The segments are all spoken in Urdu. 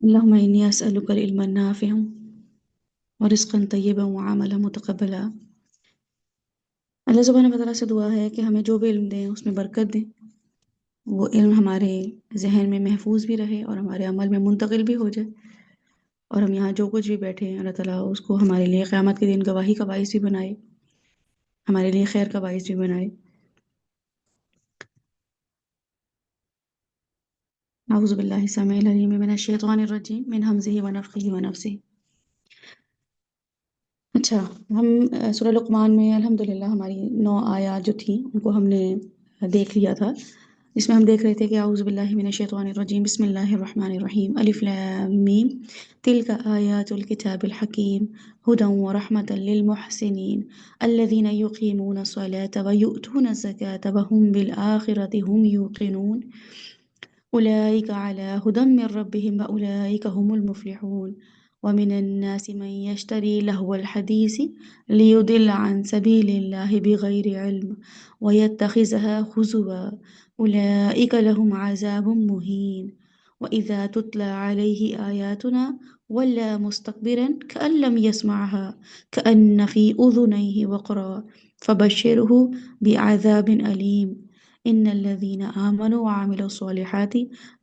اللهم إني أسألك العلم النافع ورزقا طيبا وعملا متقبلا۔ اللہ سبحانہ وتعالیٰ سے دعا ہے کہ ہمیں جو بھی علم دیں اس میں برکت دیں، وہ علم ہمارے ذہن میں محفوظ بھی رہے اور ہمارے عمل میں منتقل بھی ہو جائے، اور ہم یہاں جو کچھ بھی بیٹھے ہیں اللہ تعالیٰ اس کو ہمارے لیے قیامت کے دن گواہی کا باعث بھی بنائے، ہمارے لیے خیر کا باعث بھی بنائے۔ اعوذ باللہ السمیع العلیم من الشیطان الرجیم من ہمزہ ونفخہ ونفثہ۔ اچھا، ہم سورہ لقمان میں الحمدللہ ہماری 9 آیات جو تھیں ان کو ہم نے دیکھ لیا تھا، جس میں ہم دیکھ رہے تھے کہ اعوذ باللہ من الشیطان الرجیم بسم اللہ الرحمن الرحیم الف لام میم تلک آیات الکتاب الحکیم ہدی ورحمۃ للمحسنین الذین یقیمون الصلاة ویؤتون الزکاة وهم بالآخرة هم یوقنون أولئك على هدى من ربهم وأولئك هم المفلحون ومن الناس من يشتري لهو الحديث ليضل عن سبيل الله بغير علم ويتخذها هزوا أولئك لهم عذاب مهين وإذا تتلى عليه آياتنا ولى مستكبرا كأن لم يسمعها كأن في أذنيه وقرا فبشره بعذاب أليم ان الذين آمنوا وعملوا الصالحات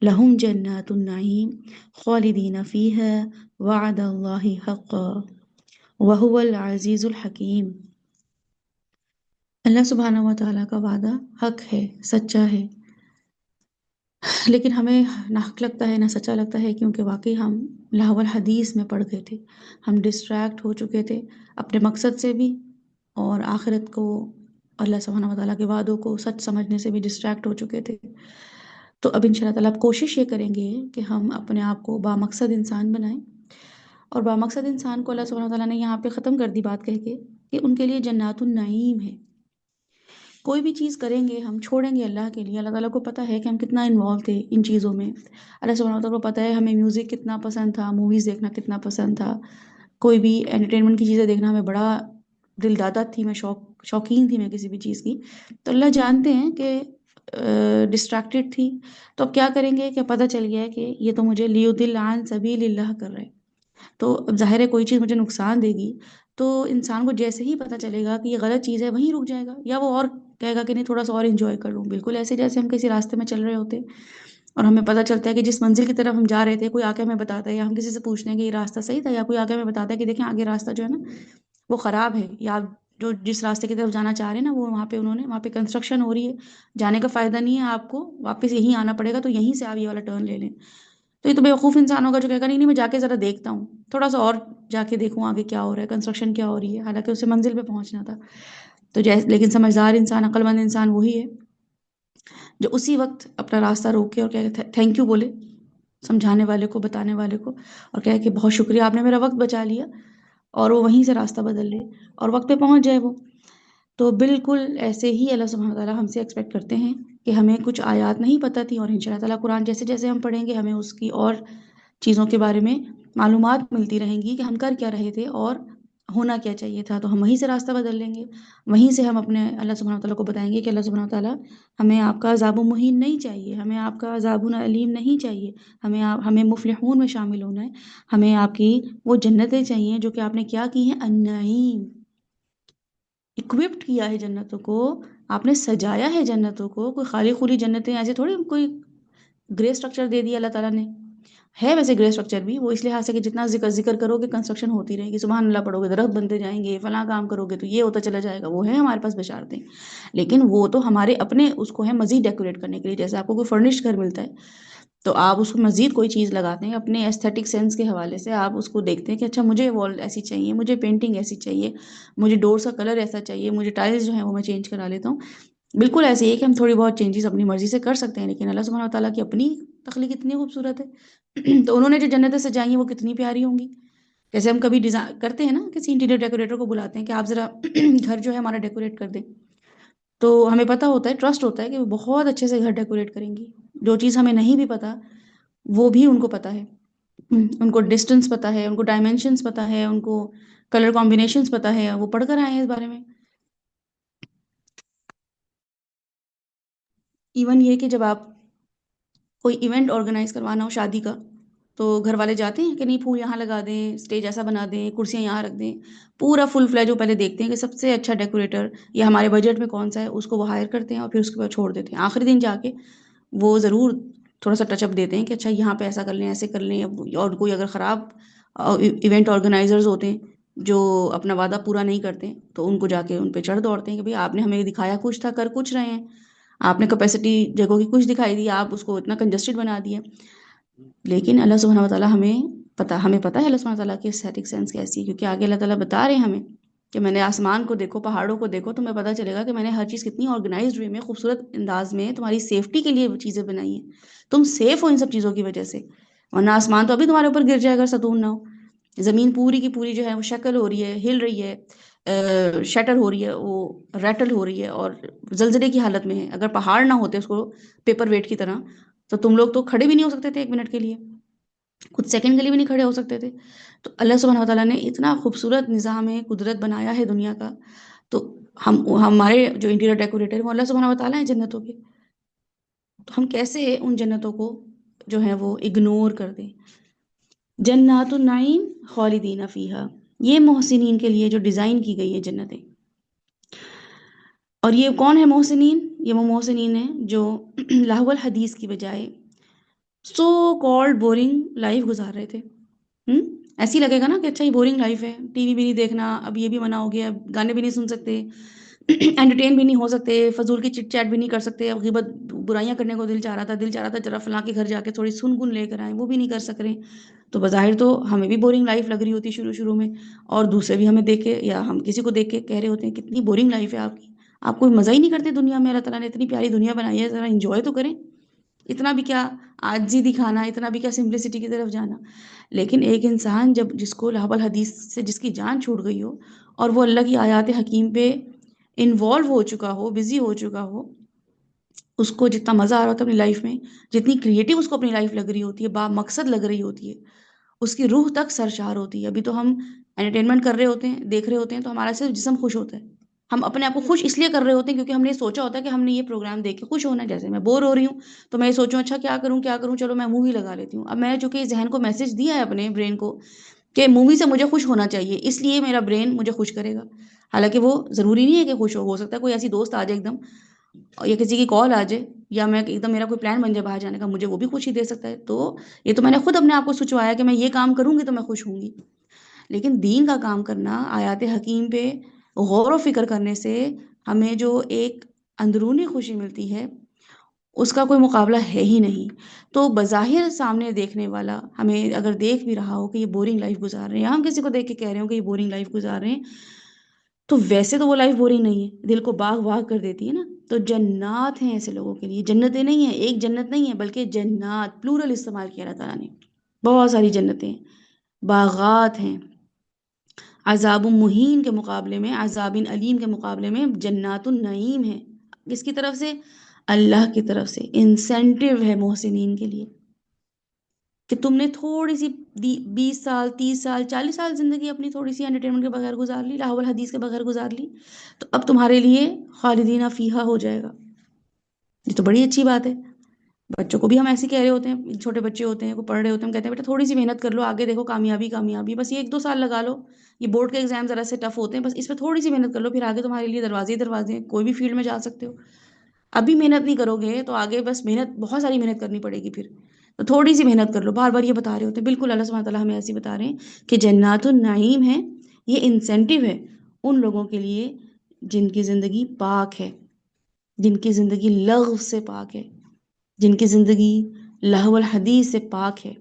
لهم جنات النعيم خالدين فيها وعد الله حقا وهو العزيز الحكيم۔ اللہ سبحانہ و تعالیٰ کا وعدہ حق ہے، سچا ہے، لیکن ہمیں نہ حق لگتا ہے نہ سچا لگتا ہے، کیونکہ واقعی ہم لہو الحدیث میں پڑ گئے تھے، ہم ڈسٹریکٹ ہو چکے تھے اپنے مقصد سے بھی، اور آخرت کو، اللہ سبحانہ و تعالیٰ کے وعدوں کو سچ سمجھنے سے بھی ڈسٹریکٹ ہو چکے تھے۔ تو اب ان شاء اللہ تعالیٰ اب کوشش یہ کریں گے کہ ہم اپنے آپ کو بامقصد انسان بنائیں، اور بامقصد انسان کو اللہ سبحانہ وتعالیٰ نے یہاں پہ ختم کر دی بات کہہ کے کہ ان کے لیے جنات النعیم ہے۔ کوئی بھی چیز کریں گے ہم چھوڑیں گے اللہ کے لیے، اللہ تعالیٰ کو پتہ ہے کہ ہم کتنا انوالو تھے ان چیزوں میں، اللہ سبحانہ وتعالیٰ کو پتہ ہے ہمیں میوزک کتنا پسند تھا، موویز دیکھنا کتنا پسند تھا، کوئی بھی انٹرٹینمنٹ کی چیزیں دیکھنا ہمیں بڑا دل دادا تھی، میں شوقین تھی میں کسی بھی چیز کی، تو اللہ جانتے ہیں کہ ڈسٹریکٹڈ تھی، تو اب کیا کریں گے کہ پتہ چل گیا ہے کہ یہ تو مجھے لیضل عن سبیل اللہ کر رہے، تو اب ظاہر ہے کوئی چیز مجھے نقصان دے گی تو انسان کو جیسے ہی پتہ چلے گا کہ یہ غلط چیز ہے وہیں رک جائے گا، یا وہ اور کہے گا کہ نہیں تھوڑا سا اور انجوائے کر لوں، بالکل ایسے جیسے ہم کسی راستے میں چل رہے ہوتے اور ہمیں پتہ چلتا ہے کہ جس منزل کی طرف ہم جا رہے تھے کوئی آ کے ہمیں بتاتا ہے، یا ہم کسی سے پوچھتے ہیں کہ یہ راستہ صحیح تھا، یا کوئی آ کے ہمیں بتاتا ہے کہ دیکھیں آگے راستہ جو ہے نا وہ خراب ہے، یا آپ جو جس راستے کی طرف جانا چاہ رہے ہیں نا وہ وہاں پہ کنسٹرکشن ہو رہی ہے، جانے کا فائدہ نہیں ہے آپ کو، واپس یہیں آنا پڑے گا، تو یہیں سے آپ یہ والا ٹرن لے لیں۔ تو یہ تو بیوقوف انسان ہوگا جو کہے گا نہیں نہیں میں جا کے ذرا دیکھتا ہوں، تھوڑا سا اور جا کے دیکھوں آگے کیا ہو رہا ہے، کنسٹرکشن کیا ہو رہی ہے، حالانکہ اسے منزل پہ پہنچنا تھا۔ تو لیکن سمجھدار انسان، عقل مند انسان وہی ہے جو اسی وقت اپنا راستہ روکے اور کہے تھینک یو بولے سمجھانے والے کو، بتانے والے کو، اور کہے کہ بہت شکریہ آپ نے میرا وقت بچا لیا، اور وہ وہیں سے راستہ بدل لے اور وقت پہ پہنچ جائے وہ۔ تو بالکل ایسے ہی اللہ سبحانہ تعالیٰ ہم سے ایکسپیکٹ کرتے ہیں کہ ہمیں کچھ آیات نہیں پتہ تھی، اور ان شاء اللہ تعالیٰ قرآن جیسے جیسے ہم پڑھیں گے ہمیں اس کی اور چیزوں کے بارے میں معلومات ملتی رہیں گی کہ ہم کر کیا رہے تھے اور ہونا کیا چاہیے تھا، تو ہم وہیں سے راستہ بدل لیں گے، وہیں سے ہم اپنے اللہ سبحانہ تعالیٰ کو بتائیں گے کہ اللہ سبحانہ تعالیٰ ہمیں آپ کا عذاب و مہین نہیں چاہیے، ہمیں آپ کا عذاب علیم نہیں چاہیے، ہمیں مفلحون میں شامل ہونا ہے، ہمیں آپ کی وہ جنتیں چاہیے جو کہ آپ نے کیا کی ہیں، النعیم، اکوپڈ کیا ہے جنتوں کو، آپ نے سجایا ہے جنتوں کو، کوئی خالی خالی جنتیں ایسے تھوڑی کوئی گرے اسٹرکچر دے دیا اللہ تعالیٰ نے، ہے ویسے گرے اسٹرکچر بھی، وہ اس لحاظ سے کہ جتنا ذکر کرو گے کنسٹرکشن ہوتی رہے گی، سبحان اللہ پڑھو گے درخت بنتے جائیں گے، فلاں کام کرو گے تو یہ ہوتا چلا جائے گا، وہ ہے ہمارے پاس بشارتیں، لیکن وہ تو ہمارے اپنے اس کو ہے مزید ڈیکوریٹ کرنے کے لیے، جیسے آپ کو کوئی فرنش گھر ملتا ہے تو آپ اس کو مزید کوئی چیز لگاتے ہیں اپنے ایستھیٹک سینس کے حوالے سے، آپ اس کو دیکھتے ہیں کہ اچھا مجھے وال ایسی چاہیے، مجھے پینٹنگ ایسی چاہیے، مجھے ڈورس کا کلر ایسا چاہیے، مجھے ٹائلز جو ہیں وہ میں چینج کرا لیتا ہوں۔ بالکل ایسے ہی ہے کہ ہم تھوڑی بہت چینجز اپنی مرضی سے کر سکتے ہیں، لیکن اللہ سبحانہ وتعالیٰ کی اپنی تخلیق اتنی خوبصورت ہے تو انہوں نے جو جنتیں سجائی ہیں وہ کتنی پیاری ہوں گی۔ جیسے ہم کبھی ڈیزائن کرتے ہیں نا، کسی انٹیریئر ڈیکوریٹر کو بلاتے ہیں کہ آپ ذرا گھر جو ہے ہمارا ڈیکوریٹ کر دیں، تو ہمیں پتہ ہوتا ہے، ٹرسٹ ہوتا ہے کہ وہ بہت اچھے سے گھر ڈیکوریٹ کریں گی، جو چیز ہمیں نہیں بھی پتہ وہ بھی ان کو پتہ ہے، ان کو ڈسٹنس پتہ ہے، ان کو ڈائمینشنز پتہ ہے، ان کو کلر کمبینیشنز پتہ ہے، وہ پڑھ کر آئے ہیں اس بارے میں۔ ایون یہ کہ جب آپ کوئی ایونٹ آرگنائز کروانا ہو شادی کا، تو گھر والے جاتے ہیں کہ نہیں پھول یہاں لگا دیں، اسٹیج ایسا بنا دیں، کرسیاں یہاں رکھ دیں، پورا فل فلیج وہ پہلے دیکھتے ہیں کہ سب سے اچھا ڈیکوریٹر یا ہمارے بجٹ میں کون سا ہے، اس کو وہ ہائر کرتے ہیں اور پھر اس کے بعد چھوڑ دیتے ہیں. آخری دن جا کے وہ ضرور تھوڑا سا ٹچ اپ دیتے ہیں کہ اچھا یہاں پہ ایسا کر لیں، ایسے کر لیں. اور کوئی اگر خراب ایونٹ آرگنائزرز ہوتے ہیں جو اپنا وعدہ پورا نہیں کرتے تو ان کو جا کے ان پہ چڑھ دوڑتے ہیں کہ بھئی آپ نے ہمیں دکھایا کچھ تھا، کر کچھ رہے ہیں، آپ نے کیپیسٹی جگہوں کی کچھ دکھائی دی، آپ اس کو اتنا کنجسٹڈ بنا دیا. لیکن اللہ سبحانہ وتعالیٰ ہمیں پتہ ہے اللہ سبحانہ وتعالیٰ کی اسٹیٹک سینس کیسی ہے، کیونکہ آگے اللہ تعالیٰ بتا رہے ہیں ہمیں کہ میں نے آسمان کو دیکھو، پہاڑوں کو دیکھو، تمہیں پتہ چلے گا کہ میں نے ہر چیز کتنی آرگنائزڈ وے میں، خوبصورت انداز میں تمہاری سیفٹی کے لیے وہ چیزیں بنائی ہیں. تم سیف ہو ان سب چیزوں کی وجہ سے، ورنہ آسمان تو ابھی تمہارے اوپر گر جائے اگر ستون نہ ہو. زمین پوری کی پوری جو ہے وہ شکل ہو رہی ہے، ہل رہی ہے، شٹر ہو رہی ہے، وہ ریٹل ہو رہی ہے اور زلزلے کی حالت میں ہے. اگر پہاڑ نہ ہوتے اس کو پیپر ویٹ کی طرح تو تم لوگ تو کھڑے بھی نہیں ہو سکتے تھے 1 منٹ کے لیے، کچھ سیکنڈ کے لیے بھی نہیں کھڑے ہو سکتے تھے. تو اللہ سبحانہ وتعالیٰ نے اتنا خوبصورت نظام قدرت بنایا ہے دنیا کا. تو ہمارے جو انٹیریئر ڈیکوریٹر ہیں وہ اللہ سبحانہ وتعالیٰ ہیں جنتوں کے. تو ہم کیسے ان جنتوں کو جو ہیں وہ اگنور کر دیں. جنات النعیم خالدین فیہا، یہ محسنین کے لیے جو ڈیزائن کی گئی ہے جنتیں. اور یہ کون ہے محسنین؟ یہ وہ محسنین ہیں جو لہو الحدیث کی بجائے سو کالڈ بورنگ لائف گزار رہے تھے. ایسی لگے گا نا کہ اچھا یہ بورنگ لائف ہے، ٹی وی بھی نہیں دیکھنا، اب یہ بھی منع ہو گیا، گانے بھی نہیں سن سکتے، انٹرٹین بھی نہیں ہو سکتے، فضول کی چٹ چیٹ بھی نہیں کر سکتے. اب غیبت برائیاں کرنے کو دل چاہ رہا تھا ذرا فلاں کے گھر جا کے تھوڑی سن گن لے کر آئیں، وہ بھی نہیں کر سک رہے. تو بظاہر تو ہمیں بھی بورنگ لائف لگ رہی ہوتی شروع میں، اور دوسرے بھی ہمیں دیکھ کے یا ہم کسی کو دیکھ کے کہہ رہے ہوتے ہیں کتنی بورنگ لائف ہے آپ کی، آپ کوئی مزہ ہی نہیں کرتے دنیا میں. اللہ تعالیٰ نے اتنی پیاری دنیا بنائی ہے، ذرا انجوائے تو کریں. اتنا بھی کیا عاجزی دکھانا، اتنا بھی کیا سمپلسٹی کی طرف جانا. لیکن ایک انسان جس کو لہو الحدیث سے جس کی جان چھوٹ گئی ہو اور وہ اللہ کی آیات حکیم پہ انوالو ہو چکا ہو، بزی ہو چکا ہو، اس کو جتنا مزہ آ رہا ہوتا ہے اپنی لائف میں، جتنی کریٹو اس کو اپنی لائف لگ رہی ہوتی ہے، با مقصد لگ رہی ہوتی ہے، اس کی روح تک سرشار ہوتی ہے. ابھی تو ہم انٹرٹینمنٹ کر رہے ہوتے ہیں، دیکھ رہے ہوتے ہیں تو ہمارا صرف جسم خوش ہوتا ہے. ہم اپنے آپ کو خوش اس لیے کر رہے ہوتے ہیں کیونکہ ہم نے سوچا ہوتا ہے کہ ہم نے یہ پروگرام دیکھ کے خوش ہونا ہے. جیسے میں بور ہو رہی ہوں تو میں یہ سوچوں اچھا کیا کروں، چلو میں مووی لگا لیتی ہوں. اب میں نے چونکہ ذہن کو میسج دیا ہے اپنے برین کو کہ مووی سے مجھے خوش ہونا چاہیے، اس لیے میرا برین مجھے خوش کرے گا. حالانکہ وہ ضروری نہیں ہے کہ خوش ہو سکتا ہے کوئی ایسی دوست آ جائے ایک دم، یا کسی کی کال آ جائے، یا میں ایک دم میرا کوئی پلان بن جائے باہر جانے کا، مجھے وہ بھی خوشی دے سکتا ہے. تو یہ تو میں نے خود اپنے آپ کو سوچوایا کہ میں یہ کام کروں گی تو میں خوش ہوں گی. لیکن دین کا کام کرنا، آیات حکیم پہ غور و فکر کرنے سے ہمیں جو ایک اندرونی خوشی ملتی ہے اس کا کوئی مقابلہ ہے ہی نہیں. تو بظاہر سامنے دیکھنے والا ہمیں اگر دیکھ بھی رہا ہو کہ یہ بورنگ لائف گزار رہے ہیں، یا ہم کسی کو دیکھ کے کہہ رہے ہوں کہ یہ بورنگ لائف گزار رہے ہیں، تو ویسے تو وہ لائف بورنگ نہیں ہے، دل کو باغ باغ کر دیتی ہے نا. تو جنات ہیں ایسے لوگوں کے لیے، جنتیں نہیں ہیں، ایک جنت نہیں ہے بلکہ جنات پلورل استعمال کیا اللہ تعالیٰ نے. بہت ساری جنتیں، باغات ہیں. عذاب مہین کے مقابلے میں، عذاب علیم کے مقابلے میں جنات النعیم ہے. کس کی طرف سے؟ اللہ کی طرف سے. انسینٹیو ہے محسنین کے لیے کہ تم نے تھوڑی سی 20 سال 30 سال 40 سال زندگی اپنی تھوڑی سی انٹرٹینمنٹ کے بغیر گزار لی، لاہو الحدیث کے بغیر گزار لی، تو اب تمہارے لیے خالدین فیہا ہو جائے گا. یہ تو بڑی اچھی بات ہے. بچوں کو بھی ہم ایسے کہہ رہے ہوتے ہیں، چھوٹے بچے ہوتے ہیں وہ پڑھ رہے ہوتے ہیں، ہم کہتے ہیں بیٹا تھوڑی سی محنت کر لو، آگے دیکھو کامیابی کامیابی، بس یہ 1 2 سال لگا لو، یہ بورڈ کے ایگزام ذرا سے ٹف ہوتے ہیں، بس اس پہ تھوڑی سی محنت کر لو، پھر آگے تمہارے لیے دروازے ہی دروازے ہیں، کوئی بھی فیلڈ میں جا سکتے ہو. ابھی محنت نہیں کرو گے تو آگے بس محنت، بہت ساری محنت کرنی پڑے گی پھر. تو تھوڑی سی محنت کر لو، بار بار یہ بتا رہے ہوتے ہیں. بالکل اللہ سبحانہ تعالیٰ ہمیں ایسے بتا رہے ہیں کہ جنات النعیم ہے، یہ انسینٹیو ہے ان لوگوں کے لیے جن کی زندگی پاک ہے، جن کی زندگی لغو سے پاک ہے، جن کی زندگی لہو الحدیث سے پاک ہے.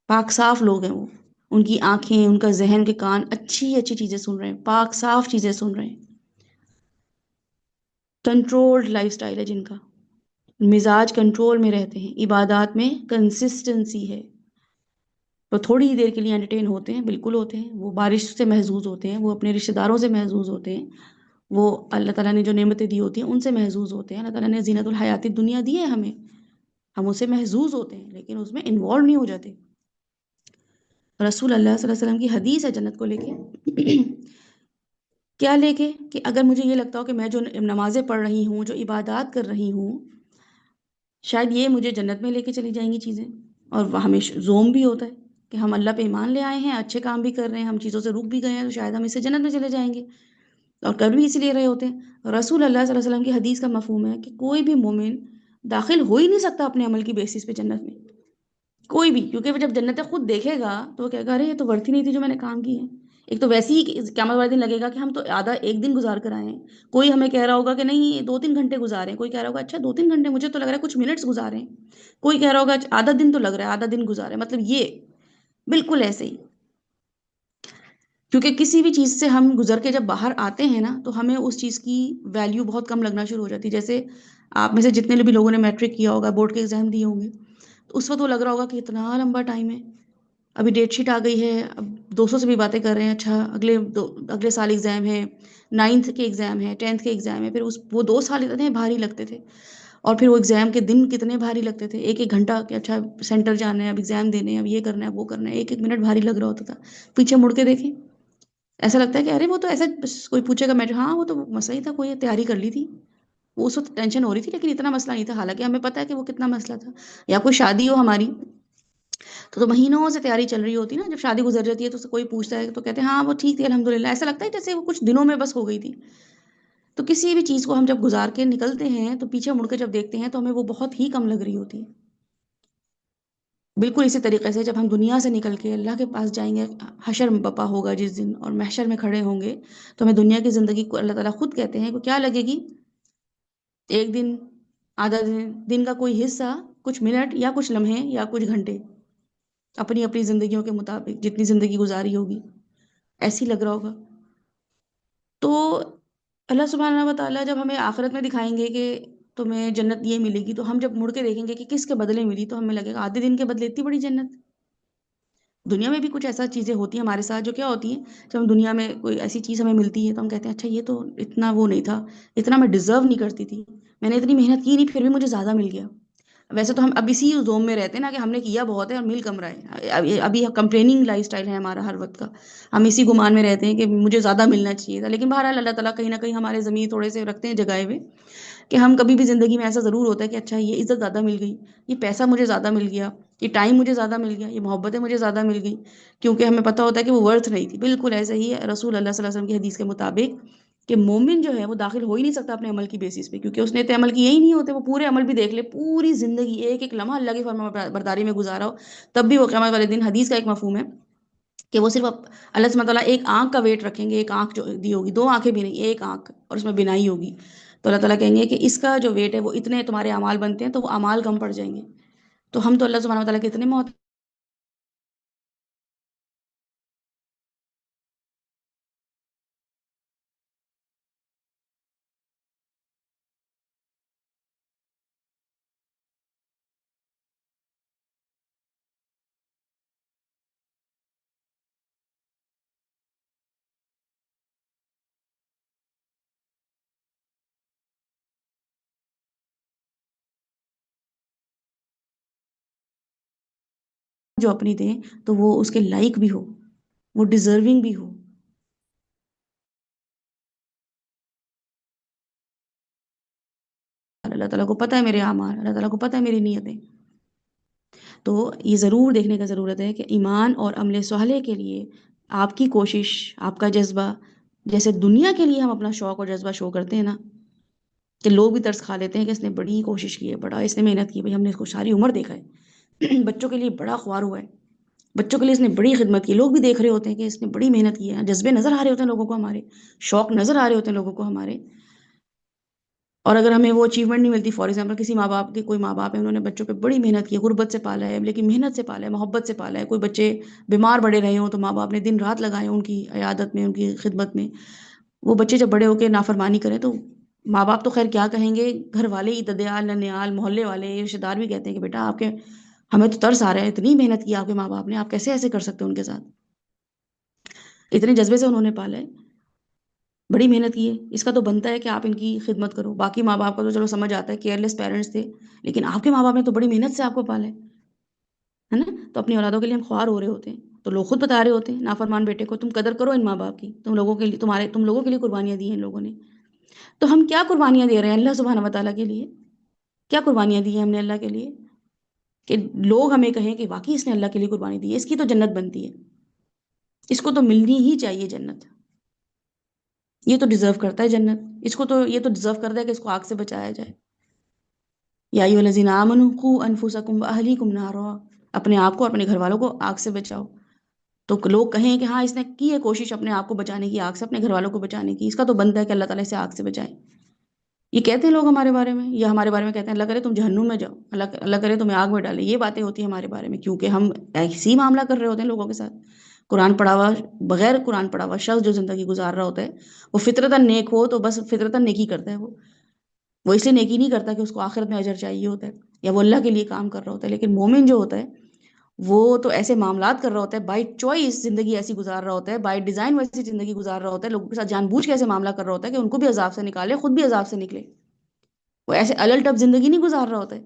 پاک صاف لوگ ہیں وہ، ان کی آنکھیں، ان کا ذہن کے کان اچھی اچھی چیزیں سن رہے ہیں، پاک صاف چیزیں سن رہے ہیں. کنٹرولڈ لائف سٹائل ہے جن کا، مزاج کنٹرول میں رہتے ہیں، عبادات میں کنسسٹنسی ہے. وہ تھوڑی ہی دیر کے لیے انٹرٹین ہوتے ہیں، بالکل ہوتے ہیں، وہ بارش سے محظوظ ہوتے ہیں، وہ اپنے رشتہ داروں سے محظوظ ہوتے ہیں، وہ اللہ تعالیٰ نے جو نعمتیں دی ہوتی ہیں ان سے محظوظ ہوتے ہیں. اللہ تعالیٰ نے زینت الحیات دنیا دی ہے ہمیں، ہم اسے محظوظ ہوتے ہیں لیکن اس میں انوالو نہیں ہو جاتے. رسول اللہ صلی اللہ علیہ وسلم کی حدیث ہے جنت کو لے کے کیا لے کے، کہ اگر مجھے یہ لگتا ہو کہ میں جو نمازیں پڑھ رہی ہوں، جو عبادات کر رہی ہوں، شاید یہ مجھے جنت میں لے کے چلی جائیں گی چیزیں، اور وہ ہمیں زوم بھی ہوتا ہے کہ ہم اللہ پہ ایمان لے آئے ہیں، اچھے کام بھی کر رہے ہیں، ہم چیزوں سے رک بھی گئے ہیں تو شاید ہم اس سے جنت میں چلے جائیں گے، اور کر بھی اسی لیے رہے ہوتے ہیں۔ رسول اللہ صلی اللہ علیہ وسلم کی حدیث کا مفہوم ہے کہ کوئی بھی مومن داخل ہو ہی نہیں سکتا اپنے عمل کی بیسس پہ جنت میں، کوئی بھی، کیونکہ وہ جب جنت خود دیکھے گا تو وہ کہے گا ارے یہ تو ورتھ ہی نہیں تھی جو میں نے کام کی ہے۔ ایک تو ویسے ہی قیامت والے دن لگے گا کہ ہم تو آدھا ایک دن گزار کر آئے ہیں، کوئی ہمیں کہہ رہا ہوگا کہ نہیں 2-3 گھنٹے گزارے ہیں، کوئی کہہ رہا ہوگا اچھا 2-3 گھنٹے، مجھے تو لگ رہا ہے کچھ منٹس گزارے ہیں، کوئی کہہ رہا ہوگا آدھا دن تو لگ رہا ہے، آدھا دن گزارے، مطلب یہ بالکل ایسے ہی، کیونکہ کسی بھی چیز سے ہم گزر کے جب باہر آتے ہیں نا تو ہمیں اس چیز کی ویلیو بہت کم لگنا شروع ہو جاتی ہے۔ جیسے آپ میں سے جتنے بھی لوگوں نے میٹرک کیا ہوگا، بورڈ کے ایگزام دیے ہوں گے، تو اس وقت وہ لگ رہا ہوگا کہ اتنا لمبا ٹائم ہے، ابھی ڈیٹ شیٹ آ گئی ہے، اب دوستوں سے بھی باتیں کر رہے ہیں، اچھا اگلے سال ایگزام ہے، 9th کے ایگزام ہے، 10th کے ایگزام ہے، پھر وہ 2 سال اتنے بھاری لگتے تھے، اور پھر وہ ایگزام کے دن کتنے بھاری لگتے تھے، ایک ایک گھنٹہ کہ اچھا سینٹر جانا ہے، اب ایگزام دینے ہیں، اب یہ کرنا ہے وہ کرنا ہے، ایک ایک منٹ بھاری لگ رہا ہوتا تھا۔ پیچھے مڑ کے دیکھیں، ایسا لگتا ہے کہ ارے وہ تو ایسا بس کوئی پوچھے گا میٹر، ہاں وہ تو مسئلہ ہی تھا، کوئی تیاری کر لی تھی، وہ اس وقت ٹینشن ہو رہی تھی لیکن اتنا مسئلہ نہیں تھا، حالانکہ ہمیں پتہ ہے کہ وہ کتنا مسئلہ تھا۔ یا کوئی شادی ہو ہماری تو مہینوں سے تیاری چل رہی ہوتی نا، جب شادی گزر جاتی ہے تو کوئی پوچھتا ہے تو کہتے ہیں ہاں وہ ٹھیک تھی الحمدللہ، ایسا لگتا ہے جیسے وہ کچھ دنوں میں بس ہو گئی تھی۔ تو کسی بھی چیز کو ہم جب گزار کے نکلتے ہیں تو پیچھے مڑ کے جب دیکھتے ہیں تو ہمیں وہ بہت ہی کم لگ رہی ہوتی ہے۔ بالکل اسی طریقے سے جب ہم دنیا سے نکل کے اللہ کے پاس جائیں گے، حشر بپا ہوگا جس دن اور محشر میں کھڑے ہوں گے، تو ہمیں دنیا کی زندگی کو اللہ تعالیٰ خود کہتے ہیں کہ کیا لگے گی، ایک دن، آدھا دن، دن کا کوئی حصہ، کچھ منٹ یا کچھ لمحے یا کچھ گھنٹے، اپنی اپنی زندگیوں کے مطابق جتنی زندگی گزاری ہوگی ایسی لگ رہا ہوگا۔ تو اللہ سبحانہ و تعالیٰ جب ہمیں آخرت میں دکھائیں گے کہ تمہیں جنت یہ ملے گی، تو ہم جب مڑ کے دیکھیں گے کہ کس کے بدلے ملی، تو ہمیں لگے گا آدھے دن کے بدلے اتنی بڑی جنت۔ دنیا میں بھی کچھ ایسا چیزیں ہوتی ہیں ہمارے ساتھ جو کیا ہوتی ہیں، جب ہم دنیا میں کوئی ایسی چیز ہمیں ملتی ہے تو ہم کہتے ہیں اچھا یہ تو اتنا وہ نہیں تھا، اتنا میں ڈیزرو نہیں کرتی تھی، میں نے اتنی محنت کی نہیں پھر بھی مجھے زیادہ مل گیا۔ ویسے تو ہم اب اسی زوم میں رہتے ہیں نا کہ ہم نے کیا بہت ہے اور مل کم رہا ہے، ابھی کمپلیننگ لائف سٹائل ہے ہمارا ہر وقت کا، ہم اسی گمان میں رہتے ہیں کہ مجھے زیادہ ملنا چاہیے تھا، لیکن بہرحال اللہ تعالیٰ کہیں نہ کہیں ہمارے ضمیر تھوڑے سے رکھتے ہیں جگائے ہوئے کہ ہم کبھی بھی زندگی میں ایسا ضرور ہوتا ہے کہ اچھا یہ عزت زیادہ مل گئی، یہ پیسہ مجھے زیادہ مل گیا، یہ ٹائم مجھے زیادہ مل گیا، یہ محبتیں مجھے زیادہ مل گئی، کیونکہ ہمیں پتہ ہوتا ہے کہ وہ ورتھ نہیں تھی۔ بالکل ایسا ہی ہے رسول اللہ صلی اللہ علیہ وسلم کی حدیث کے مطابق کہ مومن جو ہے وہ داخل ہو ہی نہیں سکتا اپنے عمل کی بیسس پہ، کیونکہ اس نے اتنے عمل کیے ہی نہیں ہوتے، وہ پورے عمل بھی دیکھ لے، پوری زندگی ایک ایک لمحہ اللہ کی فرما برداری میں گزارا ہو، تب بھی وہ قیامت والے دن، حدیث کا ایک مفہوم ہے کہ وہ صرف اللہ سبحانہ تعالیٰ ایک آنکھ کا ویٹ رکھیں گے، ایک آنکھ جو دی ہوگی، 2 آنکھیں بھی نہیں، ایک آنکھ، اور اس میں بینائی ہوگی، تو اللہ تعالیٰ کہیں گے کہ اس کا جو ویٹ ہے وہ اتنے تمہارے اعمال بنتے ہیں، تو وہ اعمال کم پڑ جائیں گے۔ تو ہم تو اللہ سبحانہ تعالیٰ کے اتنے جو اپنی دیں تو وہ اس کے لائق بھی ہو، وہ ڈیزرونگ بھی ہو۔ اللہ تعالیٰ کو پتہ ہے میرے اعمال، اللہ تعالیٰ کو پتہ ہے میری نیتیں، تو یہ ضرور دیکھنے کا ضرورت ہے کہ ایمان اور عمل صالح کے لیے آپ کی کوشش، آپ کا جذبہ، جیسے دنیا کے لیے ہم اپنا شوق اور جذبہ شو کرتے ہیں نا، کہ لوگ بھی ترس کھا لیتے ہیں کہ اس نے بڑی کوشش کی ہے، بڑا اس نے محنت کی، بھئی ہم نے اس کو ساری عمر دیکھا ہے بچوں کے لیے بڑا خوار ہوا ہے، بچوں کے لیے اس نے بڑی خدمت کی، لوگ بھی دیکھ رہے ہوتے ہیں کہ اس نے بڑی محنت کی ہے، جذبے نظر آ رہے ہوتے ہیں لوگوں کو ہمارے، شوق نظر آ رہے ہوتے ہیں لوگوں کو ہمارے، اور اگر ہمیں وہ اچیومنٹ نہیں ملتی، فار ایگزامپل کسی ماں باپ کے، کوئی ماں باپ ہے انہوں نے بچوں پہ بڑی محنت کی ہے، غربت سے پالا ہے لیکن محنت سے پالا ہے، محبت سے پالا ہے، کوئی بچے بیمار بڑے رہے ہوں تو ماں باپ نے دن رات لگائے ان کی عیادت میں، ان کی خدمت میں، وہ بچے جب بڑے ہو کے نافرمانی کریں تو ماں باپ تو خیر کیا کہیں گے، گھر والے ہی، ددیال ننیال محلے والے رشتے دار بھی کہتے ہیں کہ بیٹا آپ کے، ہمیں تو ترس آ رہا ہے، اتنی محنت کی آپ کے ماں باپ نے، آپ کیسے ایسے کر سکتے ہیں ان کے ساتھ، اتنے جذبے سے انہوں نے پالا ہے، بڑی محنت کی ہے، اس کا تو بنتا ہے کہ آپ ان کی خدمت کرو۔ باقی ماں باپ کا تو چلو سمجھ آتا ہے، کیئر لیس پیرنٹس تھے، لیکن آپ کے ماں باپ نے تو بڑی محنت سے آپ کو پالا ہے نا، تو اپنی اولادوں کے لیے ہم خوار ہو رہے ہوتے ہیں، تو لوگ خود بتا رہے ہوتے ہیں نافرمان بیٹے کو، تم قدر کرو ان ماں باپ کی، تم لوگوں کے لیے، تم لوگوں کے لیے قربانیاں دی ہیں ان لوگوں نے، تو ہم کیا قربانیاں دے رہے ہیں اللہ سبحانہ و تعالیٰ کے لیے، کیا قربانیاں دی ہیں ہم نے اللہ کے لیے؟ کہ لوگ ہمیں کہیں کہ واقعی اس نے اللہ کے لیے قربانی دی ہے، اس کی تو جنت بنتی ہے، اس کو تو ملنی ہی چاہیے جنت، یہ تو ڈیزرو کرتا ہے جنت، اس کو تو یہ تو ڈیزرو کرتا ہے کہ اس کو آگ سے بچایا جائے۔ یا ایھا الذین آمنوا قوا انفسکم واہلیکم نارا، اپنے آپ کو اور اپنے گھر والوں کو آگ سے بچاؤ۔ تو لوگ کہیں کہ ہاں اس نے کی ہے کوشش اپنے آپ کو بچانے کی آگ سے، اپنے گھر والوں کو بچانے کی، اس کا تو بنتا ہے کہ اللہ تعالیٰ اسے آگ سے بچائے۔ یہ کہتے ہیں لوگ ہمارے بارے میں، یا ہمارے بارے میں کہتے ہیں اللہ کرے تم جہنم میں جاؤ، اللہ کرے تمہیں آگ میں ڈالے، یہ باتیں ہوتی ہیں ہمارے بارے میں، کیونکہ ہم ایسی ہی معاملہ کر رہے ہوتے ہیں لوگوں کے ساتھ۔ قرآن پڑھا ہوا، بغیر قرآن پڑھا ہوا شخص جو زندگی گزار رہا ہوتا ہے، وہ فطرتاً نیک ہو تو بس فطرتاً نیکی کرتا ہے، وہ اس لیے نیکی نہیں کرتا کہ اس کو آخرت میں اجر چاہیے ہوتا ہے یا وہ اللہ کے لیے کام کر رہا ہوتا ہے۔ لیکن مومن جو ہوتا ہے وہ تو ایسے معاملات کر رہا ہوتا ہے، بائی چوائس زندگی ایسی گزار رہا ہوتا ہے، بائی ڈیزائن ویسی زندگی گزار رہا ہوتا ہے، لوگوں کے ساتھ جان بوجھ کے ایسے معاملہ کر رہا ہوتا ہے کہ ان کو بھی عذاب سے نکالے، خود بھی عذاب سے نکلے۔ وہ ایسے الل ٹپ زندگی نہیں گزار رہا ہوتا ہے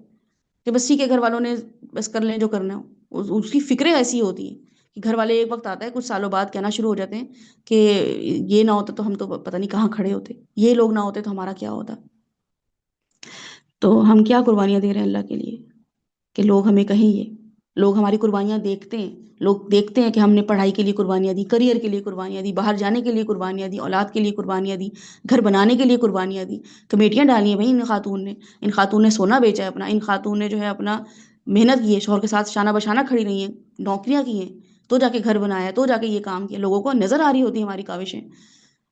کہ بس ٹھیک ہے گھر والوں نے بس کر لیں جو کرنا ہو، اس کی فکریں ایسی ہوتی ہیں کہ گھر والے ایک وقت آتا ہے کچھ سالوں بعد کہنا شروع ہو جاتے ہیں کہ یہ نہ ہوتا تو ہم تو پتہ نہیں کہاں کھڑے ہوتے، یہ لوگ نہ ہوتے تو ہمارا کیا ہوتا۔ تو ہم کیا قربانیاں دے رہے ہیں اللہ کے لیے کہ لوگ ہمیں کہیں، یہ لوگ ہماری قربانیاں دیکھتے ہیں، لوگ دیکھتے ہیں کہ ہم نے پڑھائی کے لیے قربانیاں دی، کریئر کے لیے قربانیاں دی، باہر جانے کے لیے قربانیاں دی، اولاد کے لیے قربانیاں دی، گھر بنانے کے لیے قربانیاں دی، کمیٹیاں ڈالی ہیں بھائی ان خاتون نے سونا بیچا ہے اپنا، ان خاتون نے جو ہے اپنا محنت کی ہے، شوہر کے ساتھ شانہ بشانہ کھڑی رہی ہیں، نوکریاں کی ہیں، تو جا کے گھر بنایا، تو جا کے یہ کام کیا، لوگوں کو نظر آ رہی ہوتی ہیں ہماری کاوشیں،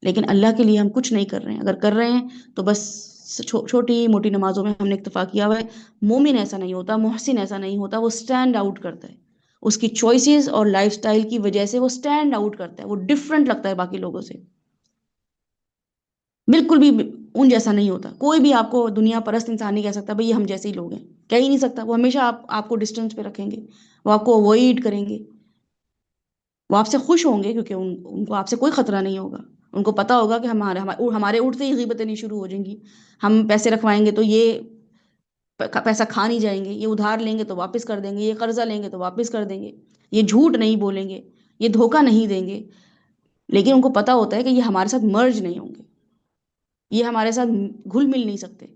لیکن اللہ کے لیے ہم کچھ نہیں کر رہے ہیں۔ اگر کر رہے ہیں تو بس چھوٹی موٹی نمازوں میں ہم نے اکتفا کیا ہوا ہے۔ مومن ایسا نہیں ہوتا، محسن ایسا نہیں ہوتا، وہ سٹینڈ آؤٹ کرتا ہے، اس کی چوائسیز اور لائف سٹائل کی وجہ سے وہ سٹینڈ آؤٹ کرتا ہے، وہ ڈفرنٹ لگتا ہے باقی لوگوں سے، بالکل بھی ان جیسا نہیں ہوتا۔ کوئی بھی آپ کو دنیا پرست انسان نہیں کہہ سکتا بھئی یہ ہم جیسے ہی لوگ ہیں، کہہ ہی نہیں سکتا۔ وہ ہمیشہ آپ کو ڈسٹینس پہ رکھیں گے، وہ آپ کو اوائڈ کریں گے، وہ آپ سے خوش ہوں گے کیونکہ ان کو آپ سے کوئی خطرہ نہیں ہوگا، ان کو پتا ہوگا کہ ہمارے اٹھتے ہی غیبتیں نہیں شروع ہو جائیں گی، ہم پیسے رکھوائیں گے تو یہ پیسہ کھا نہیں جائیں گے، یہ ادھار لیں گے تو واپس کر دیں گے، یہ قرضہ لیں گے تو واپس کر دیں گے، یہ جھوٹ نہیں بولیں گے، یہ دھوکہ نہیں دیں گے۔ لیکن ان کو پتا ہوتا ہے کہ یہ ہمارے ساتھ مرج نہیں ہوں گے، یہ ہمارے ساتھ گھل مل نہیں سکتے،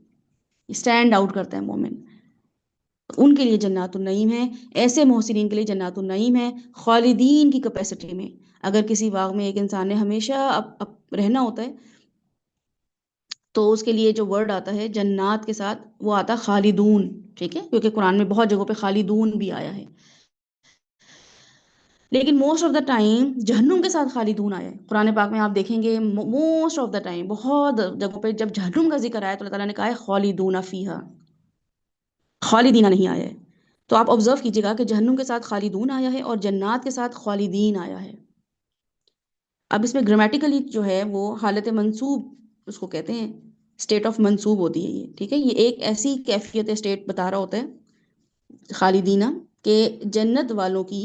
اسٹینڈ آؤٹ کرتا ہے مومن، ان کے لیے جنات النعیم ہے۔ ایسے محسنین کے لیے جنات النعیم ہے خالدین کی کیپیسٹی میں۔ اگر کسی باغ میں ایک انسان نے ہمیشہ رہنا ہوتا ہے تو اس کے لیے جو ورڈ آتا ہے جنات کے ساتھ وہ آتا ہے خالدون، ٹھیک ہے، کیونکہ قرآن میں بہت جگہوں پہ خالدون بھی آیا ہے، لیکن موسٹ آف دا ٹائم جہنم کے ساتھ خالدون آیا ہے قرآن پاک میں۔ آپ دیکھیں گے موسٹ آف دا ٹائم بہت جگہوں پہ جب جہنم کا ذکر آیا تو اللہ تعالیٰ نے کہا ہے خالدون فیہا، خالدینہ نہیں آیا ہے۔ تو آپ آبزرو کیجیے گا کہ جہنم کے ساتھ خالدون آیا ہے اور جنات کے ساتھ خالدین آیا ہے۔ اب اس میں گرامیٹیکلی جو ہے وہ حالت منصوب اس کو کہتے ہیں، اسٹیٹ آف منصوب ہوتی ہے یہ، ٹھیک ہے، یہ ایک ایسی کیفیت اسٹیٹ بتا رہا ہوتا ہے خالدینہ کہ جنت والوں کی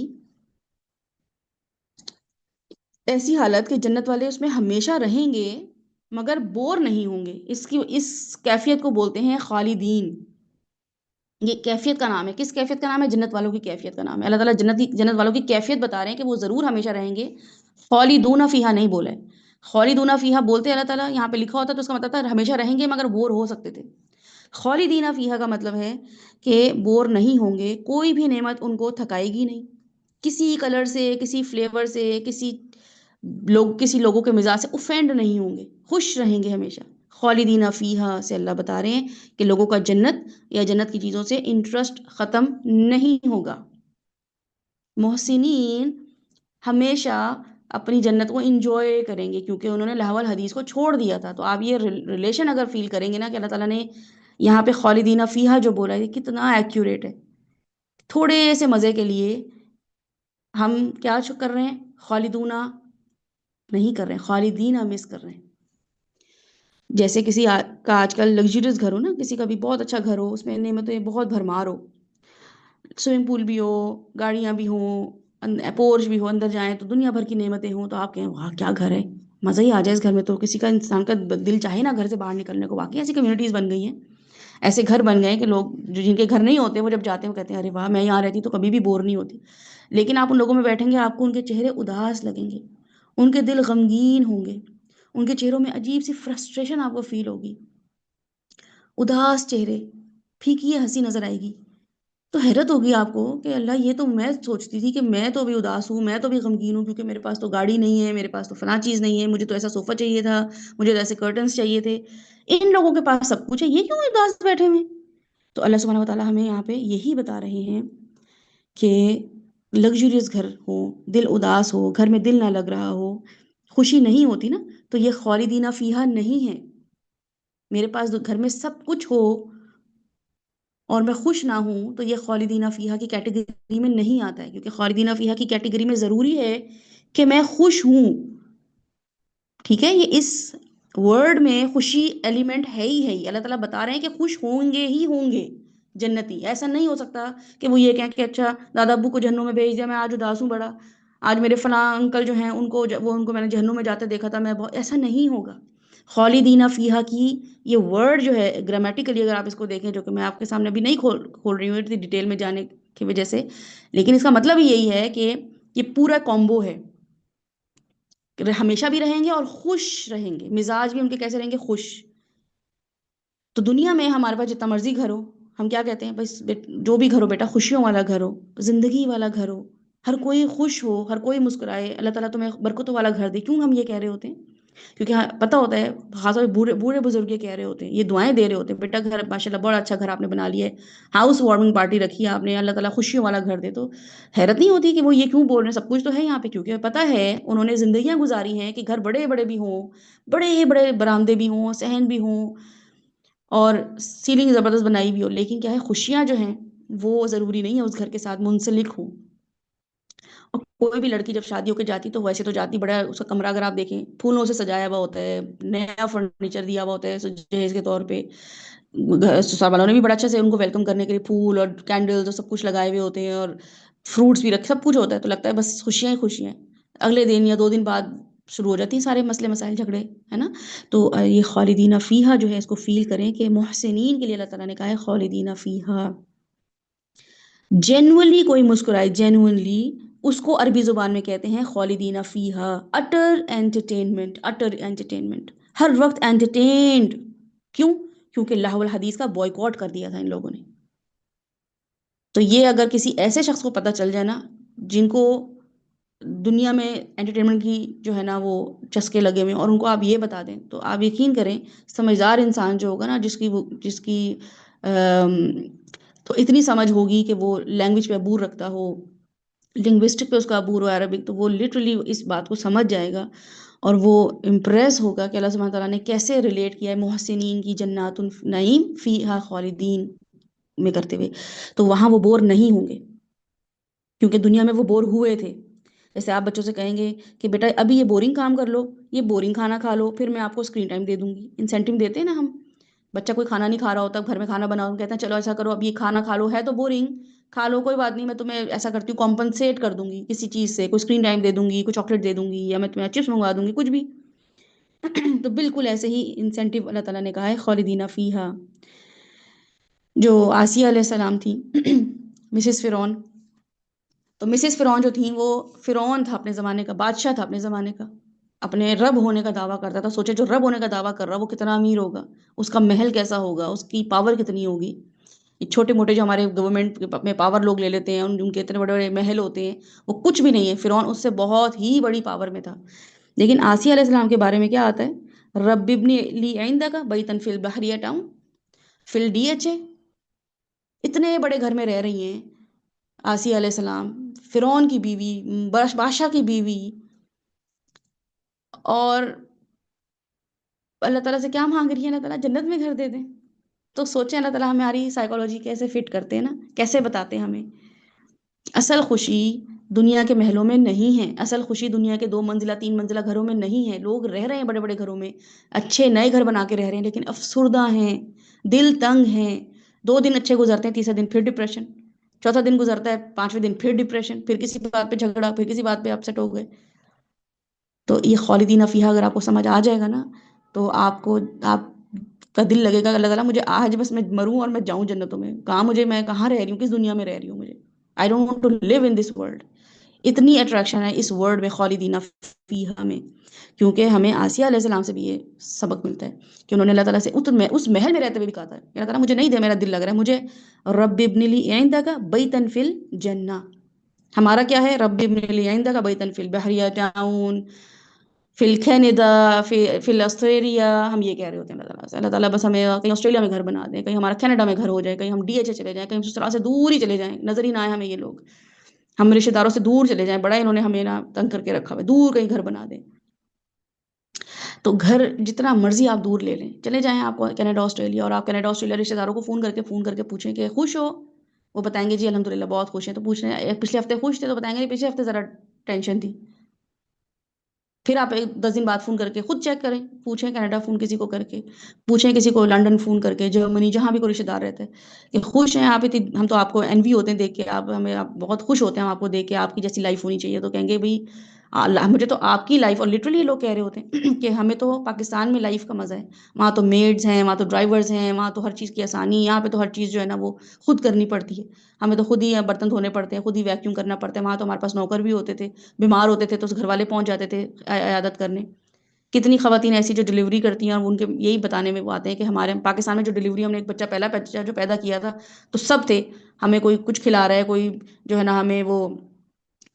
ایسی حالت کہ جنت والے اس میں ہمیشہ رہیں گے مگر بور نہیں ہوں گے، اس کیفیت کو بولتے ہیں خالدین۔ یہ کیفیت کا نام ہے، کس کیفیت کا نام ہے؟ جنت والوں کی کیفیت کا نام ہے۔ اللہ تعالیٰ جنت والوں کی کیفیت بتا رہے ہیں کہ وہ ضرور ہمیشہ رہیں گے، خالدون فیہا نہیں بولا ہے، خالدون فیہا بولتے اللہ تعالیٰ یہاں پہ لکھا ہوتا تو اس کا مطلب تھا ہمیشہ رہیں گے مگر بور ہو سکتے تھے۔ خالدین فیہا کا مطلب ہے کہ بور نہیں ہوں گے، کوئی بھی نعمت ان کو تھکائے گی نہیں، کسی کلر سے، کسی فلیور سے، کسی لوگوں کے مزاج سے اوفینڈ نہیں ہوں گے، خوش رہیں گے ہمیشہ۔ خالدین فیہا سے اللہ بتا رہے ہیں کہ لوگوں کا جنت یا جنت کی چیزوں سے انٹرسٹ ختم نہیں ہوگا۔ محسنین ہمیشہ اپنی جنت کو انجوائے کریں گے کیونکہ انہوں نے لہو الحدیث کو چھوڑ دیا تھا۔ تو آپ یہ ریلیشن اگر فیل کریں گے نا کہ اللہ تعالیٰ نے یہاں پہ خالدین فیہا جو بولا ہے کتنا ایکوریٹ ہے، تھوڑے سے مزے کے لیے ہم کیا کر رہے ہیں؟ خالدون نہیں کر رہے ہیں، خالدین مس کر رہے ہیں۔ جیسے کسی کا آج کل لگژریس گھر ہو نا، کسی کا بھی بہت اچھا گھر ہو، اس میں نعمتیں بہت بھرمار ہو، سوئمنگ پول بھی ہو، گاڑیاں بھی ہوں، پورش بھی ہو، اندر جائیں تو دنیا بھر کی نعمتیں ہوں، تو آپ کہیں واہ کیا گھر ہے، مزہ ہی آ جائے اس گھر میں۔ تو کسی کا انسان کا دل چاہے نا گھر سے باہر نکلنے کو۔ واقعی ایسی کمیونٹیز بن گئی ہیں، ایسے گھر بن گئے کہ لوگ جن کے گھر نہیں ہوتے وہ جب جاتے ہیں وہ کہتے ہیں ارے واہ میں یہاں رہتی تو کبھی بھی بور نہیں ہوتی۔ لیکن آپ ان لوگوں میں بیٹھیں گے آپ کو ان کے چہرے اداس لگیں گے، ان کے دل غمگین ہوں گے، ان کے چہروں میں عجیب سی فرسٹریشن آپ کو فیل ہوگی، اداس چہرے، پھیکی ہنسی نظر آئے گی تو حیرت ہوگی آپ کو کہ اللہ، یہ تو میں سوچتی تھی کہ میں تو ابھی اداس ہوں، میں تو ابھی غمگین ہوں، کیونکہ میرے پاس تو گاڑی نہیں ہے، میرے پاس تو فلاں چیز نہیں ہے، مجھے تو ایسا صوفہ چاہیے تھا، مجھے تو ایسے کرٹنس چاہیے تھے، ان لوگوں کے پاس سب کچھ ہے، یہ کیوں اداس بیٹھے ہوئے ہیں؟ تو اللہ سبحانہ وتعالیٰ ہمیں یہاں پہ یہی بتا رہے ہیں کہ لگژریس گھر ہو، دل اداس ہو، گھر میں دل نہ لگ رہا ہو، خوشی نہیں ہوتی نا، تو یہ خالدین فیہا نہیں ہے۔ میرے پاس گھر میں سب کچھ ہو اور میں خوش نہ ہوں تو یہ خالدین فیہا کی کیٹیگری میں نہیں آتا ہے، کیونکہ خالدین فیہا کی کیٹیگری میں ضروری ہے کہ میں خوش ہوں۔ ٹھیک ہے، یہ اس ورڈ میں خوشی ایلیمنٹ ہے ہی اللہ تعالیٰ بتا رہے ہیں کہ خوش ہوں گے ہی ہوں گے جنتی۔ ایسا نہیں ہو سکتا کہ وہ یہ کہیں کہ اچھا دادا ابو کو جہنم میں بھیج دیا، میں آج اداس ہوں بڑا، آج میرے فلاں انکل جو ہیں ان کو میں نے جہنم میں جاتے دیکھا تھا، میں بہت، ایسا نہیں ہوگا۔ خالدین فیہا کی یہ ورڈ جو ہے گرامیٹیکلی اگر آپ اس کو دیکھیں، جو کہ میں آپ کے سامنے ابھی نہیں کھول رہی ہوں اتنی ڈیٹیل میں جانے کی وجہ سے، لیکن اس کا مطلب یہی ہے کہ یہ پورا کومبو ہے کہ ہمیشہ بھی رہیں گے اور خوش رہیں گے، مزاج بھی ان کے کیسے رہیں گے؟ خوش۔ تو دنیا میں ہمارے پاس جتنا مرضی گھر ہو، ہم کیا کہتے ہیں؟ بس جو بھی گھر ہو بیٹا، خوشیوں والا گھر ہو، زندگی والا گھر ہو، ہر کوئی خوش ہو، ہر کوئی مسکرائے، اللہ تعالیٰ تمہیں برکتوں والا گھر دے۔ کیوں ہم یہ کہہ رہے ہوتے ہیں؟ کیونکہ ہاں پتہ ہوتا ہے، خاص طور پہ بوڑھے بزرگ یہ کہہ رہے ہوتے ہیں، یہ دعائیں دے رہے ہوتے ہیں، بیٹا گھر ماشاء اللہ بڑا اچھا گھر آپ نے بنا لیا ہے، ہاؤس وارمنگ پارٹی رکھی ہے آپ نے، اللہ تعالیٰ خوشیوں والا گھر دے۔ تو حیرت نہیں ہوتی کہ وہ یہ کیوں بول رہے ہیں؟ سب کچھ تو ہے یہاں پہ، کیونکہ پتہ ہے انہوں نے زندگیاں گزاری ہیں کہ گھر بڑے بڑے بھی ہوں، بڑے بڑے برآمدے بھی ہوں، صحن بھی ہوں، اور سیلنگ زبردست بنائی بھی ہو، لیکن کیا ہے، خوشیاں جو ہیں وہ ضروری نہیں ہے اس گھر کے ساتھ منسلک ہوں۔ اور کوئی بھی لڑکی جب شادی ہو کے جاتی تو ویسے تو جاتی بڑا، اس کا کمرہ اگر آپ دیکھیں پھولوں سے سجایا ہوا ہوتا ہے، نیا فرنیچر دیا ہوا ہوتا ہے جہیز کے طور پہ، سسرال والوں نے بھی بڑا اچھا سے ان کو ویلکم کرنے کے لیے پھول اور کینڈلز اور سب کچھ لگائے ہوئے ہوتے ہیں، اور فروٹس بھی رکھے، سب کچھ ہوتا ہے، تو لگتا ہے بس خوشیاں ہی خوشیاں ہیں۔ اگلے دن یا 2 دن بعد شروع ہو جاتی ہیں سارے مسئلے مسائل جھگڑے، ہے نا؟ تو یہ خالدین فیہا جو ہے اس کو فیل کریں کہ محسنین کے لیے اللہ تعالیٰ نے کہا ہے خالدین فیہا۔ جینوئنلی کوئی مسکرائے، جینوئنلی، اس کو عربی زبان میں کہتے ہیں خالدین فیہا، اٹر انٹرٹینمنٹ، اٹر انٹرٹینمنٹ، ہر وقت انٹرٹینڈ۔ کیوں؟ کیونکہ لہو الحدیث کا بوائکاٹ کر دیا تھا ان لوگوں نے۔ تو یہ اگر کسی ایسے شخص کو پتہ چل جائے نا، جن کو دنیا میں انٹرٹینمنٹ کی جو ہے نا وہ چسکے لگے ہوئے ہیں، اور ان کو آپ یہ بتا دیں، تو آپ یقین کریں سمجھدار انسان جو ہوگا نا، جس کی تو اتنی سمجھ ہوگی کہ وہ لینگویج پہ عبور رکھتا ہو، لنگوسٹک پہ اس کا عبور ہو عربک، تو وہ لٹرلی اس بات کو سمجھ جائے گا اور وہ امپریس ہوگا کہ اللہ سبحانہ تعالیٰ نے کیسے ریلیٹ کیا ہے محسنین کی جنات النعیم فیہا خالدین میں کرتے ہوئے، تو وہاں وہ بور نہیں ہوں گے، کیونکہ دنیا میں وہ بور ہوئے تھے۔ جیسے آپ بچوں سے کہیں گے کہ بیٹا ابھی یہ بورنگ کام کر لو، یہ بورنگ کھانا کھا لو، پھر میں آپ کو اسکرین ٹائم دے دوں گی، انسینٹیو دیتے ہیں نا ہم۔ بچہ کوئی کھانا نہیں کھا رہا ہوتا، گھر میں کھانا بناؤ، کہتے ہیں چلو ایسا کرو اب یہ کھانا کھا لو، ہے تو بورنگ، کھا لو کوئی بات نہیں، میں تمہیں ایسا کرتی ہوں کمپنسیٹ کر دوں گی کسی چیز سے، کوئی اسکرین ٹائم دے دوں گی، کوئی چاکلیٹ دے دوں گی، یا میں تمہیں چپس منگوا دوں گی، کچھ بھی۔ تو بالکل ایسے ہی انسینٹیو اللہ تعالیٰ نے کہا ہے خالدین فیہا۔ جو آسیہ علیہ السلام تھی مسز فرعون، تو مسز فرعون جو تھیں وہ، فرعون تھا اپنے زمانے کا، بادشاہ تھا اپنے زمانے کا، اپنے رب ہونے کا دعویٰ کرتا تھا۔ سوچے جو رب ہونے کا دعویٰ کر رہا وہ کتنا امیر ہوگا، اس کا محل کیسا ہوگا، اس کی پاور کتنی ہوگی۔ یہ چھوٹے موٹے جو ہمارے گورنمنٹ میں پاور لوگ لے لیتے ہیں، ان کے اتنے بڑے بڑے محل ہوتے ہیں، وہ کچھ بھی نہیں ہے، فرعون اس سے بہت ہی بڑی پاور میں تھا۔ لیکن آسیہ علیہ السلام کے بارے میں کیا آتا ہے؟ رب ابن لی عندک بیتا فی البحر ٹاؤن فی الڈی ایچ اے، اتنے بڑے گھر میں رہ رہی ہیں آسیہ علیہ السلام، فرعون کی بیوی، بادشاہ کی بیوی، اور اللہ تعالیٰ سے کیا مانگ رہی ہے؟ اللہ تعالیٰ جنت میں گھر دے دیں۔ تو سوچیں اللہ تعالیٰ ہماری سائیکالوجی کیسے فٹ کرتے ہیں نا، کیسے بتاتے ہیں ہمیں۔ اصل خوشی دنیا کے محلوں میں نہیں ہے، اصل خوشی دنیا کے 2 منزلہ 3 منزلہ گھروں میں نہیں ہے۔ لوگ رہ رہے ہیں بڑے بڑے گھروں میں، اچھے نئے گھر بنا کے رہ رہے ہیں، لیکن افسردہ ہیں، دل تنگ ہیں۔ 2 دن اچھے گزرتے ہیں، تیسرے دن پھر ڈپریشن، چوتھا دن گزرتا ہے، 5ویں دن پھر ڈپریشن، پھر کسی بات پہ جھگڑا، پھر کسی بات پہ اپسیٹ ہو گئے۔ تو یہ خالدین فیہا اگر آپ کو سمجھ آ جائے گا نا، تو آپ کا دل لگے گا اللہ تعالیٰ مجھے آج بس میں مروں اور میں جاؤں جنتوں میں، کہاں مجھے، میں کہاں رہ رہی ہوں، کس دنیا میں رہ رہی ہوں، مجھے I don't want to leave in this world. اتنی اٹریکشن ہے اس ورڈ میں خالدین فیہا میں، کیونکہ ہمیں آسیہ علیہ السلام سے بھی یہ سبق ملتا ہے کہ انہوں نے اللہ تعالیٰ سے اس محل میں رہتے ہوئے بھی کہا تھا کہ اللہ تعالیٰ مجھے نہیں دے، میرا دل لگ رہا ہے، مجھے رب ابن لی عندک بیتن فی الجنہ. ہمارا کیا ہے؟ رب ابن لی عندک بیتن فی البحریہ ٹاؤن فی الکینیڈا فی الاسٹریلیا. ہم یہ کہہ رہے ہوتے ہیں اللہ تعالیٰ سے، اللہ تعالیٰ بس ہمیں کہیں آسٹریلیا میں گھر بنا دیں، کہیں ہمارا کینیڈا میں گھر ہو جائے، کہیں ہم ڈی ایچ اے چلے جائیں، کہیں سسرال سے دور ہی چلے جائیں، نظر ہی نہ آئے ہمیں یہ لوگ، ہم رشتے داروں سے دور چلے جائیں، بڑا انہوں نے ہمیں نا تنگ کر کے رکھا ہوا ہے، دور کہیں گھر بنا دیں. تو گھر جتنا مرضی آپ دور لے لیں، چلے جائیں آپ کو کینیڈا آسٹریلیا، اور آپ کینیڈا آسٹریلیا رشتے داروں کو فون کر کے پوچھیں کہ خوش ہو، وہ بتائیں گے جی الحمدللہ بہت خوش ہیں. تو پوچھ رہے ہیں پچھلے ہفتے خوش تھے، تو بتائیں گے پچھلے ہفتے ذرا ٹینشن تھی. پھر آپ 10 دن بعد فون کر کے خود چیک کریں، پوچھیں کینیڈا فون کسی کو کر کے، پوچھیں کسی کو لنڈن فون کر کے، جرمنی، جہاں بھی کوئی رشتے دار رہتے ہیں کہ خوش ہیں آپ. ہم تو آپ کو انوی ہوتے ہیں دیکھ کے، آپ بہت خوش ہوتے ہیں ہم آپ کو دیکھ کے، آپ کی جیسی لائف ہونی چاہیے. تو کہیں گے بھائی مجھے تو آپ کی لائف، اور لٹرلی لوگ کہہ رہے ہوتے ہیں کہ ہمیں تو پاکستان میں لائف کا مزہ ہے، وہاں تو میڈز ہیں، وہاں تو ڈرائیورز ہیں، وہاں تو ہر چیز کی آسانی، یہاں پہ تو ہر چیز جو ہے نا وہ خود کرنی پڑتی ہے، ہمیں تو خود ہی برتن دھونے پڑتے ہیں، خود ہی ویکیوم کرنا پڑتا ہے. وہاں تو ہمارے پاس نوکر بھی ہوتے تھے، بیمار ہوتے تھے تو گھر والے پہنچ جاتے تھے عیادت کرنے. کتنی خواتین ایسی جو ڈلیوری کرتی ہیں، اور ان کے یہی بتانے میں وہ آتے ہیں کہ ہمارے پاکستان میں جو ڈلیوری، ہم نے ایک بچہ پہلا بچہ جو پیدا کیا تھا تو سب تھے، ہمیں کوئی کچھ کھلا رہا ہے، کوئی جو ہے نا ہمیں وہ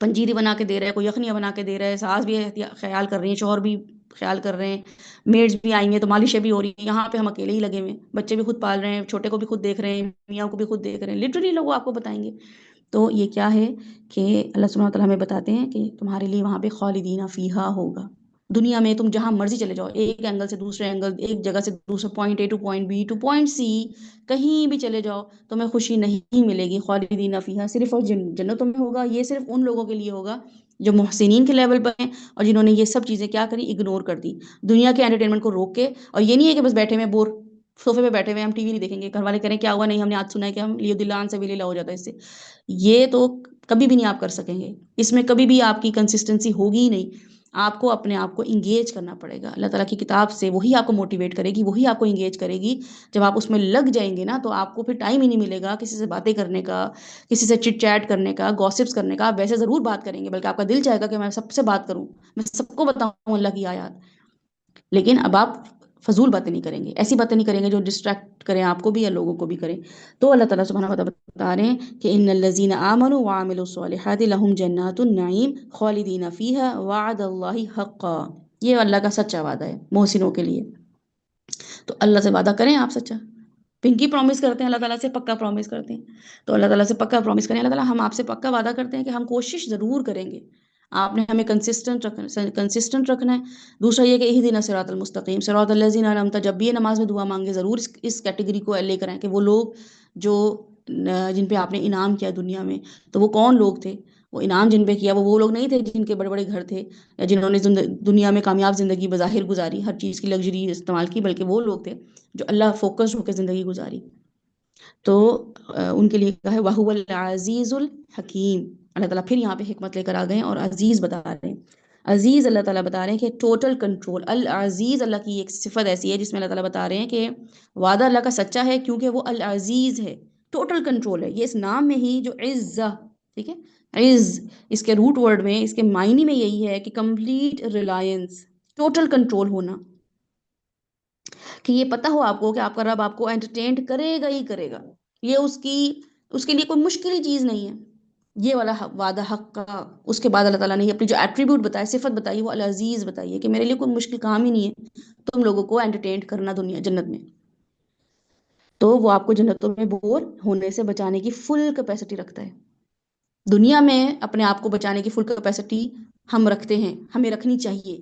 پنجیری بنا کے دے رہا ہے، کوئی یخنیاں بنا کے دے رہا ہے، ساس بھی خیال کر رہی ہیں، شوہر بھی خیال کر رہے ہیں، میڈز بھی آئی ہیں تو مالشیں بھی ہو رہی ہیں. یہاں پہ ہم اکیلے ہی لگے ہوئے ہیں، بچے بھی خود پال رہے ہیں، چھوٹے کو بھی خود دیکھ رہے ہیں، میاں کو بھی خود دیکھ رہے ہیں، لٹرلی لوگ آپ کو بتائیں گے. تو یہ کیا ہے کہ اللہ سبحانہ وتعالیٰ ہمیں بتاتے ہیں کہ تمہارے لیے وہاں پہ خالدین فیہا ہوگا. دنیا میں تم جہاں مرضی چلے جاؤ، ایک اینگل سے دوسرے اینگل، ایک جگہ سے دوسرے point A to point B to point C, کہیں بھی چلے جاؤ تمہیں خوشی نہیں ملے گی. خالدین فیہا صرف اور جنتوں میں ہوگا. یہ صرف ان لوگوں کے لیے ہوگا جو محسنین کے لیول پر ہیں، اور جنہوں نے یہ سب چیزیں کیا کری، اگنور کر دی، دنیا کے انٹرٹینمنٹ کو روک کے. اور یہ نہیں ہے کہ بس بیٹھے ہوئے بور صوفے پہ بیٹھے ہوئے ہم ٹی وی نہیں دیکھیں گے، گھر والے کریں کیا ہوا، نہیں ہم نے آج سنا ہے کہ ہم لیو دلان سے بھی لیلا ہو جاتا ہے اس سے. یہ تو کبھی بھی نہیں آپ کر سکیں گے، اس میں کبھی بھی آپ کی کنسسٹنسی ہوگی ہی نہیں. آپ کو اپنے آپ کو انگیج کرنا پڑے گا اللہ تعالیٰ کی کتاب سے، وہی آپ کو موٹیویٹ کرے گی، وہی آپ کو انگیج کرے گی. جب آپ اس میں لگ جائیں گے نا تو آپ کو پھر ٹائم ہی نہیں ملے گا کسی سے باتیں کرنے کا، کسی سے چٹ چیٹ کرنے کا، گوسپس کرنے کا. آپ ویسے ضرور بات کریں گے، بلکہ آپ کا دل چاہے گا کہ میں سب سے بات کروں، میں سب کو بتاؤں اللہ کی آیات. لیکن اب آپ فضول باتیں نہیں کریں گے، ایسی باتیں نہیں کریں گے جو ڈسٹریکٹ کریں آپ کو بھی یا لوگوں کو بھی کریں. تو اللہ تعالیٰ سبحانہ وتعالیٰ بتا رہے ہیں کہ ان الذین آمنوا وعملوا الصالحات لهم جنات النعیم خالدین فیہا وعد اللہ حقا. یہ اللہ کا سچا وعدہ ہے محسنوں کے لیے. تو اللہ سے وعدہ کریں آپ سچا، پنکی پرومس کرتے ہیں اللہ تعالیٰ سے، پکا پرومس کرتے ہیں. تو اللہ تعالیٰ سے پکا پرومس کریں، اللہ تعالیٰ ہم آپ سے پکا وعدہ کرتے ہیں کہ ہم کوشش ضرور کریں گے. آپ نے ہمیں کنسسٹنٹ رکھنا ہے. دوسرا یہ کہ اہدنا صراط المستقیم صراط الذین انعمت، جب بھی یہ نماز میں دعا مانگے ضرور اس کیٹیگری کو لے کر آئیں کہ وہ لوگ جو جن پہ آپ نے انعام کیا دنیا میں. تو وہ کون لوگ تھے؟ وہ انعام جن پہ کیا وہ لوگ نہیں تھے جن کے بڑے بڑے گھر تھے یا جنہوں نے دنیا میں کامیاب زندگی بظاہر گزاری، ہر چیز کی لگژری استعمال کی، بلکہ وہ لوگ تھے جو اللہ فوکسڈ ہو کے زندگی گزاری. تو ان کے لیے کہا ہے وَهُوَ الْعَزِيزُ الْحَكِيمُ. اللہ تعالیٰ پھر یہاں پہ حکمت لے کر آ گئے ہیں اور عزیز بتا رہے ہیں. عزیز اللہ تعالیٰ بتا رہے ہیں کہ ٹوٹل کنٹرول. العزیز اللہ کی ایک صفت ایسی ہے جس میں اللہ تعالیٰ بتا رہے ہیں کہ وعدہ اللہ کا سچا ہے کیونکہ وہ العزیز ہے، ٹوٹل کنٹرول ہے. یہ اس نام میں ہی جو عزہ، ٹھیک ہے، عز اس کے روٹ ورڈ میں، اس کے معنی میں یہی ہے کہ کمپلیٹ ریلائنس، ٹوٹل کنٹرول ہونا. کہ یہ پتہ ہو آپ کو کہ آپ کا رب آپ کو انٹرٹین کرے گا ہی کرے گا، یہ اس کے لیے کوئی مشکل چیز نہیں ہے. یہ والا وعدہ حق کا. اس کے بعد اللہ تعالیٰ نے اپنی جو ایٹریبیوٹ بتائے، صفت بتائی، وہ العزیز بتائیے کہ میرے لیے کوئی مشکل کام ہی نہیں ہے تم لوگوں کو انٹرٹین کرنا دنیا جنت میں. تو وہ آپ کو جنتوں میں بور ہونے سے بچانے کی فل کیپیسٹی رکھتا ہے. دنیا میں اپنے آپ کو بچانے کی فل کیپیسٹی ہم رکھتے ہیں، ہمیں رکھنی چاہیے.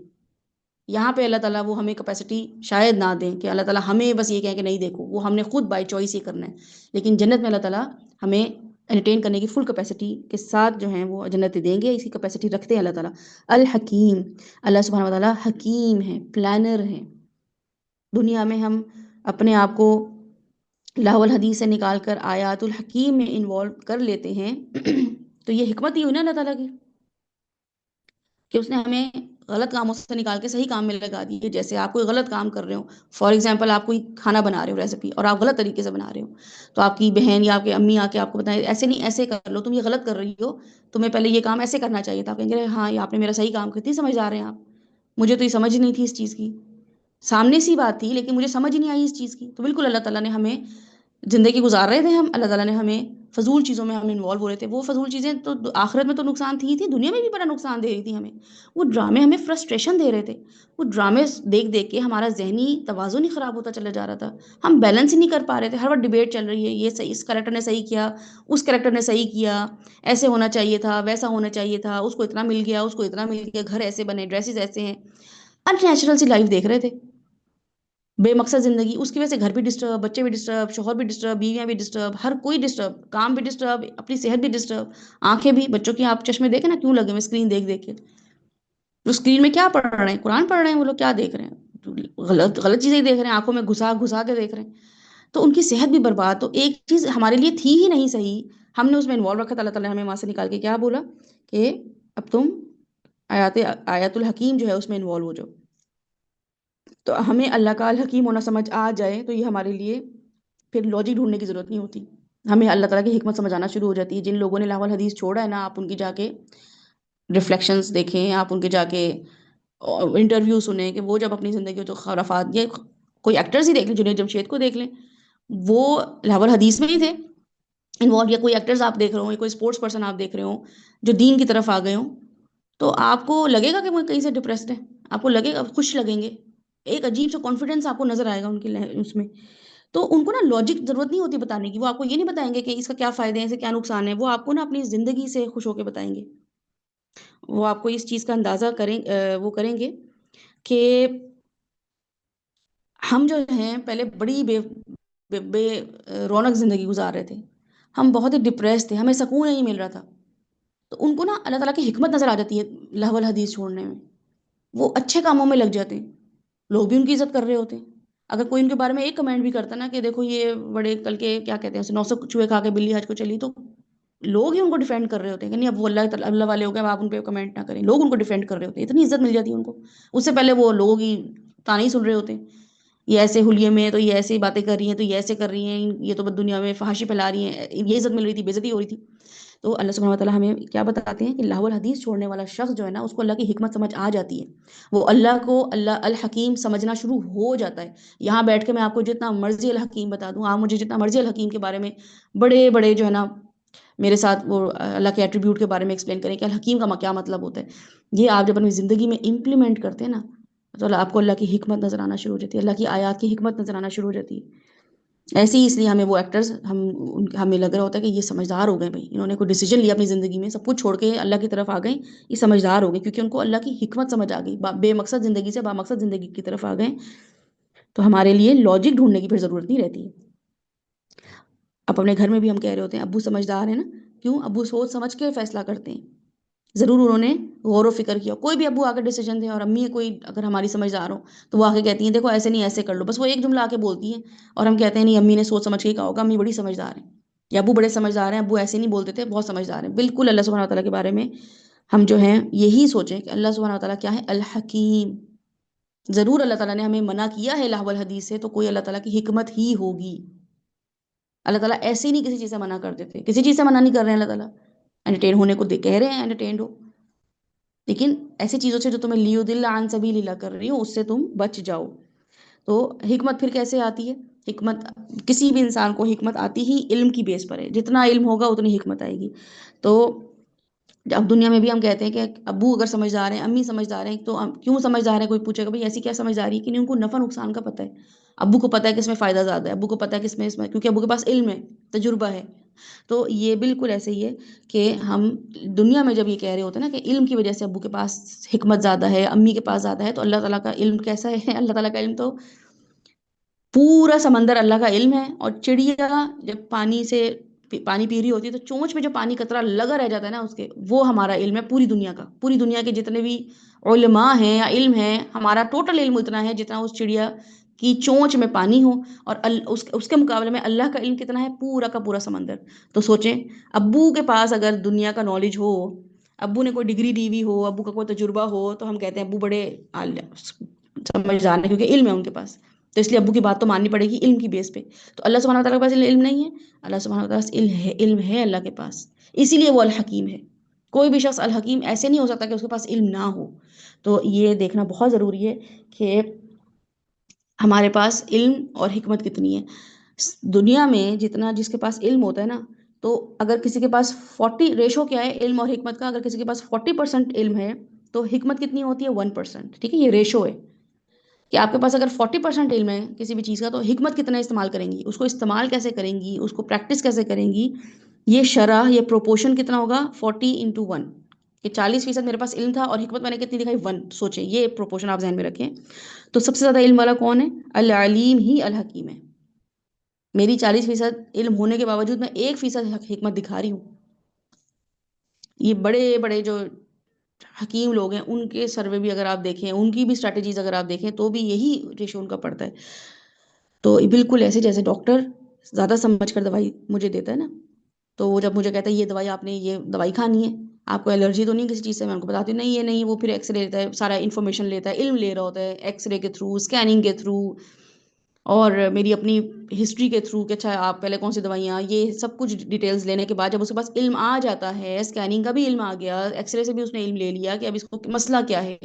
یہاں پہ اللہ تعالیٰ وہ ہمیں کیپیسٹی شاید نہ دیں کہ اللہ تعالیٰ ہمیں بس یہ کہیں کہ نہیں دیکھو، وہ ہم نے خود بائی چوائس ہی کرنا ہے. لیکن جنت میں اللہ تعالیٰ ہمیں انٹرٹین کرنے کی فل کیپیسٹی کے ساتھ جو ہیں وہ جنت دیں گے. اس کی کیپیسٹی رکھتے ہیں اللہ تعالیٰ. الحکیم، اللہ سبحانہ وتعالیٰ حکیم ہے، پلانر ہے. دنیا میں ہم اپنے آپ کو لاہ الحدیث سے نکال کر آیات الحکیم میں انوالو کر لیتے ہیں تو یہ حکمت ہی ہوئی نا اللہ تعالیٰ کی کہ اس نے ہمیں غلط کاموں سے نکال کے صحیح کام میں لگا دیے. جیسے آپ کوئی غلط کام کر رہے ہو، فار ایگزامپل آپ کوئی کھانا بنا رہے ہو ریسیپی، اور آپ غلط طریقے سے بنا رہے ہو، تو آپ کی بہن یا آپ کی امی آ کے آپ کو بتائیں ایسے نہیں ایسے کر لو، تم یہ غلط کر رہی ہو، تمہیں پہلے یہ کام ایسے کرنا چاہیے تھا. آپ کہیں گے ہاں یہ آپ نے میرا صحیح کام کرتی سمجھدار ہیں آپ، مجھے تو یہ سمجھ نہیں تھی اس چیز کی، سامنے سی بات تھی لیکن مجھے سمجھ نہیں آئی اس چیز کی. تو بالکل اللہ تعالیٰ نے ہمیں زندگی گزار رہے تھے ہم، اللہ تعالیٰ نے ہمیں فضول چیزوں میں ہم انوالو ہو رہے تھے. وہ فضول چیزیں تو آخرت میں تو نقصان تھی ہی تھی، دنیا میں بھی بڑا نقصان دے رہی تھی ہمیں. وہ ڈرامے ہمیں فرسٹریشن دے رہے تھے. وہ ڈرامے دیکھ دیکھ کے ہمارا ذہنی توازن ہی خراب ہوتا چلا جا رہا تھا. ہم بیلنس ہی نہیں کر پا رہے تھے. ہر وقت ڈیبیٹ چل رہی ہے، یہ صحیح، اس کریکٹر نے صحیح کیا، اس کریکٹر نے صحیح کیا، ایسے ہونا چاہیے تھا، ویسا ہونا چاہیے تھا، اس کو اتنا مل گیا، اس کو اتنا مل گیا، گھر ایسے بنے، ڈریسز ایسے ہیں. ان نیچرل سی لائف دیکھ رہے تھے، بے مقصد زندگی. اس کی وجہ سے گھر بھی ڈسٹرب، بچے بھی ڈسٹرب، شوہر بھی ڈسٹرب، بیویاں بھی ڈسٹرب، ہر کوئی ڈسٹرب، کام بھی ڈسٹرب، اپنی صحت بھی ڈسٹرب، آنکھیں بھی. بچوں کی آپ چشمے دیکھیں نا کیوں لگے ہوئے اسکرین دیکھ دیکھ کے. تو اسکرین میں کیا پڑھ رہے ہیں؟ قرآن پڑھ رہے ہیں وہ لوگ، کیا دیکھ رہے ہیں؟ غلط غلط چیزیں دیکھ رہے ہیں، آنکھوں میں گھسا گھسا کے دیکھ رہے ہیں. تو ان کی صحت بھی برباد. تو ایک چیز ہمارے لیے تھی ہی نہیں صحیح، ہم نے اس میں انوالو رکھا تھا. اللہ تعالیٰ نے ہمیں وہاں سے نکال کے کیا بولا کہ اب تم آیات الحکیم جو ہے اس میں انوالو ہو جاؤ. تو ہمیں اللہ کا الحکیم ہونا سمجھ آ جائے تو یہ ہمارے لیے پھر لاجک ڈھونڈنے کی ضرورت نہیں ہوتی. ہمیں اللہ تعالیٰ کی حکمت سمجھ آنا شروع ہو جاتی ہے. جن لوگوں نے لاحول حدیث چھوڑا ہے نا، آپ ان کی جا کے ریفلیکشنز دیکھیں، آپ ان کے جا کے انٹرویو سنیں کہ وہ جب اپنی زندگی جو خرافات، یہ کوئی ایکٹرز ہی دیکھ لیں، جنید جمشید کو دیکھ لیں، وہ لاحول حدیث میں ہی تھے انوالو. یا کوئی ایکٹرز آپ دیکھ رہے ہوں، یا کوئی اسپورٹس پرسن آپ دیکھ رہے ہوں جو دین کی طرف آ گئے ہوں، تو آپ کو لگے گا کہ وہ کہیں سے ڈپریسڈ ہیں، آپ کو لگے گا خوش لگیں گے، ایک عجیب سا کانفیڈنس آپ کو نظر آئے گا ان کے اس میں. تو ان کو نا لاجک ضرورت نہیں ہوتی بتانے کی. وہ آپ کو یہ نہیں بتائیں گے کہ اس کا کیا فائدے ہیں، اس سے کیا نقصان ہے. وہ آپ کو نا اپنی زندگی سے خوش ہو کے بتائیں گے. وہ آپ کو اس چیز کا اندازہ کریں، وہ کریں گے کہ ہم جو ہیں پہلے بڑی بے رونق زندگی گزار رہے تھے، ہم بہت ہی ڈپریس تھے، ہمیں سکون نہیں مل رہا تھا. تو ان کو نا اللہ تعالیٰ کی حکمت نظر آ جاتی ہے لاحول حدیث چھوڑنے میں. وہ اچھے کاموں میں لگ جاتے ہیں، لوگ بھی ان کی عزت کر رہے ہوتے ہیں. اگر کوئی ان کے بارے میں ایک کمنٹ بھی کرتا نا کہ دیکھو یہ بڑے کل کے کیا کہتے ہیں 900 چوہے کھا کے بلی حج کو چلی، تو لوگ ہی ان کو ڈیفینڈ کر رہے ہوتے ہیں کہ نہیں اب وہ اللہ والے ہو گئے، اب آپ ان پہ کمنٹ نہ کریں. لوگ ان کو ڈیفینڈ کر رہے ہوتے ہیں، اتنی عزت مل جاتی ہے ان کو. اس سے پہلے وہ لوگ ہی تانے ہی سن رہے ہوتے ہیں، یہ ایسے حلیے میں تو یہ ایسے باتیں کر رہی ہیں، تو یہ ایسے کر رہی ہیں، یہ تو دنیا میں فحاشی پھیلا رہی ہیں، یہ عزت مل رہی تھی، بے عزتی ہو رہی تھی. تو اللہ سبحانہ و تعالیٰ ہمیں کیا بتاتے ہیں کہ لاحول حدیث چھوڑنے والا شخص جو ہے نا، اس کو اللہ کی حکمت سمجھ آ جاتی ہے. وہ اللہ کو اللہ الحکیم سمجھنا شروع ہو جاتا ہے. یہاں بیٹھ کے میں آپ کو جتنا مرضی الحکیم بتا دوں، آپ مجھے جتنا مرضی الحکیم کے بارے میں بڑے بڑے جو ہے نا میرے ساتھ وہ اللہ کے ایٹریبیوٹ کے بارے میں ایکسپلین کریں کہ الحکیم کا کیا مطلب ہوتا ہے، یہ آپ جب اپنی زندگی میں امپلیمنٹ کرتے ہیں نا تو آپ کو اللہ کی حکمت نظر آنا شروع ہو جاتی ہے، اللہ کی آیات کی حکمت نظر آنا شروع ہو جاتی ہے. ایسے ہی اس لیے ہمیں وہ ایکٹرز ہمیں لگ رہا ہوتا ہے کہ یہ سمجھدار ہو گئے بھائی، انہوں نے کوئی ڈیسیجن لیا اپنی زندگی میں، سب کچھ چھوڑ کے اللہ کی طرف آ گئے، یہ سمجھدار ہو گئے کیونکہ ان کو اللہ کی حکمت سمجھ آ گئی، بے مقصد زندگی سے با مقصد زندگی کی طرف آ گئے. تو ہمارے لیے لاجک ڈھونڈنے کی پھر ضرورت نہیں رہتی ہے. اب اپنے گھر میں بھی ہم کہہ رہے ہوتے ہیں ابو سمجھدار ہیں نا، کیوں؟ ابو سوچ سمجھ کے فیصلہ کرتے ہیں، ضرور انہوں نے غور و فکر کیا. کوئی بھی ابو آ کے ڈیسیجن دیں، اور امی کوئی اگر ہماری سمجھدار ہو تو وہ آ کے کہتی ہیں دیکھو ایسے نہیں ایسے کر لو، بس وہ ایک جملہ آ کے بولتی ہیں اور ہم کہتے ہیں نہیں امی نے سوچ سمجھ کے کہا ہوگا، امی بڑی سمجھدار ہیں یا ابو بڑے سمجھدار ہیں، ابو ایسے نہیں بولتے تھے، بہت سمجھدار ہیں. بالکل اللہ سبحانہ وتعالیٰ کے بارے میں ہم جو ہیں یہی سوچیں کہ اللہ سبحانہ وتعالیٰ کیا ہے؟ الحکیم. ضرور اللہ تعالیٰ نے ہمیں منع کیا ہے لاحول حدیث سے، تو کوئی اللہ تعالیٰ کی حکمت ہی ہوگی. اللہ تعالیٰ ایسے ہی نہیں کسی چیز سے منع کر دیتے، کسی چیز سے منع نہیں کر رہے ہیں اللہ تعالیٰ. انٹرٹین ہونے کو کہہ رہے ہیں انٹرٹینڈ ہو، لیکن ایسی چیزوں سے جو تمہیں لیو دل عن سبیل اللہ کر رہی ہو اس سے تم بچ جاؤ. تو حکمت پھر کیسے آتی ہے؟ حکمت کسی بھی انسان کو حکمت آتی ہی علم کی بیس پر ہے، جتنا علم ہوگا اتنی حکمت آئے گی. تو اب دنیا میں بھی ہم کہتے ہیں کہ ابو اگر سمجھدار ہیں، امی سمجھدار ہیں، تو کیوں سمجھدار ہیں؟ کوئی پوچھے گا بھائی ایسی کیا سمجھداری کہ نہیں ان کو نفع نقصان کا پتہ ہے. ابو کو پتہ ہے کہ اس میں فائدہ زیادہ ہے، ابو کو پتہ ہے کہ اس میں کیونکہ ابو کے پاس علم ہے، تجربہ ہے. تو یہ بالکل ایسے ہی ہے کہ ہم دنیا میں جب یہ کہہ رہے ہوتے ہیں نا کہ علم کی وجہ سے ابو کے پاس حکمت زیادہ ہے، امی کے پاس زیادہ ہے، تو اللہ تعالیٰ کا علم کیسا ہے؟ اللہ تعالیٰ کا علم تو پورا سمندر اللہ کا علم ہے. اور چڑیا جب پانی پی رہی ہوتی ہے تو چونچ میں جو پانی قطرہ لگا رہ جاتا ہے نا اس کے، وہ ہمارا علم ہے پوری دنیا کا. پوری دنیا کے جتنے بھی علماء ہیں یا علم ہے، ہمارا ٹوٹل علم اتنا ہے جتنا اس چڑیا کی چونچ میں پانی ہو. اور اس کے مقابلے میں اللہ کا علم کتنا ہے؟ پورا کا پورا سمندر. تو سوچیں ابو کے پاس اگر دنیا کا نالج ہو ابو نے کوئی ڈگری دی ہوئی ہو، ابو کا کوئی تجربہ ہو، تو ہم کہتے ہیں ابو بڑے سمجھدار ہیں کیونکہ علم ہے ان کے پاس، تو اس لیے ابو کی بات تو ماننی پڑے گی علم کی بیس پہ۔ تو اللہ سبحانہ وتعالیٰ کے پاس علم نہیں ہے، اللہ سبحانہ وتعالیٰ کے پاس علم ہے اللہ کے پاس، اسی لیے وہ الحکیم ہے۔ کوئی بھی شخص الحکیم ایسے نہیں ہو سکتا کہ اس کے پاس علم نہ ہو۔ تو یہ دیکھنا بہت ضروری ہے کہ ہمارے پاس علم اور حکمت کتنی ہے۔ دنیا میں جتنا جس کے پاس علم ہوتا ہے نا، تو اگر کسی کے پاس 40 ریشو کیا ہے علم اور حکمت کا، اگر کسی کے پاس 40% علم ہے تو حکمت کتنی ہوتی ہے 1%، ٹھیک ہے، یہ ریشو ہے کہ آپ کے پاس اگر 40% علم ہے کسی بھی چیز کا تو حکمت کتنا استعمال کریں گی، اس کو استعمال کیسے کریں گی، اس کو پریکٹس کیسے کریں گی، یہ شرح، یہ پروپورشن کتنا ہوگا 40:1 کہ 40% میرے پاس علم تھا اور حکمت میں نے کتنی دکھائی 1، سوچیں یہ پروپورشن آپ ذہن میں رکھیں۔ تو سب سے زیادہ علم والا کون ہے؟ العلیم ہی الحکیم ہے۔ میری 40% علم ہونے کے باوجود میں 1% حکمت دکھا رہی ہوں۔ یہ بڑے بڑے جو حکیم لوگ ہیں ان کے سروے بھی اگر آپ دیکھیں، ان کی بھی اسٹریٹجیز اگر آپ دیکھیں تو بھی یہی ریشو ان کا پڑتا ہے۔ تو بالکل ایسے جیسے ڈاکٹر زیادہ سمجھ کر دوائی مجھے دیتا ہے نا، تو وہ جب مجھے کہتا ہے یہ دوائی آپ نے یہ دوائی کھانی ہے، آپ کو الرجی تو نہیں کسی چیز سے، میں ان کو بتاتی ہوں نہیں یہ نہیں، وہ پھر ایکس رے لیتا ہے، سارا انفارمیشن لیتا ہے، علم لے رہا ہوتا ہے ایکس رے کے تھرو، اسکیننگ کے تھرو، اور میری اپنی ہسٹری کے تھرو کہ اچھا آپ پہلے کون سی دوائیاں، یہ سب کچھ ڈیٹیلز لینے کے بعد جب اس کے پاس علم آ جاتا ہے، اسکیننگ کا بھی علم آ گیا، ایکس رے سے بھی اس نے علم لے لیا کہ اب اس کو مسئلہ کیا ہے،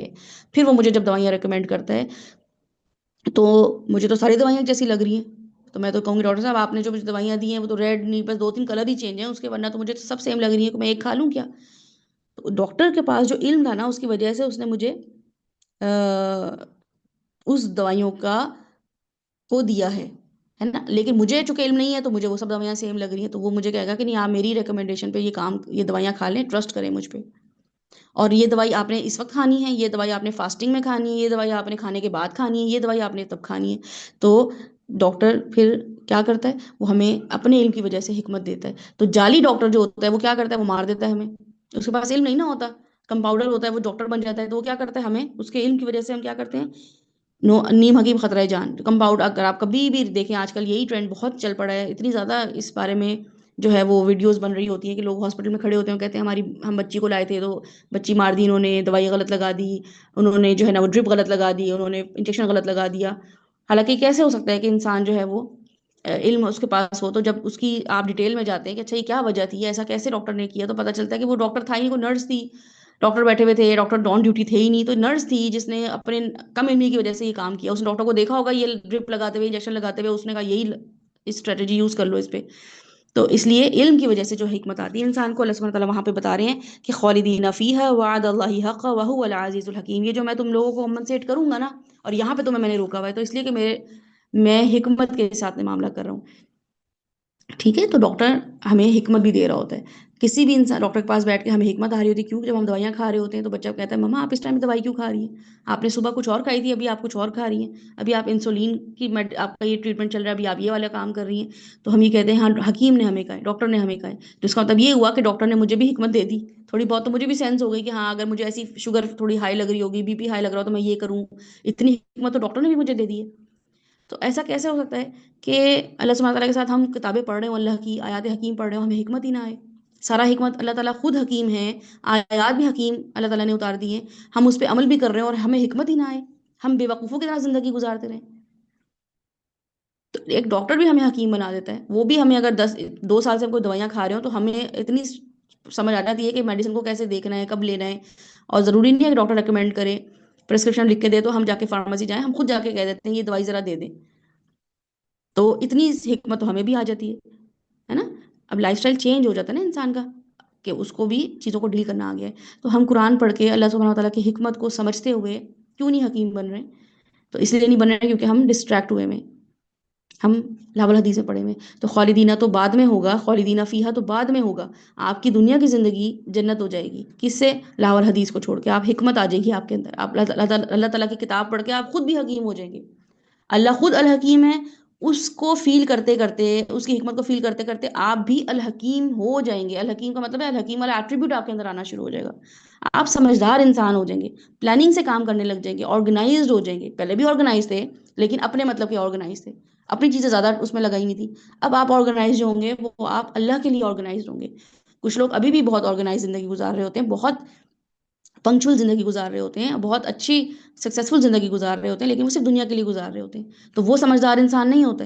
پھر وہ مجھے جب دوائیاں ریکمینڈ کرتا ہے تو مجھے تو ساری دوائیاں جیسی لگ رہی ہیں، تو میں تو کہوں گی ڈاکٹر صاحب آپ نے جو مجھے دوائیاں دی ہیں وہ تو ریڈ نہیں، بس 2-3 کلر ہی چینج ہیں اس کے، ورنہ تو مجھے تو سب سیم لگ رہی ہیں کہ میں ایک کھا لوں کیا؟ تو ڈاکٹر کے پاس جو علم تھا نا اس کی وجہ سے اس نے مجھے اس دوائیوں کا کو دیا ہے نا، لیکن مجھے چونکہ علم نہیں ہے تو مجھے وہ سب دوائیاں سیم لگ رہی ہیں، تو وہ مجھے کہے گا کہ نہیں آپ میری ریکمنڈیشن پہ یہ دوائیاں کھا لیں، ٹرسٹ کریں مجھ پہ، اور یہ دوائی آپ نے اس وقت کھانی ہے، یہ دوائی آپ نے فاسٹنگ میں کھانی ہے، یہ دوائی آپ نے کھانے کے بعد کھانی ہے، یہ دوائی آپ نے تب کھانی ہے۔ تو ڈاکٹر پھر کیا کرتا ہے، وہ ہمیں اپنے علم کی وجہ سے حکمت دیتا ہے۔ تو جعلی ڈاکٹر جو ہوتا ہے وہ کیا کرتا ہے، وہ مار دیتا ہے ہمیں، اس کے پاس علم نہیں نہ ہوتا، کمپاؤڈر ہوتا ہے وہ ڈاکٹر بن جاتا ہے، تو وہ کیا کرتا ہے ہمیں اس کے علم کی وجہ سے ہم کیا کرتے ہیں، نیم حکیم خطرہ جان، کمپاؤنڈ اگر آپ کبھی بھی دیکھیں آج کل یہی ٹرینڈ بہت چل پڑا ہے، اتنی زیادہ اس بارے میں جو ہے وہ ویڈیوز بن رہی ہوتی ہیں کہ لوگ ہاسپٹل میں کھڑے ہوتے ہیں کہتے ہیں ہم بچی کو لائے تھے تو بچی مار دی، انہوں نے دوائی غلط لگا دی، انہوں نے جو ہے نا وہ ڈرپ غلط لگا دی، انہوں نے انجیکشن غلط لگا دیا۔ حالانکہ کیسے ہو سکتا ہے کہ انسان جو ہے وہ علم اس کے پاس ہو، تو جب اس کی آپ ڈیٹیل میں جاتے ہیں کہ اچھا یہ کیا وجہ تھی، ایسا کیسے ڈاکٹر نے کیا، تو پتہ چلتا ہے کہ وہ ڈاکٹر تھا ہی نہیں، کوئی نرس تھی، ڈاکٹر بیٹھے ہوئے تھے، ڈاکٹر ڈان ڈیوٹی تھے ہی نہیں، تو نرس تھی جس نے اپنے کم علمی کی وجہ سے یہ کام کیا، اس نے ڈاکٹر کو دیکھا ہوگا یہ ڈرپ لگاتے ہوئے انجیکشن لگاتے ہوئے، اس نے کہا یہی اسٹریٹجی یوز کر لو اس پہ۔ تو اس لیے علم کی وجہ سے جو حکمت آتی ہے انسان کو، اللہ سبحانہ تعالیٰ وہاں پہ بتا رہے ہیں کہ خالدین فیہا وعد اللہ حق وہو العزیز الحکیم، یہ جو میں تم لوگوں کو کمپنسیٹ کروں گا نا، اور یہاں پہ تمہیں میں نے روکا ہوا ہے تو اس لیے کہ میں حکمت کے ساتھ میں معاملہ کر رہا ہوں، ٹھیک ہے۔ تو ڈاکٹر ہمیں حکمت بھی دے رہا ہوتا ہے، کسی بھی انسان ڈاکٹر کے پاس بیٹھ کے ہمیں حکمت آ رہی ہوتی ہے، کیوں؟ جب ہم دوائیاں کھا رہے ہوتے ہیں تو بچہ کہتا ہے مما آپ اس ٹائم دوائی کیوں کھا رہی ہیں، آپ نے صبح کچھ اور کھائی تھی، ابھی آپ کچھ اور کھا رہی ہیں، ابھی آپ انسولین کی آپ کا یہ ٹریٹمنٹ چل رہا ہے، ابھی آپ یہ والا کام کر رہی ہیں۔ تو ہم یہ کہتے ہیں ہاں حکیم نے ہمیں کہا ہے، ڈاکٹر نے ہمیں کہا ہے، تو اس کا مطلب یہ ہوا کہ ڈاکٹر نے مجھے بھی حکمت دے دی تھوڑی بہت، تو مجھے بھی سینس ہو گئی کہ ہاں اگر مجھے ایسی شوگر تھوڑی ہائی لگ رہی ہوگی، بی پی ہائی لگ رہا ہو تو میں یہ کروں، اتنی حکمت تو ڈاکٹر نے بھی مجھے دے دی ہے۔ تو ایسا کیسے ہو سکتا ہے کہ اللہ سبحانہ تعالیٰ کے ساتھ ہم کتابیں پڑھ رہے ہوں، اللہ کی آیات حکیم پڑھ رہے ہوں، ہمیں حکمت ہی نہ آئے؟ سارا حکمت اللہ تعالیٰ خود حکیم ہے، آیات بھی حکیم اللہ تعالیٰ نے اتار دی ہیں، ہم اس پہ عمل بھی کر رہے ہیں اور ہمیں حکمت ہی نہ آئے، ہم بے وقوفوں کی طرح زندگی گزارتے رہیں۔ تو ایک ڈاکٹر بھی ہمیں حکیم بنا دیتا ہے، وہ بھی ہمیں اگر 2 سال سے ہم کوئی دوائیاں کھا رہے ہوں تو ہمیں اتنی سمجھ آ جاتی ہے کہ میڈیسن کو کیسے دیکھنا ہے، کب لینا ہے، اور ضروری نہیں ہے کہ ڈاکٹر ریکمینڈ کرے، پرسکرپشن لکھ کے دے تو ہم جا کے فارمیسی جائیں، ہم خود جا کے کہہ دیتے ہیں یہ دوائی ذرا دے دیں، تو اتنی حکمت تو ہمیں بھی آ جاتی ہے نا۔ اب لائف سٹائل چینج ہو جاتا ہے نا انسان کا کہ اس کو بھی چیزوں کو ڈیل کرنا آ گیا ہے، تو ہم قرآن پڑھ کے اللہ سبحانہ وتعالیٰ کی حکمت کو سمجھتے ہوئے کیوں نہیں حکیم بن رہے ہیں؟ تو اس لیے نہیں بن رہے کیونکہ ہم ڈسٹریکٹ ہوئے میں، ہم لاول حدیث میں پڑھے ہوئے، تو خالدینہ تو بعد میں ہوگا، خالدینہ فیہا تو بعد میں ہوگا، آپ کی دنیا کی زندگی جنت ہو جائے گی کس سے؟ لاول حدیث کو چھوڑ کے، آپ حکمت آ جائے گی آپ کے اندر، آپ اللہ تعالیٰ کی کتاب پڑھ کے آپ خود بھی حکیم ہو جائیں گے، اللہ خود الحکیم ہے، اس کو فیل کرتے کرتے، اس کی حکمت کو فیل کرتے کرتے آپ بھی الحکیم ہو جائیں گے۔ الحکیم کا مطلب ہے الحکیم والا ایٹریبیوٹ آپ کے اندر آنا شروع ہو جائے گا، آپ سمجھدار انسان ہو جائیں گے، پلاننگ سے کام کرنے لگ جائیں گے، آرگنائزڈ ہو جائیں گے، پہلے بھی آرگنائز تھے لیکن اپنے مطلب کے آرگنائز تھے، اپنی چیزیں زیادہ اس میں لگائی ہوئی تھی، اب آپ آرگنائز جو ہوں گے وہ آپ اللہ کے لیے آرگنائزڈ ہوں گے۔ کچھ لوگ ابھی بھی بہت آرگنائز زندگی گزار رہے ہوتے ہیں، بہت پنکچوئل زندگی گزار رہے ہوتے ہیں، بہت اچھی سکسیزفل زندگی گزار رہے ہوتے ہیں، لیکن وہ صرف دنیا کے لیے گزار رہے ہوتے ہیں، تو وہ سمجھدار انسان نہیں ہوتے۔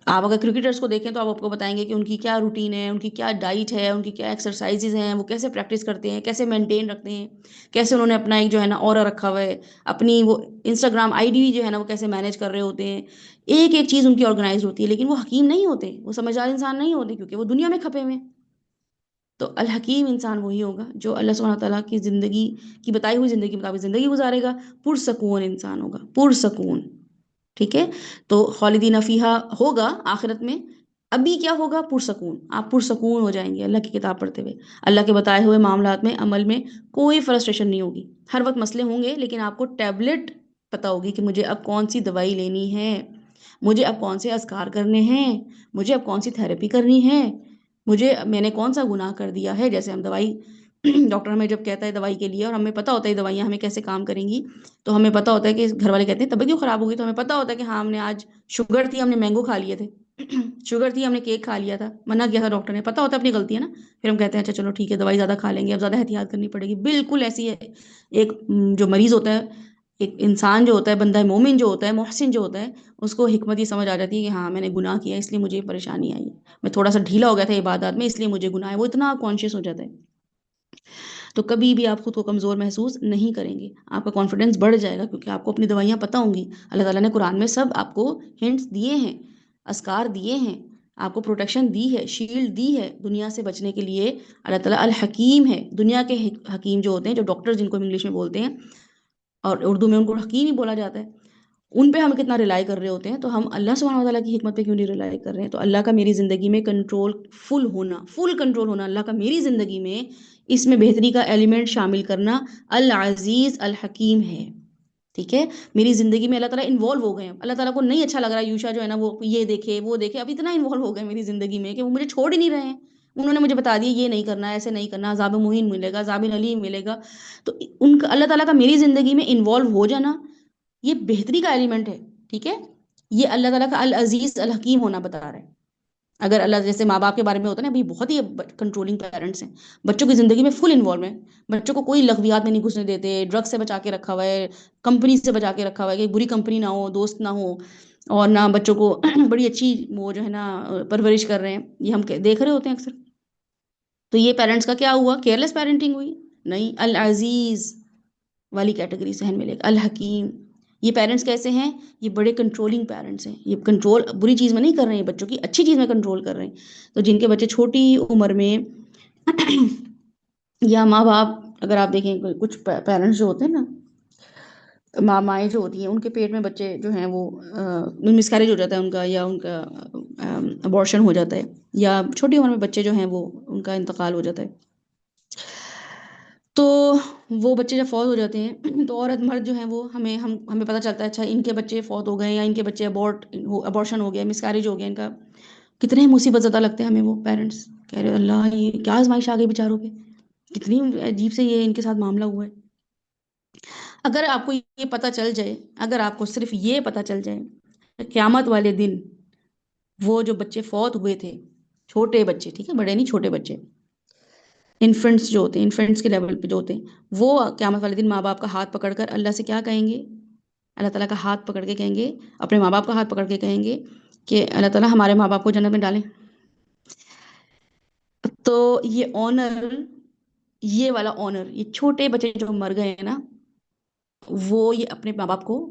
آپ اگر کرکٹرز کو دیکھیں تو آپ کو بتائیں گے کہ ان کی کیا روٹین ہے، ان کی کیا ڈائٹ ہے، ان کی کیا ایکسرسائزز ہیں، وہ کیسے پریکٹس کرتے ہیں، کیسے مینٹین رکھتے ہیں، کیسے انہوں نے اپنا ایک جو ہے نا اورا رکھا ہوا ہے، اپنی وہ انسٹاگرام آئی ڈی جو ہے نا وہ کیسے مینیج کر رہے ہوتے ہیں، ایک ایک چیز ان کی آرگنائز ہوتی ہے، لیکن وہ حکیم نہیں ہوتے، وہ سمجھدار انسان نہیں ہوتے، کیونکہ وہ دنیا میں کھپے ہوئے ہیں۔ تو الحکیم انسان وہی ہوگا جو اللہ سبحانہ تعالیٰ کی زندگی کی بتائی ہوئی زندگی کے مطابق زندگی گزارے گا، پرسکون انسان ہوگا، پرسکون۔ ٹھیک ہے، تو خالدین فیہا ہوگا آخرت میں، ابھی کیا ہوگا؟ پرسکون، آپ پرسکون ہو جائیں گے اللہ کی کتاب پڑھتے ہوئے، اللہ کے بتائے ہوئے معاملات میں عمل میں کوئی فرسٹریشن نہیں ہوگی۔ ہر وقت مسئلے ہوں گے، لیکن آپ کو ٹیبلٹ پتہ ہوگی کہ مجھے اب کون سی دوائی لینی ہے، مجھے اب کون سے اذکار کرنے ہیں، مجھے اب کون سی تھراپی کرنی ہے، میں نے کون سا گناہ کر دیا ہے۔ جیسے ہم دوائی ڈاکٹر ہمیں جب کہتا ہے دوائی کے لیے، اور ہمیں پتہ ہوتا ہے دوائیاں ہمیں کیسے کام کریں گی، تو ہمیں پتہ ہوتا ہے کہ گھر والے کہتے ہیں طبیعت کیوں خراب ہو گئی، تو ہمیں پتہ ہوتا ہے کہ ہاں ہم نے آج شوگر تھی، ہم نے مینگو کھا لیے تھے، شوگر تھی ہم نے کیک کھا لیا تھا، منع کیا تھا ڈاکٹر نے، پتہ ہوتا ہے اپنی غلطی ہے نا، پھر ہم کہتے ہیں اچھا چلو ٹھیک ہے دوائی زیادہ کھا لیں گے، اب زیادہ احتیاط کرنی پڑے گی۔ بالکل ایسی ہے ایک جو مریض ہوتا ہے، ایک انسان جو ہوتا ہے، بندہ مومن جو ہوتا ہے، محسن جو ہوتا ہے، اس کو حکمت یہ سمجھ آ جاتی ہے کہ ہاں میں نے گناہ کیا اس لیے مجھے یہ پریشانی آئی، میں تھوڑا سا ڈھیلا ہو گیا تھا عبادات میں اس لیے مجھے گناہ ہے، وہ اتنا کانشیس ہو جاتا ہے۔ تو کبھی بھی آپ خود کو کمزور محسوس نہیں کریں گے، آپ کا کانفیڈنس بڑھ جائے گا، کیونکہ آپ کو اپنی دوائیاں پتہ ہوں گی۔ اللہ تعالیٰ نے قرآن میں سب آپ کو ہنٹس دیے ہیں، اذکار دیے ہیں، آپ کو پروٹیکشن دی ہے، شیلڈ دی ہے دنیا سے بچنے کے لیے۔ اللہ تعالیٰ الحکیم ہے، دنیا کے حکیم جو ہوتے ہیں، جو ڈاکٹر جن کو ہم انگلش میں بولتے ہیں اور اردو میں ان کو حکیم ہی بولا جاتا ہے، ان پہ ہم کتنا ریلائی کر رہے ہوتے ہیں، تو ہم اللہ سبحانہ تعالیٰ کی حکمت پہ کیوں نہیں ریلائی کر رہے ہیں؟ تو اللہ کا میری زندگی میں کنٹرول، فل کنٹرول ہونا اللہ کا میری زندگی میں، اس میں بہتری کا ایلیمنٹ شامل کرنا العزیز الحکیم ہے۔ ٹھیک ہے، میری زندگی میں اللہ تعالیٰ انوالو ہو گئے ہیں، اللہ تعالیٰ کو نہیں اچھا لگ رہا ہے یوشا جو ہے نا وہ یہ دیکھے وہ دیکھے، اب اتنا انوالو ہو گئے میری زندگی میں کہ وہ مجھے چھوڑ ہی نہیں رہے ہیں، انہوں نے مجھے بتا دیا یہ نہیں کرنا، ایسے نہیں کرنا، عذاب مہین ملے گا، عذاب علیم ملے گا۔ تو ان کا اللہ تعالیٰ کا میری زندگی میں انوالو ہو جانا یہ بہتری کا ایلیمنٹ ہے۔ ٹھیک ہے، یہ اللہ تعالیٰ کا العزیز الحکیم ہونا بتا رہا ہے۔ اگر اللہ جیسے ماں باپ کے بارے میں ہوتا ہے نا، ابھی بہت ہی کنٹرولنگ پیرنٹس ہیں، بچوں کی زندگی میں فل انوالو ہیں، بچوں کو کوئی لغویات میں نہیں گھسنے دیتے، ڈرگ سے بچا کے رکھا ہوا ہے، کمپنی سے بچا کے رکھا ہوا ہے کہ بری کمپنی نہ ہو، دوست نہ ہو، اور نہ بچوں کو بڑی اچھی وہ جو ہے نا پرورش کر رہے ہیں، یہ ہم دیکھ رہے ہوتے ہیں اکثر۔ تو یہ پیرنٹس کا کیا ہوا؟ کیئرلیس پیرنٹنگ ہوئی؟ نہیں، العزیز والی کیٹیگری سے ملے گا، الحکیم۔ یہ پیرنٹس کیسے ہیں؟ یہ بڑے کنٹرولنگ پیرنٹس ہیں، یہ کنٹرول بری چیز میں نہیں کر رہے ہیں بچوں کی، اچھی چیز میں کنٹرول کر رہے ہیں۔ تو جن کے بچے چھوٹی عمر میں یا ماں باپ، اگر آپ دیکھیں کچھ پیرنٹس جو ہوتے ہیں نا، مائیں جو ہوتی ہیں ان کے پیٹ میں بچے جو ہیں وہ مسکیریج ہو جاتا ہے ان کا، یا ان کا ابورشن ہو جاتا ہے، یا چھوٹی عمر میں بچے جو ہیں وہ ان کا انتقال ہو جاتا ہے، تو وہ بچے جب فوت ہو جاتے ہیں تو عورت مرد جو ہیں وہ ہمیں پتہ چلتا ہے اچھا ان کے بچے فوت ہو گئے، یا ان کے بچے ابورشن ہو گیا، مسکیریج ہو گیا ان کا، کتنے مصیبت زدہ لگتے ہیں ہمیں وہ پیرنٹس، کہہ رہے اللہ یہ کیا آزمائش آ گئی بیچاروں پہ، کتنی عجیب سے یہ ان کے ساتھ معاملہ ہوا ہے۔ اگر آپ کو یہ پتہ چل جائے، اگر آپ کو صرف یہ پتہ چل جائے کہ قیامت والے دن وہ جو بچے فوت ہوئے تھے، چھوٹے بچے، ٹھیک ہے، بڑے نہیں، چھوٹے بچے، انفنٹس جو ہوتے ہیں، انفنٹس کے لیول پہ جو ہوتے ہیں، وہ قیامت والے دن ماں باپ کا ہاتھ پکڑ کر اللہ سے کیا کہیں گے؟ اللہ تعالیٰ کا ہاتھ پکڑ کے کہیں گے، اپنے ماں باپ کا ہاتھ پکڑ کے کہیں گے کہ اللہ تعالیٰ ہمارے ماں باپ کو جنت میں ڈالیں۔ تو یہ آنر، یہ والا آنر، یہ چھوٹے بچے جو مر گئے ہیں نا، وہ یہ اپنے ماں باپ کو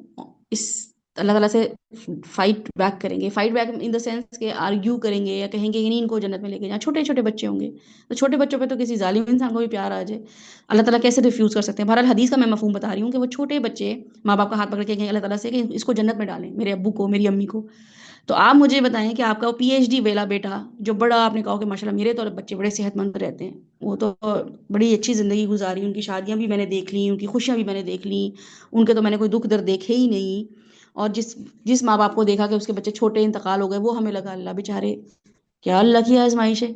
اس اللہ تعالیٰ سے فائٹ بیک کریں گے، fight back in the sense کہ آرگیو کریں گے، یا کہیں گے کہ نہیں ان کو جنت میں لے کے جائیں، چھوٹے چھوٹے بچے ہوں گے، تو چھوٹے بچوں پہ تو کسی ظالم انسان کو بھی پیار آ جائے، اللہ تعالیٰ کیسے ریفیوز کر سکتے ہیں؟ بہرحال حدیث کا میں مفہوم بتا رہی ہوں کہ وہ چھوٹے بچے ماں باپ کا ہاتھ پکڑ کے کہیں اللہ تعالیٰ سے کہ اس کو جنت میں ڈالیں، میرے ابو کو، میری امی کو۔ تو آپ مجھے بتائیں کہ آپ کا پی ایچ ڈی والا بیٹا جو بڑا، آپ نے کہا کہ ماشاء اللہ میرے تو بچے بڑے صحت مند رہتے ہیں، وہ تو بڑی اچھی زندگی گزاری، ان کی شادیاں بھی میں نے دیکھ لی، ان کی خوشیاں بھی میں نے دیکھ لی، ان کے تو میں نے کوئی دکھ درد دیکھے ہی نہیں، اور جس ماں باپ کو دیکھا کہ اس کے بچے چھوٹے انتقال ہو گئے، وہ ہمیں لگا اللہ بیچارے کیا اللہ کی آزمائش ہے،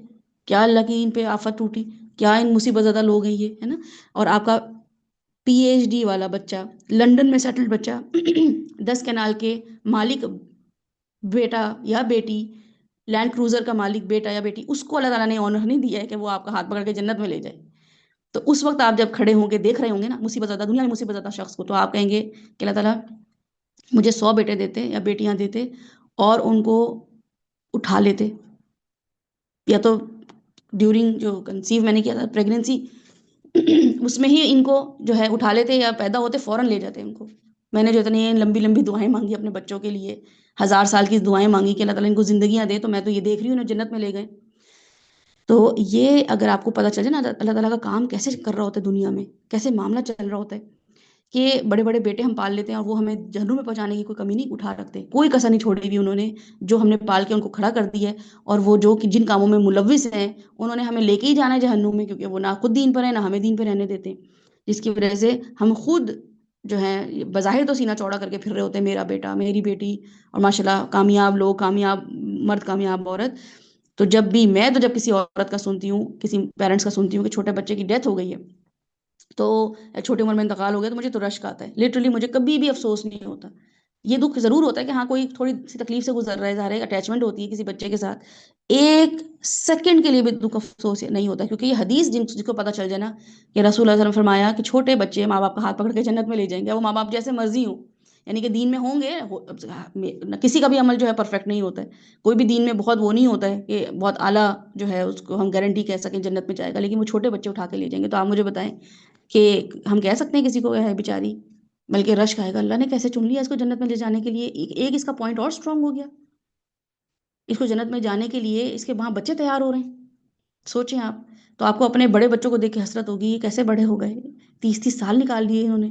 کیا اللہ کی ان پہ آفت ٹوٹی، کیا ان مصیبت زدہ لوگ ہیں یہ، ہے نا۔ اور آپ کا پی ایچ ڈی والا بچہ، لندن میں سیٹلڈ بچہ، 10 کنال کے مالک بیٹا یا بیٹی، لینڈ کروزر کا مالک بیٹا یا بیٹی، اس کو اللہ تعالیٰ نے آنر نہیں دیا ہے کہ وہ آپ کا ہاتھ پکڑ کے جنت میں لے جائے. تو اس وقت آپ جب کھڑے ہوں گے، دیکھ رہے ہوں گے نا مصیبت زدہ، دنیا میں مصیبت زدہ شخص کو، تو آپ کہیں گے کہ اللہ تعالیٰ مجھے 100 بیٹے دیتے یا بیٹیاں دیتے اور ان کو اٹھا لیتے، یا تو ڈیورنگ جو کنسیو میں نے کیا تھا پریگنینسی اس میں ہی ان کو جو ہے اٹھا لیتے، یا پیدا ہوتے فوراً لے جاتے ان کو. میں نے جو اتنی لمبی لمبی دعائیں مانگی اپنے بچوں کے لیے، 1000 سال کی دعائیں مانگی کہ اللہ تعالیٰ ان کو زندگیاں دے، تو میں تو یہ دیکھ رہی ہوں انہیں جنت میں لے گئے. تو یہ اگر آپ کو پتہ چل جائے نا اللہ تعالیٰ کا کام کیسے کر رہا ہوتا ہے دنیا میں، کیسے معاملہ چل رہا ہوتا ہے، کہ بڑے بڑے بیٹے ہم پال لیتے ہیں اور وہ ہمیں جہنم میں پہنچانے کی کوئی کمی نہیں اٹھا رکھتے، کوئی کسر نہیں چھوڑی ہوئی انہوں نے، جو ہم نے پال کے ان کو کھڑا کر دی ہے. اور وہ جو جن کاموں میں ملوث ہیں انہوں نے ہمیں لے کے ہی جانا ہے جہنم میں، کیونکہ وہ نہ خود دین پر ہیں نہ ہمیں دین پہ رہنے دیتے ہیں، جس کی وجہ سے ہم خود جو ہے بظاہر تو سینہ چوڑا کر کے پھر رہے ہوتے ہیں، میرا بیٹا میری بیٹی، اور ماشاءاللہ کامیاب لوگ، کامیاب مرد کامیاب عورت. تو جب کسی عورت کا سنتی ہوں، کسی پیرنٹس کا سنتی ہوں کہ چھوٹے بچے کی ڈیتھ ہو گئی ہے، تو چھوٹی عمر میں انتقال ہو گیا، تو مجھے تو رشک آتا ہے لٹرلی، مجھے کبھی بھی افسوس نہیں ہوتا. یہ دکھ ضرور ہوتا ہے کہ ہاں کوئی تھوڑی سی تکلیف سے گزر رہا ہے، ظاہر ہے اٹیچمنٹ ہوتی ہے کسی بچے کے ساتھ، ایک سیکنڈ کے لیے بھی دکھ افسوس نہیں ہوتا، کیونکہ یہ حدیث جس کو پتہ چل جائے نا کہ رسول اللہ صلی اللہ علیہ وسلم فرمایا کہ چھوٹے بچے ماں باپ کا ہاتھ پکڑ کے جنت میں لے جائیں گے، وہ ماں باپ جیسے مرضی ہوں، یعنی کہ دین میں ہوں گے. کسی کا بھی عمل جو ہے پرفیکٹ نہیں ہوتا ہے، کوئی بھی دین میں بہت وہ نہیں ہوتا ہے کہ بہت اعلیٰ جو ہے اس کو ہم گارنٹی کہہ سکیں جنت میں جائے گا، لیکن وہ چھوٹے بچے اٹھا کے لے جائیں گے. تو آپ مجھے بتائیں کہ ہم کہہ سکتے ہیں کسی کو ہے بیچاری، بلکہ رشک آئے گا اللہ نے کیسے چن لیا اس کو جنت میں لے جانے کے لیے. ایک اس کا پوائنٹ اور سٹرونگ ہو گیا، اس کو جنت میں جانے کے لیے اس کے وہاں بچے تیار ہو رہے ہیں. سوچیں آپ، تو آپ کو اپنے بڑے بچوں کو دیکھ کے حسرت ہوگی یہ کیسے بڑے ہو گئے، 30 30 سال نکال دیے انہوں نے.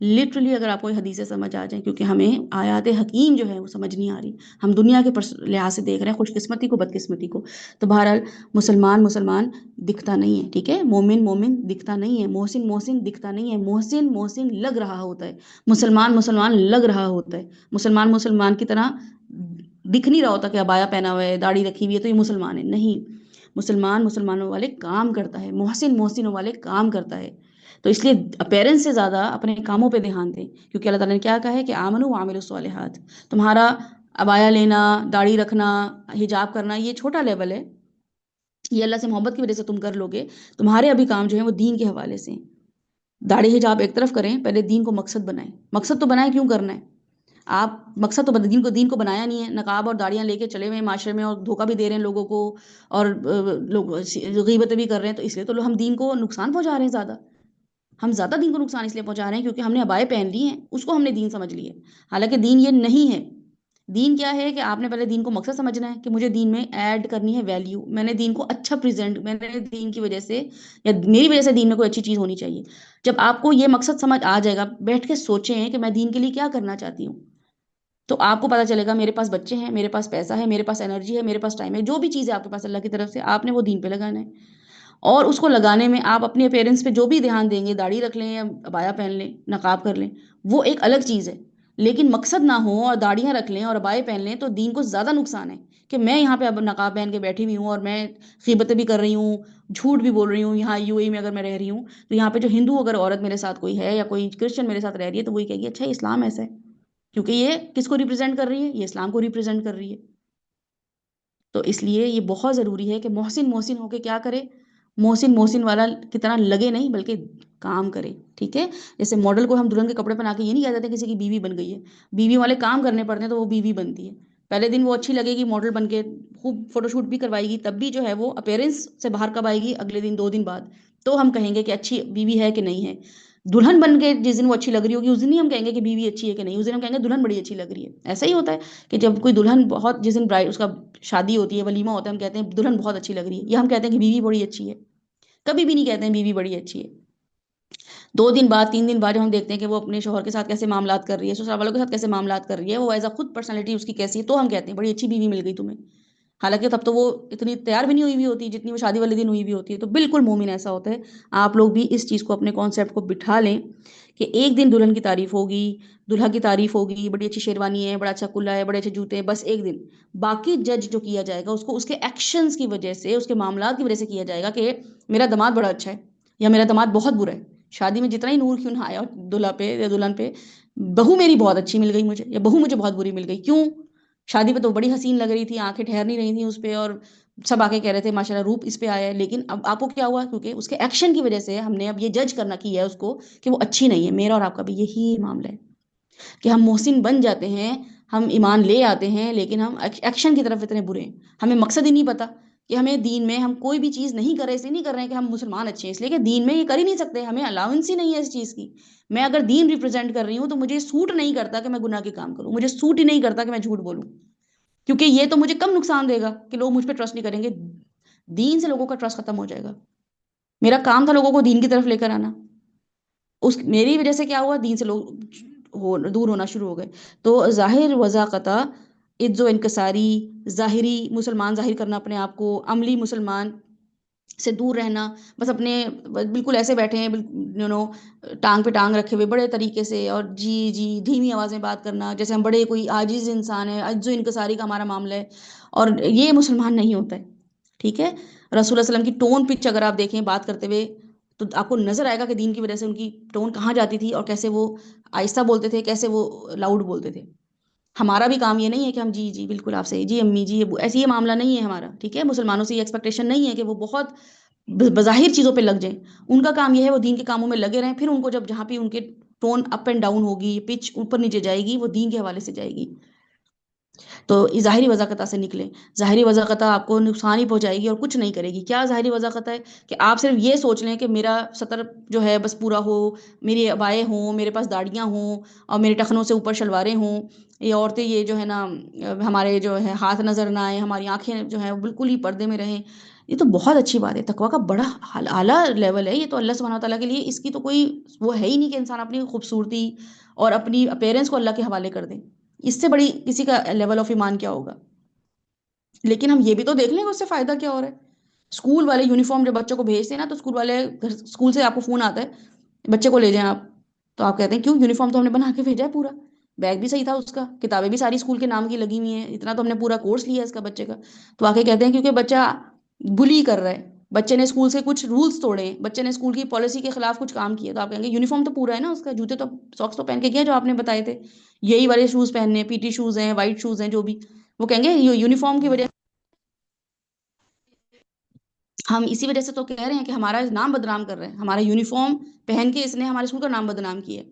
لٹرلی اگر آپ کو یہ حدیثیں سمجھ آ جائیں، کیونکہ ہمیں آیات حکیم جو ہے وہ سمجھ نہیں آ رہی، ہم دنیا کے لحاظ سے دیکھ رہے ہیں خوش قسمتی کو بدقسمتی کو. تو بہرحال مسلمان دکھتا نہیں ہے، ٹھیک ہے، مومن دکھتا نہیں ہے، محسن دکھتا نہیں ہے، محسن لگ رہا ہوتا ہے، مسلمان لگ رہا ہوتا ہے. مسلمان کی طرح دکھ نہیں رہا ہوتا کہ عبایا پہنا ہوا ہے، داڑھی رکھی ہوئی ہے تو یہ مسلمان ہے، نہیں. مسلمانوں والے کام کرتا ہے، محسنوں والے کام کرتا ہے. تو اس لیے پیرنٹس سے زیادہ اپنے کاموں پہ دھیان دیں، کیونکہ اللہ تعالیٰ نے کیا کہا ہے کہ آمنوا وعملوا الصالحات. تمہارا عبایا لینا، داڑھی رکھنا، حجاب کرنا یہ چھوٹا لیول ہے، یہ اللہ سے محبت کی وجہ سے تم کر لو گے. تمہارے ابھی کام جو ہے وہ دین کے حوالے سے ہیں. داڑھی حجاب ایک طرف کریں، پہلے دین کو مقصد بنائیں. مقصد تو بنائیں کیوں کرنا ہے آپ، مقصد تو دین کو بنایا نہیں ہے، نقاب اور داڑیاں لے کے چلے ہوئے ہیں معاشرے میں اور دھوکہ بھی دے رہے ہیں لوگوں کو، اور لوگ غیبتیں بھی کر رہے ہیں، تو اس لیے تو ہم دین کو نقصان پہنچا رہے ہیں زیادہ. ہم زیادہ دین کو نقصان اس لیے پہنچا رہے ہیں کیونکہ ہم نے عبائے پہن لی ہیں، اس کو ہم نے دین سمجھ لی ہے. حالانکہ دین یہ نہیں ہے. دین کیا ہے کہ آپ نے پہلے دین کو مقصد سمجھنا ہے کہ مجھے دین میں ایڈ کرنی ہے ویلیو، میں نے دین کو اچھا پریزنٹ، میں نے دین کی وجہ سے یا میری وجہ سے دین میں کوئی اچھی چیز ہونی چاہیے. جب آپ کو یہ مقصد سمجھ آ جائے گا، بیٹھ کے سوچیں کہ میں دین کے لیے کیا کرنا چاہتی ہوں، تو آپ کو پتا چلے گا میرے پاس بچے ہیں، میرے پاس پیسہ ہے، میرے پاس انرجی ہے، میرے پاس ٹائم ہے، جو بھی چیز ہے آپ کے پاس اللہ کی طرف سے، آپ نے وہ دین پہ لگانا ہے. اور اس کو لگانے میں آپ اپنے پیرنٹس پہ جو بھی دھیان دیں گے، داڑھی رکھ لیں یا عبایا پہن لیں، نقاب کر لیں، وہ ایک الگ چیز ہے. لیکن مقصد نہ ہو اور داڑیاں رکھ لیں اور عبائے پہن لیں تو دین کو زیادہ نقصان ہے کہ میں یہاں پہ اب نقاب پہن کے بیٹھی ہوئی ہوں اور میں غیبتیں بھی کر رہی ہوں، جھوٹ بھی بول رہی ہوں. یہاں یو اے میں اگر میں رہ رہی ہوں تو یہاں پہ جو ہندو اگر عورت میرے ساتھ کوئی ہے یا کوئی کرسچن میرے ساتھ رہ رہی ہے تو وہی کہے گی اچھا اسلام ایسا ہے، کیونکہ یہ کس کو ریپرزینٹ کر رہی ہے، یہ اسلام کو ریپرزینٹ کر رہی ہے. تو اس لیے یہ بہت ضروری ہے کہ محسن ہو کے کیا کرے، محسن والا کی طرح لگے نہیں بلکہ کام کرے. ٹھیک ہے، جیسے ماڈل کو ہم دلہن کے کپڑے پہنا کے یہ نہیں کہہ دیتے کسی کی بیوی بن گئی ہے، بیوی والے کام کرنے پڑتے ہیں تو وہ بیوی بنتی ہے. پہلے دن وہ اچھی لگے گی ماڈل بن کے، خوب فوٹو شوٹ بھی کروائے گی، تب بھی جو ہے وہ اپیرنس سے باہر کب آئے گی، اگلے دن 2 دن بعد، تو ہم کہیں گے کہ اچھی بیوی ہے کہ نہیں ہے. دلہن بن کے جس دن وہ اچھی لگ رہی ہوگی اس دن ہی ہم کہیں گے کہ بیوی اچھی ہے کہ نہیں، اس دن ہم کہیں گے دلہن بڑی اچھی لگ رہی ہے. ایسا ہی ہوتا ہے کہ جب کوئی دلہن بہت، جس دن برائڈ اس کا شادی ہوتی ہے، ولیمہ ہوتا ہے، ہم کہتے ہیں دلہن بہت اچھی لگ رہی ہے، یا ہم کہتے ہیں کہ بیوی بڑی اچھی ہے. کبھی بھی نہیں کہتے ہیں بیوی بڑی اچھی ہے. 2 دن بعد 3 دن بعد جب ہم دیکھتے ہیں کہ وہ اپنے شوہر کے ساتھ کیسے معاملات کر رہی ہے، سسرال والوں کے ساتھ کیسے معاملات کر رہی ہے، وہ ایز اے خود پرسنالٹی اس کی کیسی ہے، تو ہم کہتے ہیں بڑی اچھی بیوی مل گئی تمہیں. حالانکہ تب تو وہ اتنی تیار بھی نہیں ہوئی ہوتی جتنی وہ شادی والے دن ہوئی ہوئی ہوتی ہے. تو بالکل مومن ایسا ہوتا ہے. آپ لوگ بھی اس چیز کو اپنے کانسیپٹ کو بٹھا لیں کہ ایک دن دلہن کی تعریف ہوگی، دلہا کی تعریف ہوگی، بڑی اچھی شیروانی ہے، بڑا اچھا کلا ہے، بڑے اچھے جوتے ہیں، بس ایک دن. باقی جج جو کیا جائے گا اس کو اس کے ایکشنز کی وجہ سے، اس کے معاملات کی وجہ سے کیا جائے گا کہ میرا داماد بڑا اچھا ہے یا میرا داماد بہت برا ہے. شادی میں جتنا ہی نور کیوں نہ آیا دلہا پہ یا دلہن پہ، بہو میری بہت اچھی مل گئی مجھے یا بہو مجھے بہت بری مل گئی. کیوں؟ شادی پہ تو بڑی حسین لگ رہی تھی، آنکھیں ٹھہر نہیں رہی تھیں اس پہ، اور سب آ کے کہہ رہے تھے ماشاءاللہ روپ اس پہ آیا ہے، لیکن اب آپ کو کیا ہوا، کیونکہ اس کے ایکشن کی وجہ سے ہم نے اب یہ جج کرنا کی ہے اس کو کہ وہ اچھی نہیں ہے. میرا اور آپ کا بھی یہی معاملہ ہے کہ ہم محسن بن جاتے ہیں، ہم ایمان لے آتے ہیں، لیکن ہم ایکشن کی طرف اتنے برے ہیں. ہمیں مقصد ہی نہیں پتا کہ ہمیں دین میں ہم کوئی بھی چیز نہیں کر رہے، اس لیے نہیں کر رہے ہیں کہ ہم مسلمان اچھے ہیں، اس لیے کہ دین میں یہ کر ہی نہیں سکتے، ہمیں الاؤنس ہی نہیں ہے اس چیز کی. میں اگر دین ریپرزینٹ کر رہی ہوں تو مجھے سوٹ نہیں کرتا کہ میں گناہ کے کام کروں، مجھے سوٹ ہی نہیں کرتا کہ میں جھوٹ بولوں، کیونکہ یہ تو مجھے کم نقصان دے گا کہ لوگ مجھ پہ ٹرسٹ نہیں کریں گے. دین سے لوگوں کا ٹرسٹ ختم ہو جائے گا. میرا کام تھا لوگوں کو دین کی طرف لے کر آنا، اس میری وجہ سے کیا ہوا، دین سے لوگ دور ہونا شروع ہو گئے. تو ظاہر وضاقتہ، عز و انکساری، ظاہری مسلمان ظاہر کرنا اپنے آپ کو، عملی مسلمان سے دور رہنا، بس اپنے بالکل ایسے بیٹھے ہیں ٹانگ پہ ٹانگ رکھے ہوئے بڑے طریقے سے، اور جی جی دھیمی آواز میں بات کرنا جیسے ہم بڑے کوئی عاجز انسان ہے، عجز و انکساری کا ہمارا معاملہ ہے، اور یہ مسلمان نہیں ہوتا ہے. ٹھیک ہے. رسول اللہ علیہ وسلم کی ٹون پچ اگر آپ دیکھیں بات کرتے ہوئے تو آپ کو نظر آئے گا کہ دین کی وجہ سے ان کی ٹون کہاں جاتی تھی، اور کیسے وہ آہستہ بولتے تھے، کیسے وہ لاؤڈ بولتے تھے. ہمارا بھی کام یہ نہیں ہے کہ ہم جی جی بالکل آپ صحیح، جی امی جی ابو، ایسے یہ معاملہ نہیں ہے ہمارا. ٹھیک ہے. مسلمانوں سے یہ ایکسپیکٹیشن نہیں ہے کہ وہ بہت بظاہر چیزوں پہ لگ جائیں. ان کا کام یہ ہے وہ دین کے کاموں میں لگے رہیں، پھر ان کو جہاں پہ ان کے ٹون اپ اینڈ ڈاؤن ہوگی، پچ اوپر نیچے جائے گی، وہ دین کے حوالے سے جائے گی. تو ظاہری وضاقتہ سے نکلیں. ظاہری وضاقتہ آپ کو نقصان ہی پہنچائے گی اور کچھ نہیں کرے گی. کیا ظاہری وضاقتہ ہے کہ آپ صرف یہ سوچ لیں کہ میرا سطر جو ہے بس پورا ہو، میری عبائیں ہوں، میرے پاس داڑیاں ہوں، اور میرے ٹخنوں سے اوپر شلواریں ہوں. یہ عورتیں یہ جو ہے نا، ہمارے جو ہے ہاتھ نظر نہ آئے، ہماری آنکھیں جو ہیں بالکل ہی پردے میں رہیں. یہ تو بہت اچھی بات ہے، تقویٰ کا بڑا اعلیٰ لیول ہے یہ تو اللہ سبحانہ وتعالیٰ کے لیے. اس کی تو کوئی وہ ہے ہی نہیں کہ انسان اپنی خوبصورتی اور اپنی اپیرنس کو اللہ کے حوالے کر دے. اس سے بڑی کسی کا لیول آف ایمان کیا ہوگا. لیکن ہم یہ بھی تو دیکھ لیں کہ اس سے فائدہ کیا ہو رہا ہے. اسکول والے یونیفارم جب بچوں کو بھیجتے ہیں نا، تو اسکول والے اسکول سے آپ کو فون آتا ہے بچے کو لے جائیں آپ، تو آپ کہتے ہیں کیوں، یونیفارم تو ہم نے بنا کے بھیجا ہے پورا، بیگ بھی صحیح تھا اس کا، کتابیں بھی ساری اسکول کے نام کی لگی ہوئی ہیں، اتنا تو ہم نے پورا کورس لیا ہے اس کا بچے کا. تو آ کے کہتے ہیں کیونکہ بچہ بلی کر رہا ہے، بچے نے اسکول سے کچھ رولز توڑے ہیں، بچے نے اسکول کی پالیسی کے خلاف کچھ کام کیا. تو آپ کہیں گے یونیفارم تو پورا ہے نا اس کا، جوتے تو ساکس تو پہن کے گیا جو آپ نے بتائے تھے، یہی والے شوز پہننے ہیں، پی ٹی شوز ہیں، وائٹ شوز ہیں، جو بھی. وہ کہیں گے یونیفارم کی وجہ ہم اسی وجہ سے تو کہہ رہے ہیں کہ ہمارا نام بدنام کر رہے ہیں، ہمارا یونیفارم پہن کے اس نے ہمارے اسکول کا نام بدنام کیا ہے.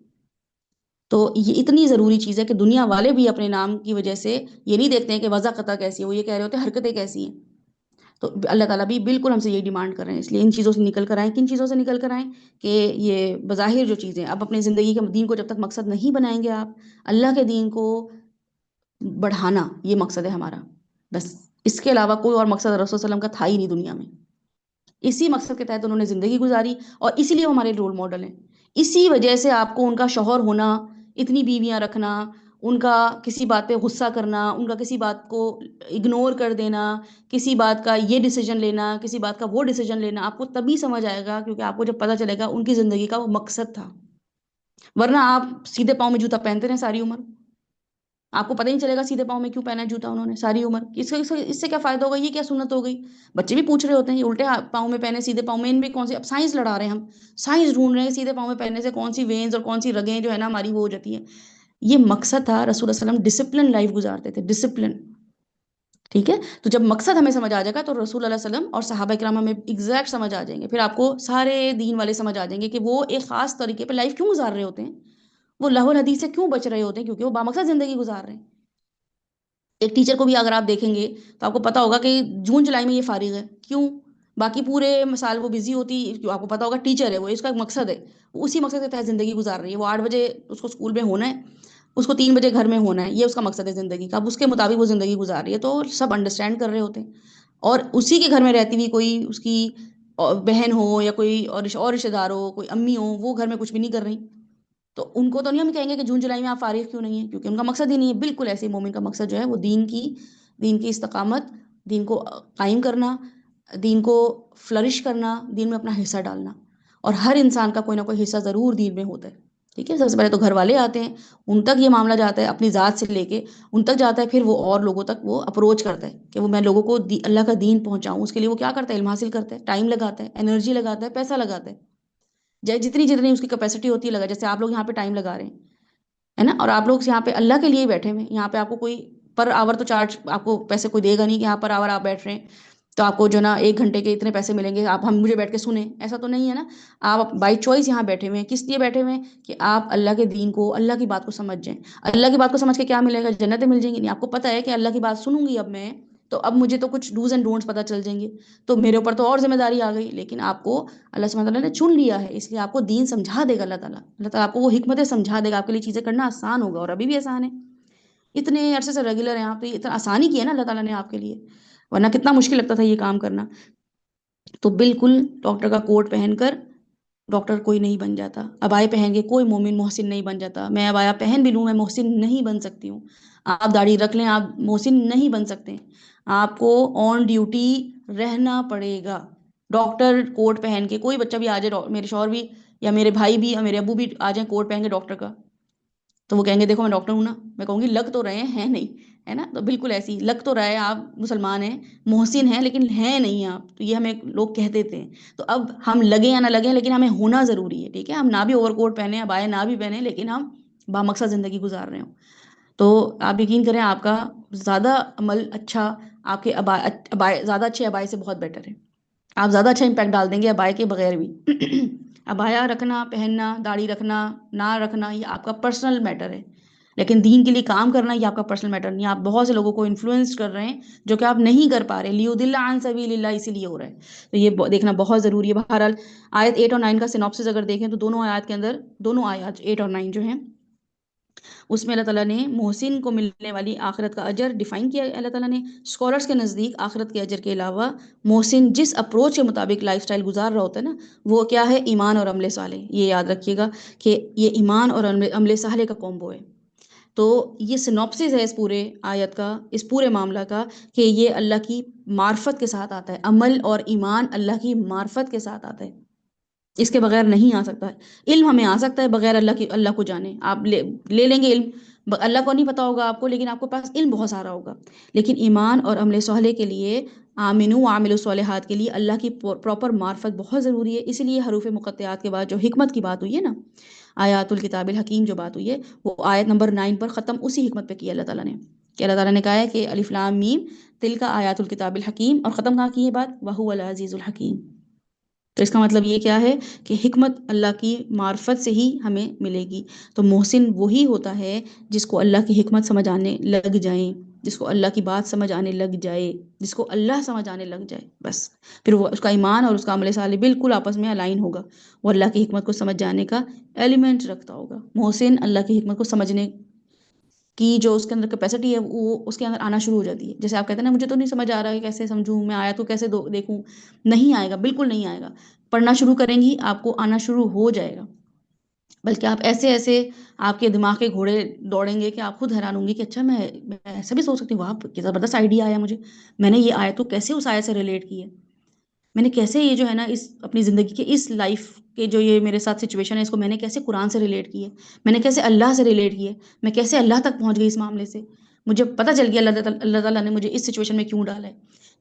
تو یہ اتنی ضروری چیز ہے کہ دنیا والے بھی اپنے نام کی وجہ سے یہ نہیں دیکھتے ہیں کہ وضع قطع کیسی ہے، وہ یہ کہہ رہے ہوتے ہیں حرکتیں کیسی ہیں. تو اللہ تعالیٰ بھی بالکل ہم سے یہی ڈیمانڈ کر رہے ہیں. اس لیے ان چیزوں سے نکل کر آئیں. کن چیزوں سے نکل کر آئیں؟ کہ یہ بظاہر جو چیزیں اب اپنی زندگی کے دین کو جب تک مقصد نہیں بنائیں گے آپ، اللہ کے دین کو بڑھانا یہ مقصد ہے ہمارا بس. اس کے علاوہ کوئی اور مقصد رسول صلی اللہ علیہ وسلم کا تھا ہی نہیں دنیا میں. اسی مقصد کے تحت انہوں نے زندگی گزاری، اور اسی لیے وہ ہمارے رول ماڈل ہیں. اسی وجہ سے آپ کو ان کا شوہر ہونا، اتنی بیویاں رکھنا، ان کا کسی بات پہ غصہ کرنا، ان کا کسی بات کو اگنور کر دینا، کسی بات کا یہ ڈیسیجن لینا، کسی بات کا وہ ڈیسیجن لینا، آپ کو تبھی سمجھ آئے گا کیونکہ آپ کو جب پتہ چلے گا ان کی زندگی کا وہ مقصد تھا. ورنہ آپ سیدھے پاؤں میں جوتا پہنتے رہے ساری عمر، آپ کو پتہ ہی نہیں چلے گا سیدھے پاؤں میں کیوں پہنا ہے جوتا انہوں نے ساری عمر. اس سے کیا فائدہ ہوگا، یہ کیا سنت ہو گئی. بچے بھی پوچھ رہے ہوتے ہیں یہ الٹے پاؤں میں پہنے سیدھے پاؤں میں، ان میں کون سی، اب سائنس لڑا رہے ہیں ہم، سائنس ڈھونڈ رہے ہیں سیدھے پاؤں میں پہننے سے کون سی وینز اور کون سی رگیں جو ہے نا ہماری وہ ہو جاتی ہیں. یہ مقصد تھا. رسول اللہ علیہ وسلم ڈسپلن لائف گزارتے تھے، ڈسپلن. ٹھیک ہے. تو جب مقصد ہمیں سمجھ آ جائے گا تو رسول اللہ علیہ وسلم اور صحابہ کرام ہمیں ایگزیکٹ سمجھ آ جائیں گے. پھر آپ کو سارے دین والے سمجھ آ جائیں گے کہ وہ ایک خاص طریقے پہ لائف کیوں گزار رہے ہوتے ہیں، وہ لہو الحدیث سے کیوں بچ رہے ہوتے ہیں، کیونکہ وہ بامقصد زندگی گزار رہے ہیں. ایک ٹیچر کو بھی اگر آپ دیکھیں گے تو آپ کو پتا ہوگا کہ جون جولائی میں یہ فارغ ہے، کیوں، باقی پورے سال وہ بزی ہوتی، آپ کو پتا ہوگا ٹیچر ہے وہ، اس کا ایک مقصد ہے، وہ اسی مقصد کے تحت زندگی گزار رہی ہے. وہ 8 بجے اس کو اسکول میں ہونا ہے، اس کو 3 بجے گھر میں ہونا ہے، یہ اس کا مقصد ہے زندگی کا. اب اس کے مطابق وہ زندگی گزار رہی ہے تو سب انڈرسٹینڈ کر رہے ہوتے ہیں. اور اسی کے گھر میں رہتی ہوئی کوئی اس کی بہن ہو یا کوئی اور رشتے دار ہو، کوئی امی ہو، وہ گھر میں کچھ بھی نہیں کر رہی، تو ان کو تو نہیں ہم کہیں گے کہ جون جولائی میں آپ فارغ کیوں نہیں ہیں، کیونکہ ان کا مقصد ہی نہیں ہے. بالکل ایسے ہی مومن کا مقصد جو ہے وہ دین کی استقامت، دین کو قائم کرنا، دین کو فلرش کرنا، دین میں اپنا حصہ ڈالنا. اور ہر انسان کا کوئی نہ کوئی حصہ ضرور دین میں ہوتا ہے. ٹھیک ہے. سب سے پہلے تو گھر والے آتے ہیں، ان تک یہ معاملہ جاتا ہے، اپنی ذات سے لے کے ان تک جاتا ہے، پھر وہ اور لوگوں تک وہ اپروچ کرتا ہے کہ وہ میں لوگوں کو اللہ کا دین پہنچاؤں. اس کے لیے وہ کیا کرتا ہے، علم حاصل کرتا ہے، ٹائم لگاتا ہے، انرجی لگاتا ہے، پیسہ لگاتا ہے، جتنی جتنی اس کی کیپیسٹی ہوتی ہے لگا. جیسے آپ لوگ یہاں پہ ٹائم لگا رہے ہیں، ہے نا، اور آپ لوگ یہاں پہ اللہ کے لیے بیٹھے ہوئے ہیں. یہاں پہ آپ کو کوئی پر آور تو چارج آپ کو پیسے کوئی دے گا نہیں کہ ہاں پر آور آپ بیٹھ رہے ہیں تو آپ کو جو نا 1 گھنٹے کے اتنے پیسے ملیں گے، آپ ہم مجھے بیٹھ کے سنیں، ایسا تو نہیں ہے نا۔ آپ بائی چوائس یہاں بیٹھے ہوئے ہیں، کس لیے بیٹھے ہوئے ہیں کہ آپ اللہ کے دین کو، اللہ کی بات کو سمجھ جائیں۔ اللہ کی بات کو سمجھ کے کیا ملے گا؟ جنتیں مل جائیں گی؟ نہیں، آپ کو پتہ ہے کہ اللہ کی بات سنوں گی اب میں تو اب مجھے تو کچھ ڈوز اینڈ ڈونٹس پتہ چل جائیں گے، تو میرے اوپر تو اور ذمہ داری آ گئی، لیکن آپ کو اللہ سبحانہ تعالیٰ نے چن لیا ہے، اس لیے آپ کو دین سمجھا دے گا اللہ تعالیٰ، اللہ تعالیٰ آپ کو وہ حکمتیں سمجھا دے گا، آپ کے لیے چیزیں کرنا آسان ہوگا، اور ابھی بھی آسان ہے، اتنے عرصے سے ریگولر ہیں آپ، تو یہ اتنا آسانی کی ہے نا اللہ تعالیٰ نے آپ کے لیے، ورنہ کتنا مشکل لگتا تھا یہ کام کرنا۔ تو بالکل ڈاکٹر کا کوٹ پہن کر ڈاکٹر کوئی نہیں بن جاتا، ابائے پہن کے کوئی مومن محسن نہیں بن جاتا، میں ابایا پہن بھی لوں میں محسن نہیں بن سکتی ہوں، آپ داڑھی رکھ لیں آپ محسن نہیں بن سکتے، آپ کو آن ڈیوٹی رہنا پڑے گا۔ ڈاکٹر کوٹ پہن کے کوئی بچہ بھی آ جائے، میرے شوہر بھی یا میرے بھائی بھی یا میرے ابو بھی آ جائیں کوٹ پہن کے ڈاکٹر کا، تو وہ کہیں گے دیکھو میں ڈاکٹر ہوں نا، میں کہوں گی لگ تو رہے ہیں نہیں، ہے نا، تو بالکل ایسی لگ تو رہے آپ مسلمان ہیں محسن ہیں لیکن ہیں نہیں آپ، تو یہ ہمیں لوگ کہتے تھے، تو اب ہم لگیں یا نہ لگیں لیکن ہمیں ہونا ضروری ہے، ٹھیک ہے، ہم نہ بھی اوور کوٹ پہنے ابائے نہ بھی پہنے لیکن ہم بامقصد زندگی گزار رہے ہوں، تو آپ یقین کریں آپ کا زیادہ عمل اچھا آپ کے ابائے زیادہ اچھے ابائے سے بہت بیٹر ہے، آپ زیادہ اچھا امپیکٹ ڈال دیں گے ابائے کے بغیر بھی۔ ابایا رکھنا، پہننا، داڑھی رکھنا، نہ رکھنا یہ آپ کا پرسنل میٹر ہے، لیکن دین کے لیے کام کرنا یہ آپ کا پرسنل میٹر نہیں ہے، آپ بہت سے لوگوں کو انفلوئنس کر رہے ہیں جو کہ آپ نہیں کر پا رہے، لیودل عن سبیل اللہ اسی لیے ہو رہا ہے، تو یہ دیکھنا بہت ضروری ہے۔ بہرحال آیت 8 اور 9 کا سینوپسس اگر دیکھیں تو دونوں آیات کے اندر، دونوں آیات 8 اور 9 جو ہیں اس میں اللہ تعالیٰ نے محسن کو ملنے والی آخرت کا اجر ڈیفائن کیا ہے۔ اللہ تعالیٰ نے اسکالرس کے نزدیک آخرت کے اجر کے علاوہ محسن جس اپروچ کے مطابق لائف سٹائل گزار رہا ہوتا ہے نا، وہ کیا ہے؟ ایمان اور عمل صالح، یہ یاد رکھیے گا کہ یہ ایمان اور عمل صالح کا کومبو ہے، تو یہ سنوپسس ہے اس پورے آیت کا، اس پورے معاملہ کا، کہ یہ اللہ کی معرفت کے ساتھ آتا ہے، عمل اور ایمان اللہ کی معرفت کے ساتھ آتا ہے، اس کے بغیر نہیں آ سکتا ہے۔ علم ہمیں آ سکتا ہے بغیر اللہ کو جانے، آپ لے لیں گے علم، اللہ کو نہیں پتا ہوگا آپ کو لیکن آپ کے پاس علم بہت سارا ہوگا، لیکن ایمان اور عمل صالح کے لیے، آمنو وعاملوا الصالحات کے لیے اللہ کی پراپر معرفت بہت ضروری ہے، اسی لیے حروف مقطعات کے بعد جو حکمت کی بات ہوئی ہے نا، آیات الکتاب الحکیم جو بات ہوئی ہے، وہ آیت نمبر 9 پر ختم اسی حکمت پہ کیا اللہ تعالیٰ نے، کہ اللہ تعالیٰ نے کہا ہے کہ الف لام میم تلک آیات الکتاب الحکیم، اور ختم کہاں کی یہ بات؟ وہو العزیز الحکیم، تو اس کا مطلب یہ کیا ہے کہ حکمت اللہ کی معرفت سے ہی ہمیں ملے گی، تو محسن وہی ہوتا ہے جس کو اللہ کی حکمت سمجھ آنے لگ جائیں، جس کو اللہ کی بات سمجھ آنے لگ جائے، جس کو اللہ سمجھ آنے لگ جائے، بس پھر وہ اس کا ایمان اور اس کا عمل صالح بالکل آپس میں الائن ہوگا، وہ اللہ کی حکمت کو سمجھ جانے کا ایلیمنٹ رکھتا ہوگا۔ محسن اللہ کی حکمت کو سمجھنے کی جو اس کے اندر کیپیسٹی ہے وہ اس کے اندر آنا شروع ہو جاتی ہے، جیسے آپ کہتے ہیں نا مجھے تو نہیں سمجھ آ رہا ہے کیسے سمجھوں میں، آیت کو کیسے دیکھوں، نہیں آئے گا، بالکل نہیں آئے گا، پڑھنا شروع کریں گی آپ کو آنا شروع ہو جائے گا، بلکہ آپ ایسے ایسے آپ کے دماغ کے گھوڑے دوڑیں گے کہ آپ خود حیران ہوں گے کہ اچھا میں ایسا بھی سوچ سکتی ہوں، واہ کیا زبردست آئیڈیا آیا مجھے، میں نے یہ آیت کو کیسے اس آیت سے ریلیٹ کی ہے، میں نے کیسے یہ جو ہے نا اس اپنی زندگی کے اس لائف کے جو یہ میرے ساتھ سچویشن ہے اس کو میں نے کیسے قرآن سے ریلیٹ کی ہے، میں نے کیسے اللہ سے ریلیٹ کی ہے، میں کیسے اللہ تک پہنچ گئی اس معاملے سے، مجھے پتہ چل گیا اللہ تعالیٰ نے مجھے اس سچویشن میں کیوں ڈالا ہے،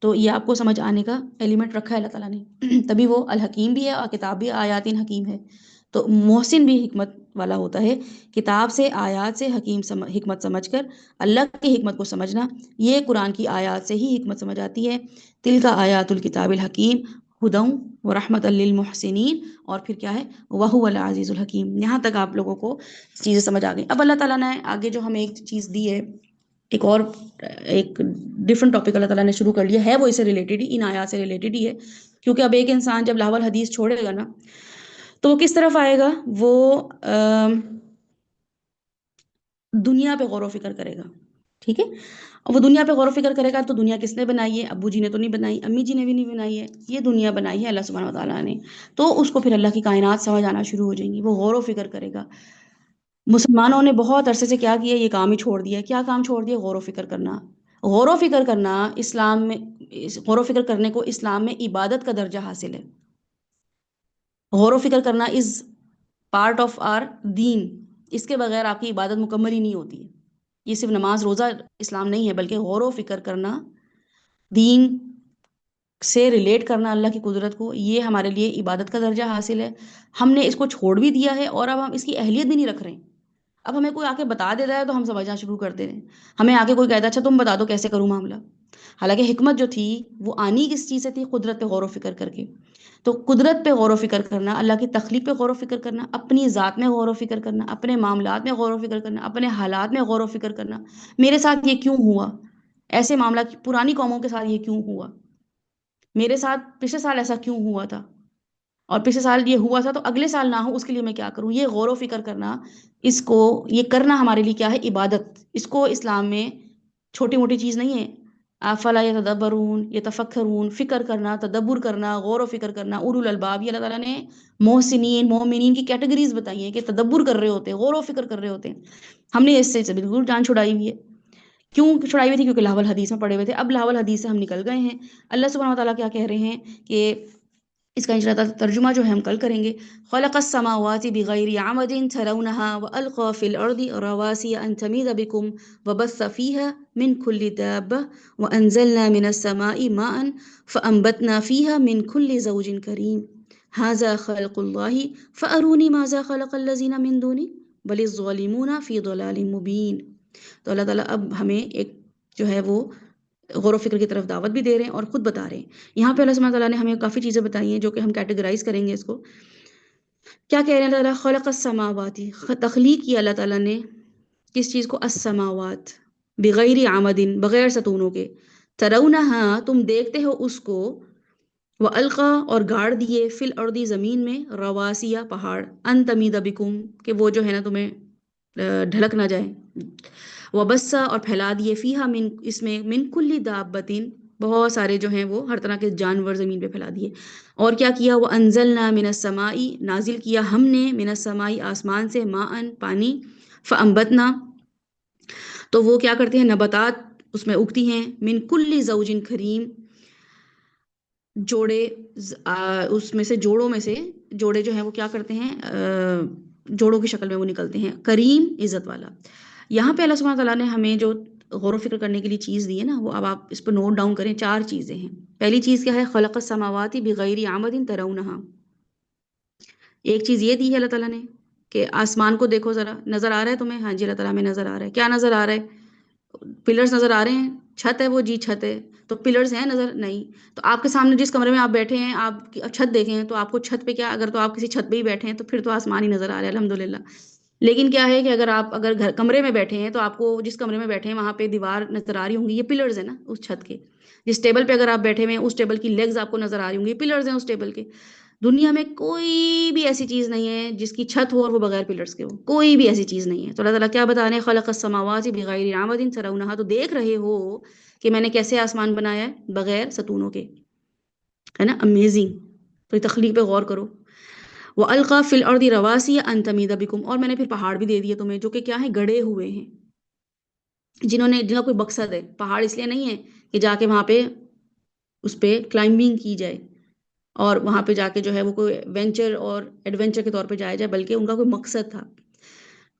تو یہ آپ کو سمجھ آنے کا ایلیمنٹ رکھا ہے اللہ تعالیٰ نے، تبھی وہ الحکیم بھی ہے اور کتاب بھی آیاتین حکیم ہے، تو محسن بھی حکمت والا ہوتا ہے، کتاب سے آیات سے حکمت سمجھ کر اللہ کی حکمت کو سمجھنا، یہ قرآن کی آیات سے ہی حکمت سمجھ آتی ہے، تلک آیات الکتاب الحکیم ہدی و رحمت للمحسنین، اور پھر کیا ہے وہو العزیز الحکیم، یہاں تک آپ لوگوں کو چیزیں سمجھ آ گئی۔ اب اللہ تعالیٰ نے آگے جو ہمیں ایک چیز دی ہے، ایک اور ایک ڈفرنٹ ٹاپک اللہ تعالیٰ نے شروع کر لیا ہے، وہ اس سے ریلیٹڈ ہی، ان آیات سے ریلیٹڈ ہی ہے، کیونکہ اب ایک انسان جب لاول حدیث چھوڑے گا نا تو وہ کس طرف آئے گا؟ وہ دنیا پہ غور و فکر کرے گا، ٹھیک ہے، اور وہ دنیا پہ غور و فکر کرے گا تو دنیا کس نے بنائی ہے؟ ابو جی نے تو نہیں بنائی، امی جی نے بھی نہیں بنائی ہے، یہ دنیا بنائی ہے اللہ سبحانہ و تعالیٰ نے، تو اس کو پھر اللہ کی کائنات سمجھ آنا شروع ہو جائیں گی، وہ غور و فکر کرے گا۔ مسلمانوں نے بہت عرصے سے کیا کیا؟ یہ کام ہی چھوڑ دیا ہے، کیا کام چھوڑ دیا؟ غور و فکر کرنا، غور و فکر کرنا اسلام میں، غور و فکر کرنے کو اسلام میں عبادت کا درجہ حاصل ہے، غور و فکر کرنا از پارٹ آف آر دین، اس کے بغیر آپ کی عبادت مکمل ہی نہیں ہوتی ہے، یہ صرف نماز روزہ اسلام نہیں ہے، بلکہ غور و فکر کرنا، دین سے ریلیٹ کرنا اللہ کی قدرت کو، یہ ہمارے لیے عبادت کا درجہ حاصل ہے، ہم نے اس کو چھوڑ بھی دیا ہے اور اب ہم اس کی اہلیت بھی نہیں رکھ رہے ہیں، اب ہمیں کوئی آ کے بتا دیتا ہے تو ہم سمجھنا شروع کرتے ہیں، ہمیں آ کے کوئی کہتا ہے اچھا تم بتا دو کیسے کروں معاملہ، حالانکہ حکمت جو تھی وہ آنی کس چیز سے تھی؟ قدرت پہ غور و فکر کر کے۔ تو قدرت پہ غور و فکر کرنا، اللہ کی تخلیق پہ غور و فکر کرنا، اپنی ذات میں غور و فکر کرنا، اپنے معاملات میں غور و فکر کرنا، اپنے حالات میں غور و فکر کرنا، میرے ساتھ یہ کیوں ہوا؟ ایسے معاملات پرانی قوموں کے ساتھ یہ کیوں ہوا؟ میرے ساتھ پچھلے سال ایسا کیوں ہوا تھا؟ اور پچھلے سال یہ ہوا تھا تو اگلے سال نہ ہو اس کے لیے میں کیا کروں؟ یہ غور و فکر کرنا، اس کو یہ کرنا ہمارے لیے کیا ہے؟ عبادت۔ اس کو اسلام میں چھوٹی موٹی چیز نہیں ہے۔ افلا یتدبرون، یتفکرون، فکر کرنا، تدبر کرنا، غور و فکر کرنا، اولو الالباب، یہ اللہ تعالیٰ نے محسنین مومنین کی کیٹیگریز بتائی ہیں کہ تدبر کر رہے ہوتے ہیں، غور و فکر کر رہے ہوتے ہیں۔ ہم نے اس سے بالکل جان چھڑائی ہوئی ہے۔ کیوں چھڑائی ہوئی تھی؟ کیونکہ لاول حدیث میں پڑے ہوئے تھے۔ اب لاول حدیث سے ہم نکل گئے ہیں۔ اللہ سبحانہ وتعالیٰ کیا کہہ رہے ہیں کہ اس کا انشاءاللہ ترجمہ جو ہے ہم کل کریں گے۔ خلق السماوات بغیر عمد ترونها والقى في الارض رواسي ان تميد بكم وبث فيها من كل دابة وانزلنا من السماء ماء فانبتنا فيها من كل زوج كريم هذا خلق الله فاروني ماذا خلق الذين من دونه بل الظالمون في ضلال مبين۔ تو اللہ تعالیٰ اب ہمیں ایک جو ہے وہ غور و فکر کی طرف دعوت بھی دے رہے ہیں اور خود بتا رہے ہیں۔ یہاں پہ اللہ سبحانہ تعالیٰ نے ہمیں کافی چیزیں بتائی ہیں جو کہ ہم کیٹیگرائز کریں گے اس کو۔ کیا کہہ رہے ہیں اللہ تعالیٰ؟ خلق السماواتی، تخلیق کی اللہ تعالیٰ نے کس چیز کو؟ السماوات، بغیر عمدن، بغیر ستونوں کے، ترونہا، تم دیکھتے ہو اس کو، وَأَلْقَا، اور گاڑ دیے، فی الارض، زمین میں، رواسیہ، پہاڑ، ان تمید بکم، کہ وہ جو ہے نا تمہیں ڈھلک نہ جائے، وبسا، اور پھیلا دیے، فیہا، من، اس میں، من کل دابتین، بہت سارے جو ہیں وہ ہر طرح کے جانور زمین پہ پھیلا دیے۔ اور کیا کیا؟ وَأَنزَلْنَا مِنَ السَّمَاءِ، نازل کیا ہم نے، من السماء، آسمان سے، ماءً، پانی، فَأَنبَتْنَا، تو وہ کیا کرتے ہیں؟ نباتات اس میں اگتی ہیں، من کل زوج کریم، جوڑے، اس میں سے، جوڑوں میں سے، جوڑے جو ہیں وہ کیا کرتے ہیں؟ جوڑوں کی شکل میں وہ نکلتے ہیں، کریم، عزت والا۔ یہاں پہ اللہ سبحانہ تعالیٰ نے ہمیں جو غور و فکر کرنے کے لیے چیز دی ہے نا، وہ اب آپ اس پہ نوٹ ڈاؤن کریں۔ 4 چیزیں ہیں۔ پہلی چیز کیا ہے؟ خلق السماوات بغیر عمد ترونہا۔ ایک چیز یہ دی ہے اللہ تعالیٰ نے کہ آسمان کو دیکھو ذرا، نظر آ رہا ہے تمہیں؟ ہاں جی اللہ تعالیٰ ہمیں نظر آ رہا ہے۔ کیا نظر آ رہا ہے؟ پلرز نظر آ رہے ہیں؟ چھت ہے وہ؟ جی چھت ہے۔ تو پلرز ہیں نظر؟ نہیں۔ تو آپ کے سامنے جس کمرے میں آپ بیٹھے ہیں، آپ چھت دیکھیں تو آپ کو چھت پہ کیا، اگر تو آپ کسی چھت پہ ہی بیٹھے ہیں تو پھر تو آسمان ہی نظر آ رہا ہے الحمدللہ۔ لیکن کیا ہے کہ اگر آپ کمرے میں بیٹھے ہیں تو آپ کو جس کمرے میں بیٹھے ہیں وہاں پہ دیوار نظر آ رہی ہوں گی، یہ پلرز ہیں نا اس چھت کے۔ جس ٹیبل پہ اگر آپ بیٹھے ہوئے ہیں اس ٹیبل کی لیگز آپ کو نظر آ رہی ہوں گی، پلرز ہیں اس ٹیبل کے۔ دنیا میں کوئی بھی ایسی چیز نہیں ہے جس کی چھت ہو اور وہ بغیر پلرز کے ہو، کوئی بھی ایسی چیز نہیں ہے۔ تو اللہ تعالیٰ کیا بتا رہے ہیں؟ خلق السماوات بغیر عمد ترونہا، تو دیکھ رہے ہو کہ میں نے کیسے آسمان بنایا ہے؟ بغیر ستونوں کے، ہے نا؟ امیزنگ۔ تو یہ تخلیق پہ غور کرو۔ وَأَلْقَى فِي الْأَرْضِ رَوَاسِيَ أَن تَمِيدَ بِكُمْ، اور میں نے پھر پہاڑ بھی دے دیے تمہیں جو کہ کیا ہیں؟ گڑے ہوئے ہیں، جن کا کوئی مقصد ہے۔ پہاڑ اس لیے نہیں ہے کہ جا کے وہاں پہ اس پہ کلائمبنگ کی جائے اور وہاں پہ جا کے جو ہے وہ کوئی وینچر اور ایڈونچر کے طور پہ جایا جائے، بلکہ ان کا کوئی مقصد تھا،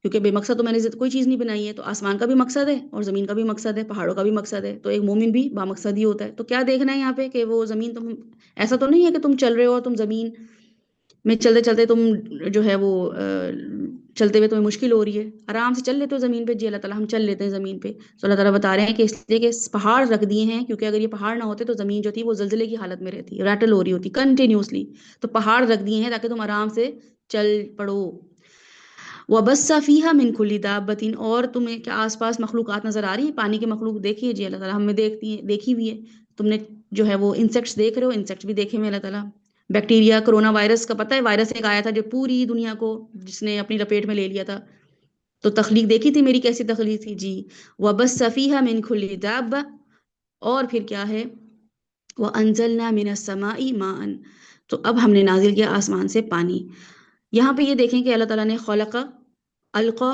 کیونکہ بے مقصد تو میں نے کوئی چیز نہیں بنائی ہے۔ تو آسمان کا بھی مقصد ہے اور زمین کا بھی مقصد ہے، پہاڑوں کا بھی مقصد ہے۔ تو ایک مومن بھی با مقصد ہی ہوتا ہے۔ تو کیا دیکھنا ہے یہاں پہ کہ وہ زمین، تم ایسا تو نہیں ہے کہ تم چل رہے ہو اور تم زمین میں چلتے چلتے تم جو ہے وہ چلتے ہوئے تمہیں مشکل ہو رہی ہے، آرام سے چل لیتے ہو زمین پہ۔ جی اللہ تعالیٰ ہم چل لیتے ہیں زمین پہ۔ تو اللہ تعالیٰ بتا رہے ہیں کہ اس لیے کہ پہاڑ رکھ دیے ہیں، کیونکہ اگر یہ پہاڑ نہ ہوتے تو زمین جو تھی وہ زلزلے کی حالت میں رہتی، ریٹل ہو رہی ہوتی کنٹینیوسلی۔ تو پہاڑ رکھ دیے ہیں تاکہ تم آرام سے چل پڑو۔ وَبَثَّ فِيهَا مِن كُلِّ دَابَّةٍ، اور تمہیں کیا آس پاس مخلوقات نظر آ رہی ہیں؟ پانی کی مخلوق دیکھیے جی اللہ تعالیٰ ہمیں دیکھی ہوئی ہے۔ تم نے جو ہے وہ انسیکٹس دیکھ رہے ہو، انسیکٹس بھی دیکھے ہوئے اللہ تعالیٰ۔ بیکٹیریا، کرونا وائرس کا پتہ ہے، وائرس ایک آیا تھا جو پوری دنیا کو جس نے اپنی لپیٹ میں لے لیا تھا۔ تو تخلیق دیکھی تھی میری کیسی تخلیق تھی جی۔ وَبَثَّ فِيهَا مِن كُلِّ دَابَّةٍ، اور پھر کیا ہے؟ وَأَنزَلْنَا مِنَ السَّمَاءِ مَاءً، تو اب ہم نے نازل کیا آسمان سے پانی۔ یہاں پہ یہ دیکھیں کہ اللہ تعالیٰ نے خلق، القا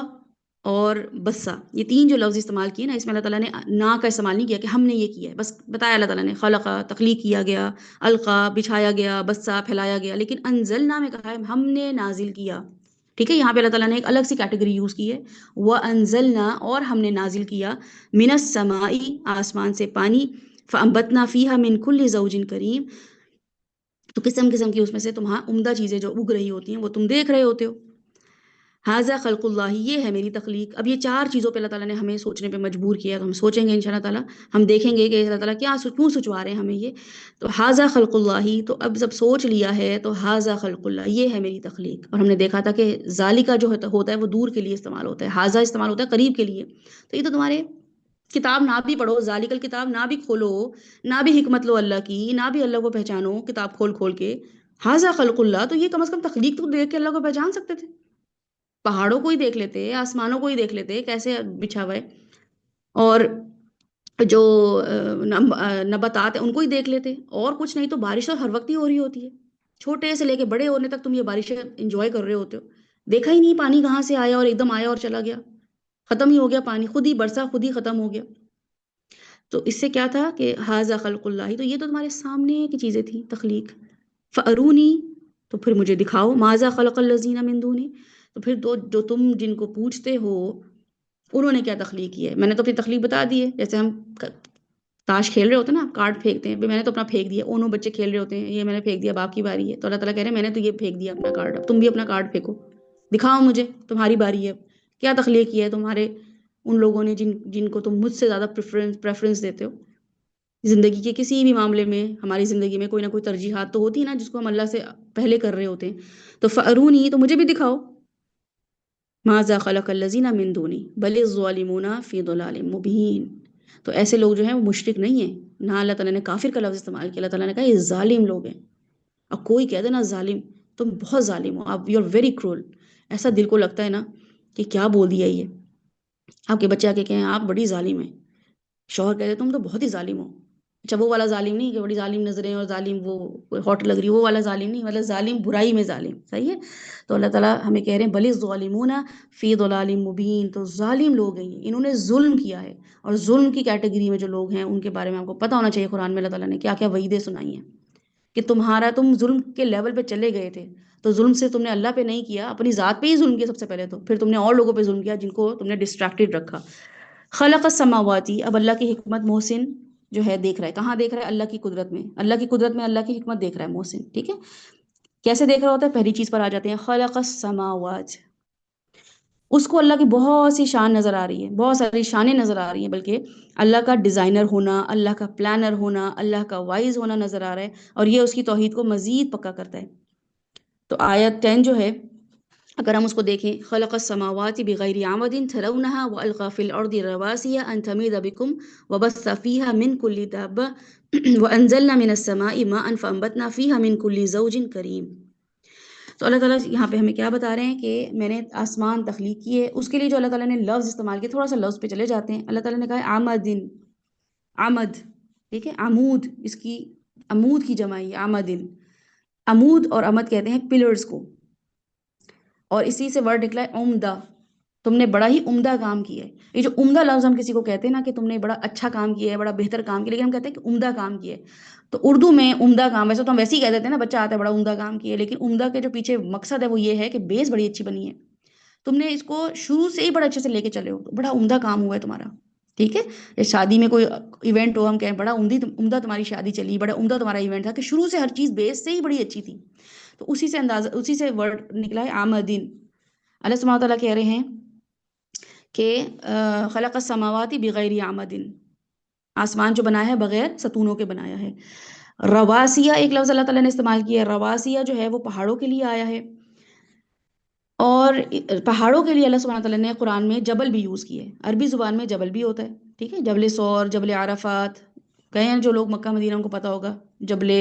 اور بسا، یہ 3 جو لفظ استعمال کیے نا، اس میں اللہ تعالیٰ نے نا کا استعمال نہیں کیا کہ ہم نے یہ کیا ہے، بس بتایا اللہ تعالیٰ نے خلقہ، تخلیق کیا گیا، القا، بچھایا گیا، بسا، پھیلایا گیا، لیکن انزلنا میں کہا ہے ہم نے نازل کیا۔ ٹھیک ہے، یہاں پہ اللہ تعالیٰ نے ایک الگ سی کیٹیگری یوز کی ہے، وَأَنزَلْنَا، اور ہم نے نازل کیا، مِنَ السَّمَاءِ، آسمان سے پانی، فَأَنبَتْنَا فِيهَا مِن كُلِّ زَوْجٍ كَرِيمٍ، تو قسم قسم کی اس میں سے تمہاں عمدہ چیزیں جو اگ رہی ہوتی ہیں وہ تم دیکھ رہے ہوتے ہو۔ حاضہ خلق اللہ، یہ ہے میری تخلیق۔ اب یہ چار چیزوں پہ اللہ تعالیٰ نے ہمیں سوچنے پہ مجبور کیا، تو ہم سوچیں گے انشاءاللہ تعالیٰ، ہم دیکھیں گے کہ اللہ تعالیٰ کیوں سوچوا رہے ہیں ہمیں یہ۔ تو حاضہ خلق اللہ، تو اب جب سوچ لیا ہے تو حاضہ خلق اللہ، یہ ہے میری تخلیق۔ اور ہم نے دیکھا تھا کہ ذالکا جو ہوتا ہے وہ دور کے لیے استعمال ہوتا ہے، حاضہ استعمال ہوتا ہے قریب کے لیے۔ تو یہ تو تمہارے کتاب نہ بھی پڑھو، ذالک الکتاب نہ بھی کھولو، نہ بھی حکمت لو اللہ کی، نہ بھی اللہ کو پہچانو کتاب کھول کھول کے، حاضہ خلق اللہ، تو یہ کم از کم تخلیق تو دیکھ کے اللہ کو پہچان سکتے تھے۔ پہاڑوں کو ہی دیکھ لیتے، آسمانوں کو ہی دیکھ لیتے کیسے بچھا ہوا ہے، اور جو نباتات ہیں ان کو ہی دیکھ لیتے، اور کچھ نہیں تو بارش تو ہر وقت ہی ہو رہی ہوتی ہے، چھوٹے سے لے کے بڑے ہونے تک تم یہ بارشیں انجوائے کر رہے ہوتے ہو، دیکھا ہی نہیں پانی کہاں سے آیا اور ایک دم آیا اور چلا گیا، ختم ہی ہو گیا پانی، خود ہی برسا خود ہی ختم ہو گیا۔ تو اس سے کیا تھا کہ حاذا خلق اللہ، تو یہ تو تمہارے سامنے کی چیزیں تھیں تخلیق۔ فارونی، تو پھر مجھے دکھاؤ، ماذا خلق الذین من دونی، تو پھر جو تم جن کو پوچھتے ہو انہوں نے کیا تخلیق کی ہے۔ میں نے تو اپنی تخلیق بتا دی ہے، جیسے ہم تاش کھیل رہے ہوتے ہیں نا، کارڈ پھینکتے ہیں، میں نے تو اپنا پھینک دیا، انہوں بچے کھیل رہے ہوتے ہیں، یہ میں نے پھینک دیا، اب آپ کی باری ہے، تو اللہ تعالیٰ کہہ رہے ہیں میں نے تو یہ پھینک دیا اپنا کارڈ، اب تم بھی اپنا کارڈ پھینکو، دکھاؤ مجھے، تمہاری باری ہے، کیا تخلیق کی ہے تمہارے ان لوگوں نے جن کو تم مجھ سے زیادہ پریفرنس دیتے ہو۔ زندگی کے کسی بھی معاملے میں، ہماری زندگی میں کوئی نہ کوئی ترجیحات تو ہوتی ہے نا جس کو ہم اللہ سے پہلے کر رہے ہوتے ہیں، تو فارونی، تو مجھے بھی دکھاؤ، ماذا خلق الذین من دونی بل الظالمون فی ضلال مبین۔ تو ایسے لوگ جو ہیں وہ مشرک نہیں ہیں، نہ اللہ تعالیٰ نے کافر کا لفظ استعمال کیا، اللہ تعالیٰ نے کہا یہ ظالم لوگ ہیں۔ اب کوئی کہہ دے نا ظالم، تم بہت ظالم ہو، آپ یو آر ویری کرول، ایسا دل کو لگتا ہے نا کہ کیا بول دیا یہ، آپ کے بچے آ کے کہیں آپ بڑی ظالم ہیں، شوہر کہتے تم تو بہت ہی ظالم ہو، اچھا وہ والا ظالم نہیں کہ بڑی ظالم نظریں اور ظالم وہ ہاٹ لگ رہی، وہ والا ظالم نہیں، مطلب ظالم برائی میں ظالم، صحیح ہے۔ تو اللہ تعالیٰ ہمیں کہہ رہے ہیں بل الظالمون فی ضلال مبین، تو ظالم لوگ ہیں انہوں نے ظلم کیا ہے، اور ظلم کی کیٹیگری میں جو لوگ ہیں ان کے بارے میں آپ کو پتہ ہونا چاہیے قرآن میں اللہ تعالیٰ نے کیا کیا وعیدیں سنائی ہیں، کہ تم ظلم کے لیول پہ چلے گئے تھے، تو ظلم سے تم نے اللہ پہ نہیں کیا، اپنی ذات پہ ہی ظلم کیا سب سے پہلے، تو پھر تم نے اور لوگوں پہ ظلم کیا جن کو تم نے ڈسٹریکٹڈ رکھا۔ خلق السماواتی، اب اللہ کی حکمت محسن جو ہے دیکھ رہا ہے، کہاں دیکھ رہا ہے؟ اللہ کی قدرت میں، اللہ کی قدرت میں اللہ کی حکمت دیکھ رہا ہے محسن، ٹھیک ہے۔ کیسے دیکھ رہا ہوتا ہے؟ پہلی چیز پر آ جاتے ہیں، خلق السماوات، اس کو اللہ کی بہت سی شان نظر آ رہی ہے، بہت ساری شانیں نظر آ رہی ہیں، بلکہ اللہ کا ڈیزائنر ہونا، اللہ کا پلانر ہونا، اللہ کا وائز ہونا نظر آ رہا ہے، اور یہ اس کی توحید کو مزید پکا کرتا ہے۔ تو آیت 10 جو ہے اگر ہم اس کو دیکھیں، خلق السماوات بغیر عمد ترونها والقى في الارض رواسي ان تميد بكم وبث فيها من كل دابة وانزلنا من السماء ماء فانبتنا فيها من كل زوج كريم۔ تو اللہ تعالیٰ یہاں پہ ہمیں کیا بتا رہے ہیں کہ میں نے آسمان تخلیق کی ہے، اس کے لیے جو اللہ تعالیٰ نے لفظ استعمال کیا، تھوڑا سا لفظ پہ چلے جاتے ہیں، اللہ تعالیٰ نے کہا ہے عمدن، عمد، ٹھیک ہے، عمود، اس کی عمود کی جمع ہے عمدن، عمود اور عمد کہتے ہیں پلرز کو، اور اسی سے ورڈ نکلا ہے عمدہ، تم نے بڑا ہی عمدہ کام کیا ہے۔ یہ جو عمدہ لفظ ہم کسی کو کہتے ہیں نا کہ تم نے بڑا اچھا کام کیا ہے، بڑا بہتر کام کیا، لیکن ہم کہتے ہیں کہ عمدہ کام کیا ہے، تو اردو میں عمدہ کام، ویسے تو ہم ویسے ہی کہہ دیتے ہیں نا بچہ آتا ہے بڑا عمدہ کام کیا ہے، لیکن عمدہ کے جو پیچھے مقصد ہے وہ یہ ہے کہ بیس بڑی اچھی بنی ہے، تم نے اس کو شروع سے ہی بڑا اچھے سے لے کے چلے ہو، تو بڑا عمدہ کام ہوا ہے تمہارا، ٹھیک ہے۔ یا شادی میں کوئی ایونٹ ہو، ہم کہیں بڑا عمدہ تمہاری شادی چلی، بڑا عمدہ تمہارا ایونٹ تھا، کہ شروع سے ہر چیز بیس سے ہی بڑی اچھی تھی، تو اسی سے ورڈ نکلا ہے آمدین۔ اللہ سبحانہ تعالیٰ کہہ رہے ہیں کہ خلق السماوات بغیر عمد، آسمان جو بنایا ہے بغیر ستونوں کے بنایا ہے۔ رواسیہ ایک لفظ اللہ تعالیٰ نے استعمال کیا ہے، رواسیہ جو ہے وہ پہاڑوں کے لیے آیا ہے، اور پہاڑوں کے لیے اللہ سبحانہ تعالیٰ نے قرآن میں جبل بھی یوز کیا ہے، عربی زبان میں جبل بھی ہوتا ہے، ٹھیک ہے، جبل سور، جبل عرفات، گئے ہیں جو لوگ مکہ مدینہ ان کو پتہ ہوگا، جبل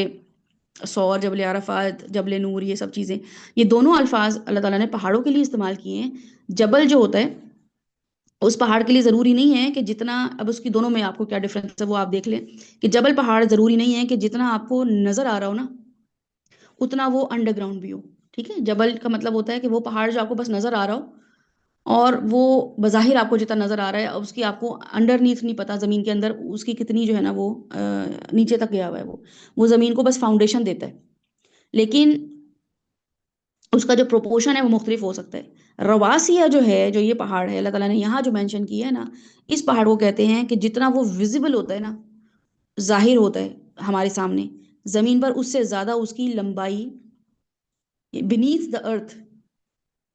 سور، جبل عرفات، جبل نور، یہ سب چیزیں، یہ دونوں الفاظ اللہ تعالیٰ نے پہاڑوں کے لیے استعمال کیے ہیں۔ جبل جو ہوتا ہے اس پہاڑ کے لیے ضروری نہیں ہے کہ جتنا، اب اس کی دونوں میں آپ کو کیا ڈفرنس ہے وہ آپ دیکھ لیں، کہ جبل پہاڑ ضروری نہیں ہے کہ جتنا آپ کو نظر آ رہا ہو نا اتنا وہ انڈر گراؤنڈ بھی ہو، ٹھیک ہے، جبل کا مطلب ہوتا ہے کہ وہ پہاڑ جو آپ کو بس نظر آ رہا ہو، اور وہ بظاہر آپ کو جتنا نظر آ رہا ہے اس کی آپ کو انڈر نیتھ نہیں پتا، زمین کے اندر اس کی کتنی جو ہے نا وہ نیچے تک گیا ہوا ہے، وہ زمین کو بس فاؤنڈیشن دیتا ہے، لیکن اس کا جو پروپورشن ہے وہ مختلف ہو سکتا ہے۔ رواسیہ جو ہے، جو یہ پہاڑ ہے اللہ تعالیٰ نے یہاں جو مینشن کیا ہے نا، اس پہاڑ کو کہتے ہیں کہ جتنا وہ ویزیبل ہوتا ہے نا، ظاہر ہوتا ہے ہمارے سامنے زمین پر، اس سے زیادہ اس کی لمبائی بینیتھ دا ارتھ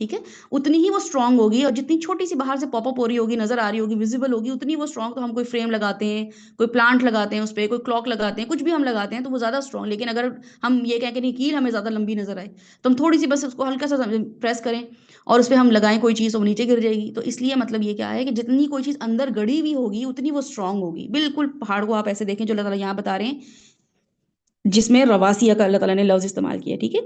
ٹھیک ہے، اتنی ہی وہ اسٹرانگ ہوگی، اور جتنی چھوٹی سی باہر سے پاپ اپ ہو رہی ہوگی، نظر آ رہی ہوگی، ویزیبل ہوگی، اتنی وہ اسٹرانگ. تو ہم کوئی فریم لگاتے ہیں، کوئی پلانٹ لگاتے ہیں اس پہ، کوئی کلاک لگاتے ہیں، کچھ بھی ہم لگاتے ہیں تو وہ زیادہ اسٹرانگ. لیکن اگر ہم یہ کہیں کہ نہیں کیل ہمیں زیادہ لمبی نظر آئے، تو ہم تھوڑی سی بس اس کو ہلکا سا پریس کریں اور اس پہ ہم لگائیں کوئی چیز، تو وہ نیچے گر جائے گی. تو اس لیے مطلب یہ کیا ہے کہ جتنی کوئی چیز اندر گڑی ہوئی ہوگی اتنی وہ اسٹرانگ ہوگی. بالکل پہاڑ کو آپ ایسے دیکھیں جو اللہ تعالیٰ یہاں بتا رہے ہیں، جس میں رواسیہ کا اللہ تعالیٰ نے لفظ استعمال کیا ہے. ٹھیک ہے،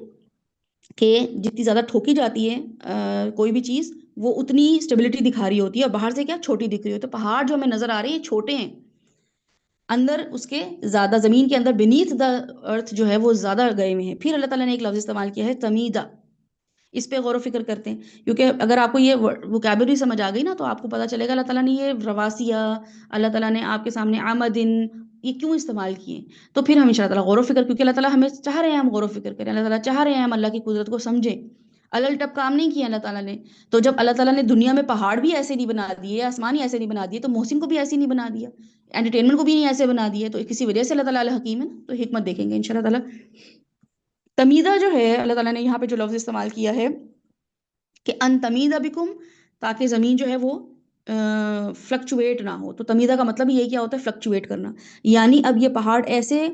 کہ جتنی زیادہ ٹھوکی جاتی ہے کوئی بھی چیز، وہ اتنی اسٹیبلٹی دکھا رہی ہوتی ہے، اور باہر سے کیا چھوٹی دکھ رہی ہوتی ہے. تو پہاڑ جو ہمیں نظر آ رہے ہیں یہ چھوٹے ہیں، اندر اس کے زیادہ زمین کے اندر بینیتھ دا ارتھ جو ہے وہ زیادہ گئے ہوئے ہیں. پھر اللہ تعالیٰ نے ایک لفظ استعمال کیا ہے تمیدہ. اس پہ غور و فکر کرتے ہیں، کیونکہ اگر آپ کو یہ وکیبلری سمجھ آ گئی نا تو آپ کو پتا چلے گا اللہ تعالیٰ نے یہ رواسیہ، اللہ تعالیٰ نے آپ کے سامنے آمدن، یہ کیوں استعمال کیے. تو پھر ہم انشاء اللہ غور و فکر، کیونکہ اللہ تعالیٰ ہمیں چاہ رہے ہیں ہم غور و فکر کریں، اللہ تعالیٰ چاہ رہے ہیں ہم اللہ کی قدرت کو سمجھیں. الل ٹپ کام نہیں کیا اللہ تعالیٰ نے. تو جب اللہ تعالیٰ نے دنیا میں پہاڑ بھی ایسے نہیں بنا دیے، آسمان ہی ایسے نہیں بنا دیے، تو محسن کو بھی ایسے نہیں بنا دیا، انٹرٹینمنٹ کو بھی نہیں ایسے بنا دیا. تو کسی وجہ سے اللہ تعالیٰ الحکیم ہے نا، تو حکمت دیکھیں گے انشاء اللہ تعالیٰ. تمیدہ جو ہے اللہ تعالیٰ نے یہاں پہ جو لفظ استعمال کیا ہے کہ ان تمیدہ بکم، تاکہ زمین جو ہے وہ فلکچویٹ نہ ہو. تو تمیدہ کا مطلب یہ کیا ہوتا ہے؟ فلکچویٹ کرنا. یعنی اب یہ پہاڑ ایسے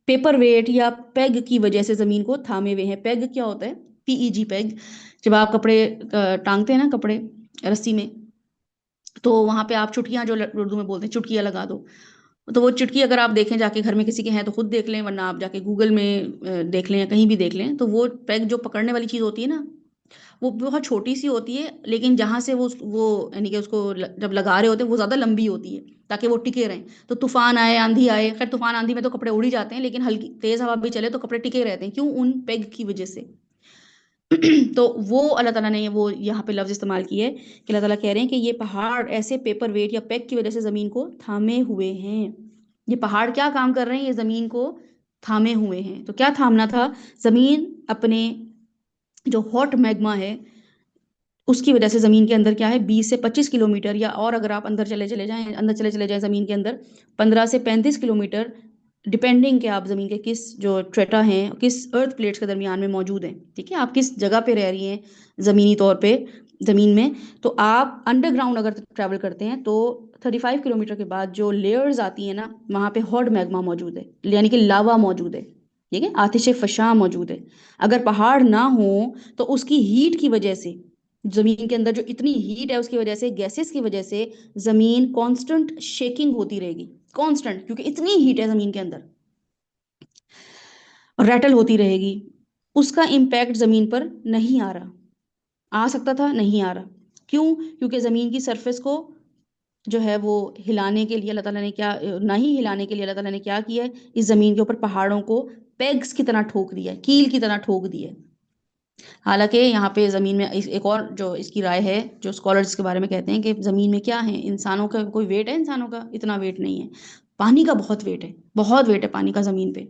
پیپر ویٹ یا پیگ کی وجہ سے زمین کو تھامے ہوئے ہیں. پیگ کیا ہوتا ہے؟ PEG پیگ. جب آپ کپڑے ٹانگتے ہیں نا، کپڑے رسی میں، تو وہاں پہ آپ چٹکیاں، جو اردو میں بولتے ہیں چٹکیاں لگا دو. تو وہ چٹکی اگر آپ دیکھیں جا کے گھر میں کسی کے ہیں تو خود دیکھ لیں، ورنہ آپ جا کے گوگل میں دیکھ لیں یا کہیں بھی دیکھ لیں. تو وہ پیگ جو پکڑنے والی چیز ہوتی ہے نا، وہ بہت چھوٹی سی ہوتی ہے، لیکن جہاں سے وہ یعنی کہ اس کو جب لگا رہے ہوتے ہیں وہ زیادہ لمبی ہوتی ہے تاکہ وہ ٹکے رہیں. تو طوفان آئے، آندھی آئے، خیر طوفان آندھی میں تو کپڑے اڑ ہی جاتے ہیں، لیکن ہلکی تیز ہوا بھی چلے تو کپڑے ٹکے رہتے ہیں. کیوں؟ ان پیگ کی وجہ سے. تو وہ اللہ تعالیٰ نے وہ یہاں پہ لفظ استعمال کیے کہ اللہ تعالیٰ کہہ رہے ہیں کہ یہ پہاڑ ایسے پیپر ویٹ یا پیگ کی وجہ سے زمین کو تھامے ہوئے ہیں. یہ پہاڑ کیا کام کر رہے ہیں؟ یہ زمین کو تھامے ہوئے ہیں. تو کیا تھامنا تھا؟ زمین اپنے جو ہاٹ میگما ہے اس کی وجہ سے زمین کے اندر کیا ہے 20 سے 25 کلومیٹر، یا اور اگر آپ اندر چلے جائیں زمین کے اندر 15 سے 35 کلومیٹر، ڈپینڈنگ کہ آپ زمین کے کس جو ٹریٹا ہیں، کس ارتھ پلیٹس کے درمیان میں موجود ہیں. ٹھیک ہے، آپ کس جگہ پہ رہ رہی ہیں زمینی طور پہ زمین میں. تو آپ انڈر گراؤنڈ اگر ٹریول کرتے ہیں تو 35 کلومیٹر کے بعد جو لیئرز آتی ہیں نا، وہاں پہ ہاٹ میگما موجود ہے، یعنی کہ لاوا موجود ہے. ٹھیک ہے، آتش فشاں موجود ہے. اگر پہاڑ نہ ہو تو اس کی ہیٹ کی وجہ سے، زمین کے اندر جو اتنی ہیٹ ہے اس کی وجہ سے، گیسز کی وجہ سے زمین کانسٹنٹ شیکنگ ہوتی رہے گی. کانسٹنٹ، کیونکہ اتنی ہیٹ ہے زمین کے اندر، ریٹل ہوتی رہے گی. اس کا امپیکٹ زمین پر نہیں آ رہا. آ سکتا تھا، نہیں آ رہا. کیوں؟ کیونکہ زمین کی سرفیس کو جو ہے وہ ہلانے کے لیے اللہ تعالیٰ نے کیا، نہ ہی ہلانے کے لیے اللہ تعالیٰ نے کیا کیا ہے، اس زمین کے اوپر پہاڑوں کو پیگز کی طرح ٹھوک دیا ہے، کیل کی طرح ٹھوک دیا ہے. حالانکہ یہاں پہ زمین میں ایک اور جو اس کی رائے ہے، جو اسکالرز کے بارے میں کہتے ہیں کہ زمین میں کیا ہے، انسانوں کا کوئی ویٹ ہے؟ انسانوں کا اتنا ویٹ نہیں ہے. پانی کا بہت ویٹ ہے، بہت ویٹ ہے پانی کا زمین پہ.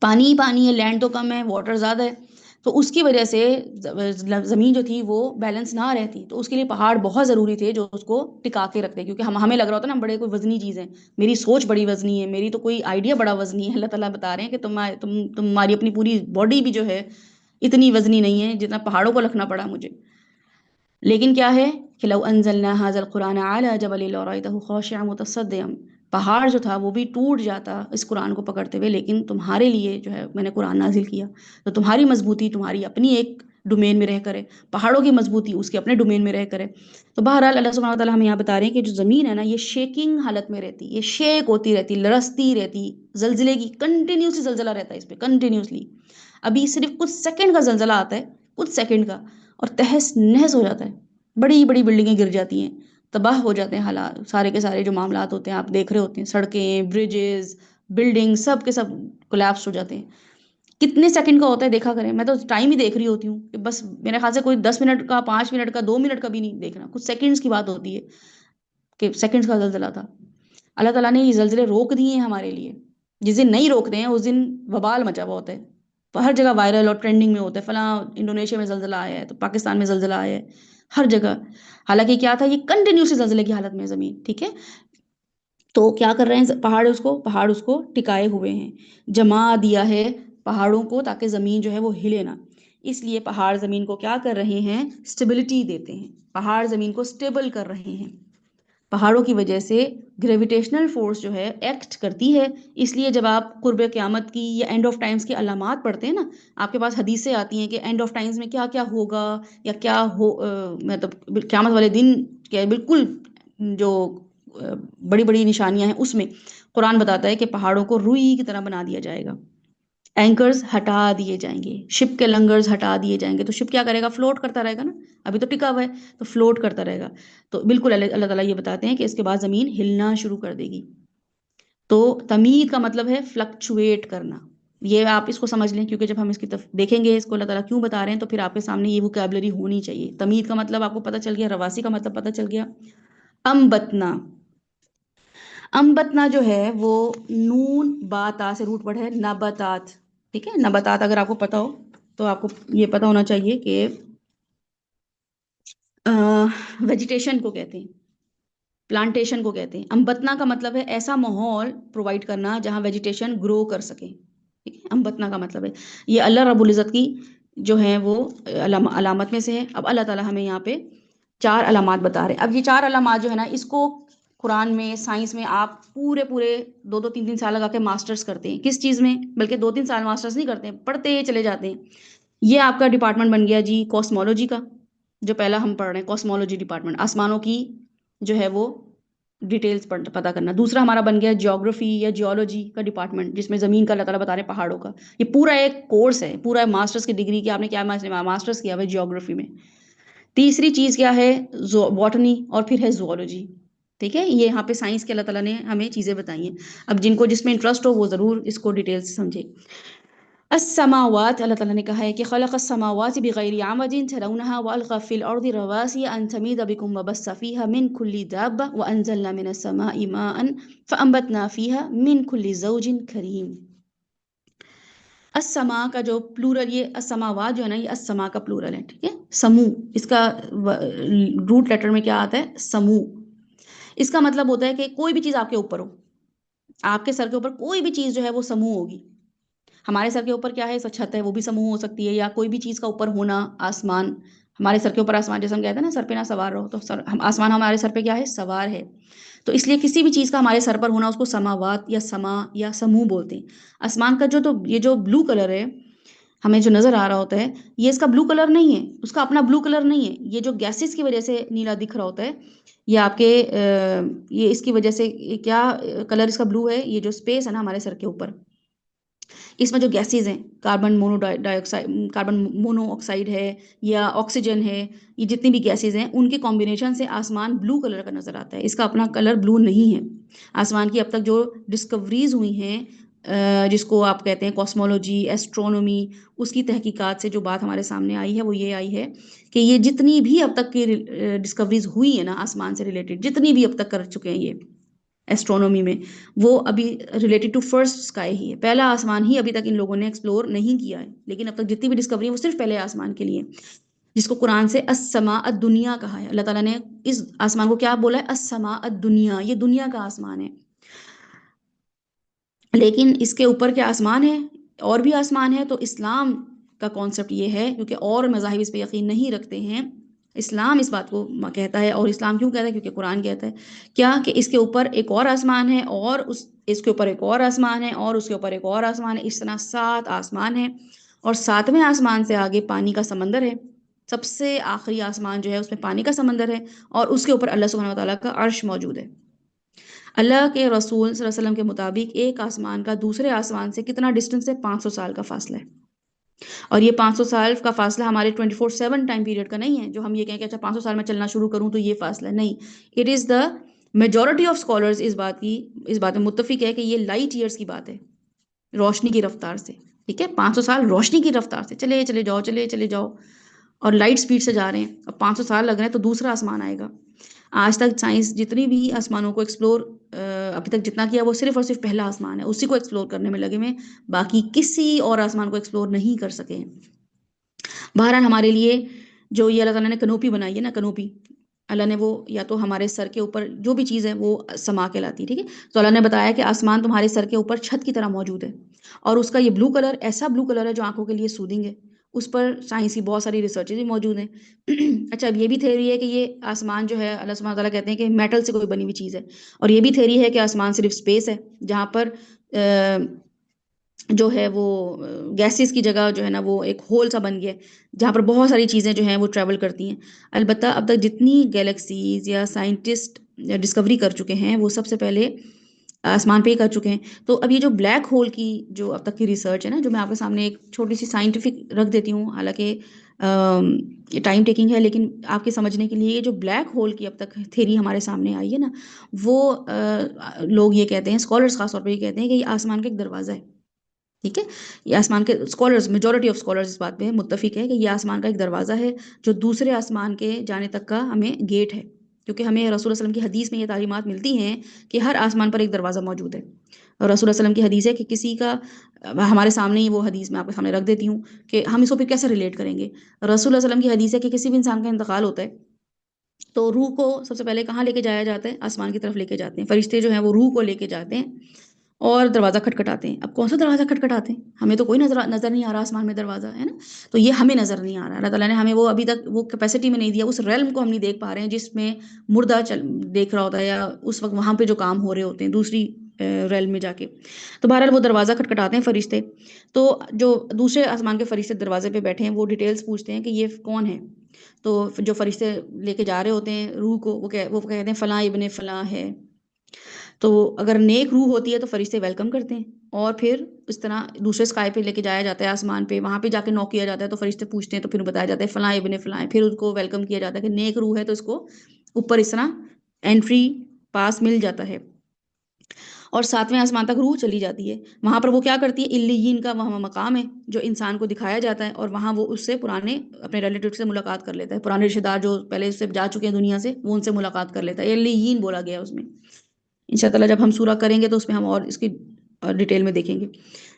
پانی ہی پانی ہے، لینڈ تو کم ہے، واٹر زیادہ ہے. تو اس کی وجہ سے زمین جو تھی وہ بیلنس نہ رہتی. تو اس کے لیے پہاڑ بہت ضروری تھے جو اس کو ٹکا کے رکھتے، کیونکہ ہمیں لگ رہا ہوتا ہے نا ہم بڑے کوئی وزنی چیز ہیں، میری سوچ بڑی وزنی ہے، میری تو کوئی آئیڈیا بڑا وزنی ہے. اللہ تعالیٰ بتا رہے ہیں کہ تمہاری اپنی پوری باڈی بھی جو ہے اتنی وزنی نہیں ہے جتنا پہاڑوں کو رکھنا پڑا مجھے. لیکن کیا ہے کہ لو انزلنا هذا القرآن على جبل لرأيته خاشعا متصدعا، پہاڑ جو تھا وہ بھی ٹوٹ جاتا اس قرآن کو پکڑتے ہوئے، لیکن تمہارے لیے جو ہے میں نے قرآن نازل کیا. تو تمہاری مضبوطی تمہاری اپنی ایک ڈومین میں رہ کرے، پہاڑوں کی مضبوطی اس کے اپنے ڈومین میں رہ کرے. تو بہرحال اللہ سبحانہ وتعالیٰ ہمیں یہاں بتا رہے ہیں کہ جو زمین ہے نا یہ شیکنگ حالت میں رہتی، یہ شیک ہوتی رہتی، لرزتی رہتی، زلزلے کی کنٹینیوسلی زلزلہ رہتا ہے اس پہ کنٹینیوسلی. ابھی صرف کچھ سیکنڈ کا زلزلہ آتا ہے، کچھ سیکنڈ کا، اور تہس نہس ہو جاتا ہے. بڑی بڑی بلڈنگیں گر جاتی ہیں، تباہ ہو جاتے ہیں حالات، سارے کے سارے جو معاملات ہوتے ہیں آپ دیکھ رہے ہوتے ہیں، سڑکیں، برجز، بلڈنگ، سب کے سب کولیپس ہو جاتے ہیں. کتنے سیکنڈ کا ہوتا ہے دیکھا کریں. میں تو ٹائم ہی دیکھ رہی ہوتی ہوں کہ بس میرے خیال سے کوئی 10 منٹ کا، 5 منٹ کا، 2 منٹ کا بھی نہیں دیکھنا، کچھ سیکنڈز کی بات ہوتی ہے کہ سیکنڈز کا زلزلہ تھا. اللہ تعالیٰ نے یہ زلزلے روک دیے ہیں ہمارے لیے. جس دن نہیں روکتے ہیں اس دن وبال مچا ہوا ہوتا ہے، ہر جگہ وائرل اور ٹرینڈنگ میں ہوتا ہے، فلاں انڈونیشیا میں زلزلہ آیا ہے تو پاکستان میں زلزلہ آیا ہے، ہر جگہ. حالانکہ کیا تھا، یہ کنٹینیوسلی زلزلے کی حالت میں زمین. ٹھیک ہے، تو کیا کر رہے ہیں پہاڑ اس کو ٹکائے ہوئے ہیں، جما دیا ہے پہاڑوں کو تاکہ زمین جو ہے وہ ہلے نہ. اس لیے پہاڑ زمین کو کیا کر رہے ہیں؟ اسٹیبلٹی دیتے ہیں، پہاڑ زمین کو اسٹیبل کر رہے ہیں۔ پہاڑوں کی وجہ سے گریویٹیشنل فورس جو ہے ایکٹ کرتی ہے، اس لیے جب آپ قرب قیامت کی یا اینڈ آف ٹائمز کی علامات پڑھتے ہیں نا، آپ کے پاس حدیثیں آتی ہیں کہ اینڈ آف ٹائمز میں کیا کیا ہوگا یا کیا ہو، مطلب قیامت والے دن کیا بالکل جو بڑی بڑی نشانیاں ہیں، اس میں قرآن بتاتا ہے کہ پہاڑوں کو روئی کی طرح بنا دیا جائے گا، اینکرز ہٹا دیے جائیں گے، شپ کے لنگرز ہٹا دیے جائیں گے، تو شپ کیا کرے گا؟ فلوٹ کرتا رہے گا نا، ابھی تو ٹکا ہوا ہے تو فلوٹ کرتا رہے گا۔ تو بالکل اللہ تعالیٰ یہ بتاتے ہیں کہ اس کے بعد زمین ہلنا شروع کر دے گی۔ تو تمید کا مطلب ہے فلکچویٹ کرنا، یہ آپ اس کو سمجھ لیں، کیونکہ جب ہم اس کی دیکھیں گے اس کو اللہ تعالیٰ کیوں بتا رہے ہیں، تو پھر آپ کے سامنے یہ وکیبلری ہونی چاہیے۔ تمید کا مطلب آپ کو پتہ چل گیا، رواسی کا مطلب پتہ چل گیا۔ امبتنا، امبتنا جو ہے وہ نون با تا سے روٹ ورڈ ہے نباتات، ٹھیک ہے؟ نباتات اگر آپ کو پتا ہو تو آپ کو یہ پتا ہونا چاہیے کہ ویجیٹیشن کو کہتے ہیں، پلانٹیشن کو کہتے ہیں۔ امبتنا کا مطلب ہے ایسا ماحول پرووائڈ کرنا جہاں ویجیٹیشن گرو کر سکے، ٹھیک ہے؟ امبتنا کا مطلب ہے یہ اللہ رب العزت کی جو ہے وہ علامت میں سے ہے۔ اب اللہ تعالیٰ ہمیں یہاں پہ 4 علامات بتا رہے ہیں۔ اب یہ 4 علامات جو ہے نا، اس کو قرآن میں، سائنس میں آپ پورے 2-3 سال لگا کے ماسٹرز کرتے ہیں، کس چیز میں؟ بلکہ 2-3 سال ماسٹرز نہیں کرتے ہیں، پڑھتے چلے جاتے ہیں۔ یہ آپ کا ڈپارٹمنٹ بن گیا جی کاسمولوجی کا، جو پہلا ہم پڑھ رہے ہیں کاسمولوجی ڈپارٹمنٹ، آسمانوں کی جو ہے وہ ڈیٹیلز پتہ کرنا۔ دوسرا ہمارا بن گیا جیوگرافی یا جیولوجی کا ڈپارٹمنٹ، جس میں زمین کا اللہ تعالیٰ بتا رہے ہیں، پہاڑوں کا۔ یہ پورا ایک کورس ہے، پورا ماسٹرز کی ڈگری کی آپ نے کیا ماسٹرز کیا ہوا ہے جیوگرافی میں۔ تیسری چیز کیا ہے؟ باٹنی، اور پھر ہے زوالوجی، ٹھیک ہے؟ یہ یہاں پہ سائنس کے اللہ تعالیٰ نے ہمیں چیزیں بتائی ہیں۔ اب جن کو جس میں انٹرسٹ ہو وہ ضرور اس کو ڈیٹیل سے سمجھے۔ السماوات، اللہ تعالیٰ نے کہا ہے کہ خلق السماوات بغیر عمد ترونها والقى في الارض رواسي ان تميد بكم وبث فيها من كل دابة وانزلنا من السماء ماء فانبتنا فيها من كل زوج كريم۔ السما کا جو پلورل، یہ السماوات جو ہے نا، یہ السما کا پلورل ہے، ٹھیک ہے؟ سمو، اس کا روٹ لیٹر میں کیا آتا ہے؟ سمو۔ اس کا مطلب ہوتا ہے کہ کوئی بھی چیز آپ کے اوپر ہو، آپ کے سر کے اوپر کوئی بھی چیز جو ہے وہ سمو ہوگی۔ ہمارے سر کے اوپر کیا ہے؟ چھت ہے، وہ بھی سمو ہو سکتی ہے، یا کوئی بھی چیز کا اوپر ہونا، آسمان، ہمارے سر کے اوپر آسمان، جیسے ہم کہتے ہیں نا سر پہ نہ سوار رہو، تو آسمان ہمارے سر پہ کیا ہے؟ سوار ہے۔ تو اس لیے کسی بھی چیز کا ہمارے سر پر ہونا اس کو سماوات یا سما یا سمو بولتے ہیں۔ آسمان کا جو، تو یہ جو بلو کلر ہے ہمیں جو نظر آ رہا ہوتا ہے، یہ اس کا بلو کلر نہیں ہے، اس کا اپنا بلو کلر نہیں ہے، یہ جو گیسز کی وجہ سے نیلا دکھ رہا ہوتا ہے، یہ آپ کے یہ اس کی وجہ سے کیا کلر اس کا بلو ہے؟ یہ جو اسپیس ہے نا ہمارے سر کے اوپر، اس میں جو گیسز ہیں، کاربن مونو آکسائڈ ہے یا آکسیجن ہے، یہ جتنی بھی گیسز ہیں ان کے کمبینیشن سے آسمان بلو کلر کا نظر آتا ہے، اس کا اپنا کلر بلو نہیں ہے۔ آسمان کی اب تک جو ڈسکوریز ہوئی ہیں، جس کو آپ کہتے ہیں کاسمولوجی، ایسٹرونومی، اس کی تحقیقات سے جو بات ہمارے سامنے آئی ہے وہ یہ آئی ہے کہ یہ جتنی بھی اب تک کی ڈسکوریز ہوئی ہیں نا آسمان سے ریلیٹڈ، جتنی بھی اب تک کر چکے ہیں یہ ایسٹرونومی میں، وہ ابھی ریلیٹڈ ٹو فرسٹ اسکائی ہی ہے، پہلا آسمان ہی ابھی تک ان لوگوں نے ایکسپلور نہیں کیا ہے، لیکن اب تک جتنی بھی ڈسکوری ہے وہ صرف پہلے آسمان کے لیے، جس کو قرآن سے السماء الدنیا کہا ہے۔ اللہ تعالیٰ نے اس آسمان کو کیا بولا ہے؟ السماء الدنیا، یہ دنیا کا آسمان ہے۔ لیکن اس کے اوپر کیا آسمان ہے؟ اور بھی آسمان ہے۔ تو اسلام کا کانسیپٹ یہ ہے، کیونکہ اور مذاہب اس پہ یقین نہیں رکھتے ہیں، اسلام اس بات کو کہتا ہے، اور اسلام کیوں کہتا ہے؟ کیونکہ قرآن کہتا ہے کیا کہ اس کے اوپر ایک اور آسمان ہے، اور اس کے اوپر ایک اور آسمان ہے، اور اس کے اوپر ایک اور آسمان ہے، اس طرح 7 آسمان ہیں، اور 7ویں آسمان سے آگے پانی کا سمندر ہے، سب سے آخری آسمان جو ہے اس میں پانی کا سمندر ہے، اور اس کے اوپر اللہ سبحانہ وتعالیٰ کا عرش موجود ہے۔ اللہ کے رسول صلی اللہ علیہ وسلم کے مطابق ایک آسمان کا دوسرے آسمان سے کتنا ڈسٹنس ہے؟ 500 سال کا فاصلہ ہے، اور یہ 500 سال کا فاصلہ ہمارے 24/7 ٹائم پیریڈ کا نہیں ہے، جو ہم یہ کہیں کہ اچھا 500 سال میں چلنا شروع کروں تو یہ فاصلہ نہیں۔ It is the majority of scholars اس بات میں متفق ہے کہ یہ لائٹ ایئرس کی بات ہے، روشنی کی رفتار سے، ٹھیک ہے؟ 500 سال روشنی کی رفتار سے چلے جاؤ، اور لائٹ سپیڈ سے جا رہے ہیں، اب 500 سال لگ رہے ہیں تو دوسرا آسمان آئے گا۔ آج تک سائنس جتنی بھی آسمانوں کو ایکسپلور ابھی تک جتنا کیا وہ صرف اور صرف پہلا آسمان ہے، اسی کو ایکسپلور کرنے میں لگے ہوئے، باقی کسی اور آسمان کو ایکسپلور نہیں کر سکے ہیں۔ بہرحال ہمارے لیے جو یہ اللہ تعالیٰ نے کنوپی بنائی ہے نا، کنوپی اللہ نے وہ یا تو ہمارے سر کے اوپر جو بھی چیز ہے وہ سما کے لاتی ہے، ٹھیک ہے؟ تو اللہ نے بتایا کہ آسمان تمہارے سر کے اوپر چھت کی طرح موجود ہے، اور اس کا یہ بلو کلر ایسا بلو کلر ہے جو آنکھوں کے لیے سودنگ ہے، اس پر سائنسی بہت ساری ریسرچز بھی موجود ہیں۔ اچھا، اب یہ بھی تھیوری ہے کہ یہ آسمان جو ہے اللہ سبحانہ تعالیٰ کہتے ہیں کہ میٹل سے کوئی بنی ہوئی چیز ہے، اور یہ بھی تھیوری ہے کہ آسمان صرف اسپیس ہے، جہاں پر جو ہے وہ گیسز کی جگہ جو ہے نا وہ ایک ہول سا بن گیا ہے، جہاں پر بہت ساری چیزیں جو ہیں وہ ٹریول کرتی ہیں۔ البتہ اب تک جتنی گیلیکسیز یا سائنٹسٹ ڈسکوری کر چکے ہیں وہ سب سے پہلے آسمان پہ ہی کر چکے ہیں۔ تو اب یہ جو بلیک ہول کی جو اب تک کی ریسرچ ہے نا، جو میں آپ کے سامنے ایک چھوٹی سی سائنٹیفک رکھ دیتی ہوں، حالانکہ یہ ٹائم ٹیکنگ ہے، لیکن آپ کے سمجھنے کے لیے یہ جو بلیک ہول کی اب تک تھیری ہمارے سامنے آئی ہے نا، وہ لوگ یہ کہتے ہیں، اسکالرس خاص طور پہ یہ کہتے ہیں کہ یہ آسمان کا ایک دروازہ ہے۔ ٹھیک ہے، یہ آسمان کے اسکالرز، میجورٹی آف اسکالرز اس بات پہ متفق ہے کہ یہ آسمان کا ایک دروازہ ہے جو دوسرے آسمان کے جانے تک کا ہمیں گیٹ ہے، کیونکہ ہمیں رسول اللہ صلی اللہ علیہ وسلم کی حدیث میں یہ تعلیمات ملتی ہیں کہ ہر آسمان پر ایک دروازہ موجود ہے۔ اور رسول اللہ صلی اللہ علیہ وسلم کی حدیث ہے کہ کسی کا، ہمارے سامنے ہی وہ حدیث میں آپ کے سامنے رکھ دیتی ہوں کہ ہم اس کو پھر کیسے ریلیٹ کریں گے۔ رسول اللہ صلی اللہ علیہ وسلم کی حدیث ہے کہ کسی بھی انسان کا انتقال ہوتا ہے تو روح کو سب سے پہلے کہاں لے کے جایا جاتا ہے؟ آسمان کی طرف لے کے جاتے ہیں، فرشتے جو ہیں وہ روح کو لے کے جاتے ہیں اور دروازہ کھٹکھٹاتے ہیں۔ اب کون سا دروازہ کھٹکھٹاتے ہیں؟ ہمیں تو کوئی نظر نہیں آ رہا آسمان میں دروازہ ہے نا، تو یہ ہمیں نظر نہیں آ رہا، اللہ تعالیٰ نے ہمیں وہ ابھی تک وہ کیپیسٹی میں نہیں دیا، اس ریلم کو ہم نہیں دیکھ پا رہے ہیں جس میں مردہ دیکھ رہا ہوتا ہے، یا اس وقت وہاں پہ جو کام ہو رہے ہوتے ہیں دوسری ریلم میں جا کے۔ تو بہرحال وہ دروازہ کھٹکھٹاتے ہیں فرشتے، تو جو دوسرے آسمان کے فرشتے دروازے پہ بیٹھے ہیں وہ ڈیٹیلز پوچھتے ہیں کہ یہ کون ہے، تو جو فرشتے لے کے جا رہے ہوتے ہیں روح کو، وہ کہتے ہیں فلاں ابن فلاں ہے۔ تو اگر نیک روح ہوتی ہے تو فرشتے ویلکم کرتے ہیں، اور پھر اس طرح دوسرے اسکائی پہ لے کے جایا جاتا ہے آسمان پہ، وہاں پہ جا کے نوک کیا جاتا ہے تو فرشتے پوچھتے ہیں، تو پھر بتایا جاتا ہے فلاں ابن فلاں ہے، پھر اس کو ویلکم کیا جاتا ہے کہ نیک روح ہے تو اس کو اوپر اس طرح انٹری پاس مل جاتا ہے، اور ساتویں آسمان تک روح چلی جاتی ہے۔ وہاں پر وہ کیا کرتی ہے؟ علیین کا وہاں مقام ہے جو انسان کو دکھایا جاتا ہے، اور وہاں وہ اس سے پرانے اپنے ریلیٹیو سے ملاقات کر لیتا ہے، پرانے رشتہ دار جو پہلے اس سے جا چکے ہیں دنیا سے، وہ ان سے ملاقات کر لیتا ہے۔ علیین بولا گیا ہے اس میں، انشاءاللہ جب ہم سورہ کریں گے تو اس میں ہم اور اس کی ڈیٹیل میں دیکھیں گے۔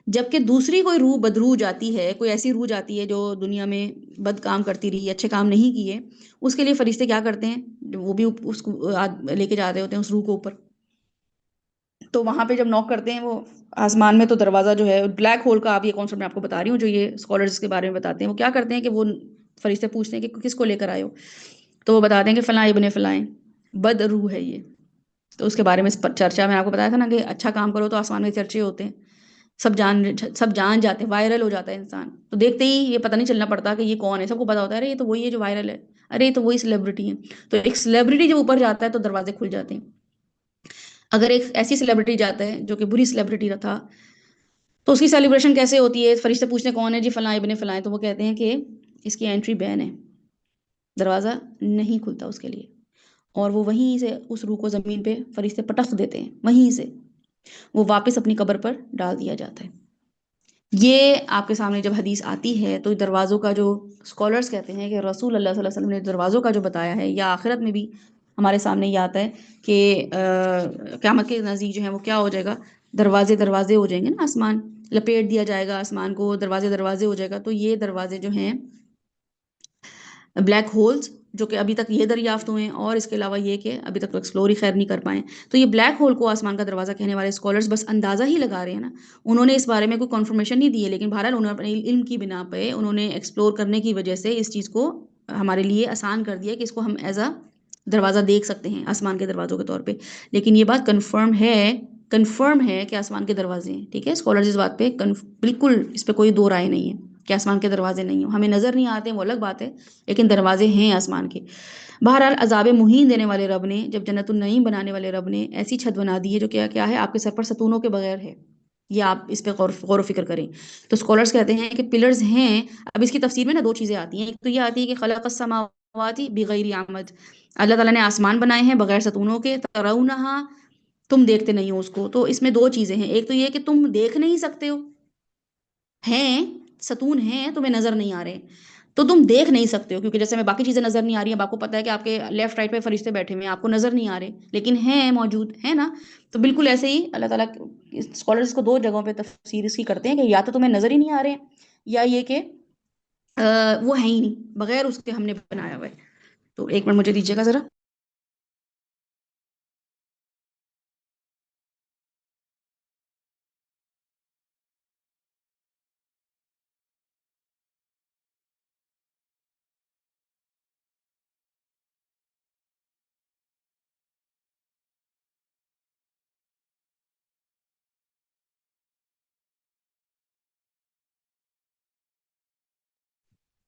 جبکہ دوسری کوئی روح بدروح جاتی ہے، کوئی ایسی روح جاتی ہے جو دنیا میں بد کام کرتی رہی، اچھے کام نہیں کیے، اس کے لیے فرشتے کیا کرتے ہیں؟ وہ بھی اس کو لے کے جاتے ہوتے ہیں اس روح کو اوپر، تو وہاں پہ جب نوک کرتے ہیں وہ آسمان میں، تو دروازہ جو ہے بلیک ہول کا، آپ یہ کانسیپٹ میں آپ کو بتا رہی ہوں جو یہ اسکالرز کے بارے میں بتاتے ہیں، وہ کیا کرتے ہیں کہ وہ فرشتے پوچھتے ہیں کہ کس کو لے کر آئے ہو، تو وہ بتاتے ہیں کہ فلاں ابن فلاں بد روح ہے یہ، تو اس کے بارے میں چرچا میں آپ کو بتایا تھا نا کہ اچھا کام کرو تو آسمان میں چرچے ہوتے ہیں، سب جان جاتے ہیں، وائرل ہو جاتا ہے انسان، تو دیکھتے ہی یہ پتہ نہیں چلنا پڑتا کہ یہ کون ہے، سب کو پتا ہوتا ہے ارے یہ تو وہی ہے جو وائرل ہے، ارے یہ تو وہی سیلیبریٹی ہے۔ تو ایک سیلیبریٹی جب اوپر جاتا ہے تو دروازے کھل جاتے ہیں۔ اگر ایک ایسی سیلیبریٹی جاتا ہے جو کہ بری سیلیبریٹی تھا، تو اس کی سیلیبریشن کیسے ہوتی ہے؟ فرشتے پوچھتے کون ہے؟ جی فلاں ابن فلاں، تو وہ کہتے ہیں کہ اس کی انٹری بین ہے، دروازہ نہیں کھلتا اس کے لیے، اور وہ وہیں سے اس روح کو زمین پہ فرشتے پٹخ دیتے ہیں، وہیں سے وہ واپس اپنی قبر پر ڈال دیا جاتا ہے۔ یہ آپ کے سامنے جب حدیث آتی ہے تو دروازوں کا جو اسکالرز کہتے ہیں کہ رسول اللہ صلی اللہ علیہ وسلم نے دروازوں کا جو بتایا ہے، یا آخرت میں بھی ہمارے سامنے یہ آتا ہے کہ قیامت کے نزدیک جو ہے وہ کیا ہو جائے گا؟ دروازے دروازے ہو جائیں گے نا، آسمان لپیٹ دیا جائے گا، آسمان کو دروازے دروازے ہو جائے گا۔ تو یہ دروازے جو ہیں بلیک ہولز، جو کہ ابھی تک یہ دریافت ہوئے ہیں، اور اس کے علاوہ یہ کہ ابھی تک ایکسپلور ہی خیر نہیں کر پائے، تو یہ بلیک ہول کو آسمان کا دروازہ کہنے والے اسکالرز بس اندازہ ہی لگا رہے ہیں نا، انہوں نے اس بارے میں کوئی کنفرمیشن نہیں دی ہے، لیکن بہرحال انہوں نے اپنے علم کی بنا پہ انہوں نے ایکسپلور کرنے کی وجہ سے اس چیز کو ہمارے لیے آسان کر دیا کہ اس کو ہم ایز اے دروازہ دیکھ سکتے ہیں آسمان کے دروازوں کے طور پہ۔ لیکن یہ بات کنفرم ہے کہ آسمان کے دروازے ہیں، ٹھیک ہے، اسکالرز اس بات پہ بالکل اس پہ کوئی دو رائے نہیں ہے کہ آسمان کے دروازے نہیں ہوں، ہمیں نظر نہیں آتے وہ الگ بات ہے، لیکن دروازے ہیں آسمان کے۔ بہرحال عذاب مہین دینے والے رب نے، جب جنت النعیم بنانے والے رب نے ایسی چھت بنا دی ہے جو کیا ہے، آپ کے سر پر ستونوں کے بغیر ہے، یہ آپ اس پہ غور و فکر کریں۔ تو اسکالرز کہتے ہیں کہ پلرز ہیں۔ اب اس کی تفسیر میں نا دو چیزیں آتی ہیں، ایک تو یہ آتی ہے کہ خلق السماوات بغیر عمد، اللہ تعالیٰ نے آسمان بنائے ہیں بغیر ستونوں کے، ترونہا، تم دیکھتے نہیں ہو اس کو۔ تو اس میں دو چیزیں ہیں، ایک تو یہ کہ تم دیکھ نہیں سکتے ہو، ہیں ستون ہیں تمہیں نظر نہیں آ رہے، تو تم دیکھ نہیں سکتے ہو، کیونکہ جیسے ہمیں باقی چیزیں نظر نہیں آ رہی ہیں، اب آپ کو پتہ ہے کہ آپ کے لیفٹ رائٹ پہ فرشتے بیٹھے ہوئے ہیں، آپ کو نظر نہیں آ رہے لیکن ہیں، موجود ہیں نا۔ تو بالکل ایسے ہی اللہ تعالیٰ اسکالرز کو دو جگہوں پہ تفسیر اس کی کرتے ہیں کہ یا تو تمہیں نظر ہی نہیں آ رہے ہیں، یا یہ کہ وہ ہیں ہی نہیں، بغیر اس کے ہم نے بنایا ہوا ہے۔ تو ایک منٹ مجھے دیجیے گا ذرا۔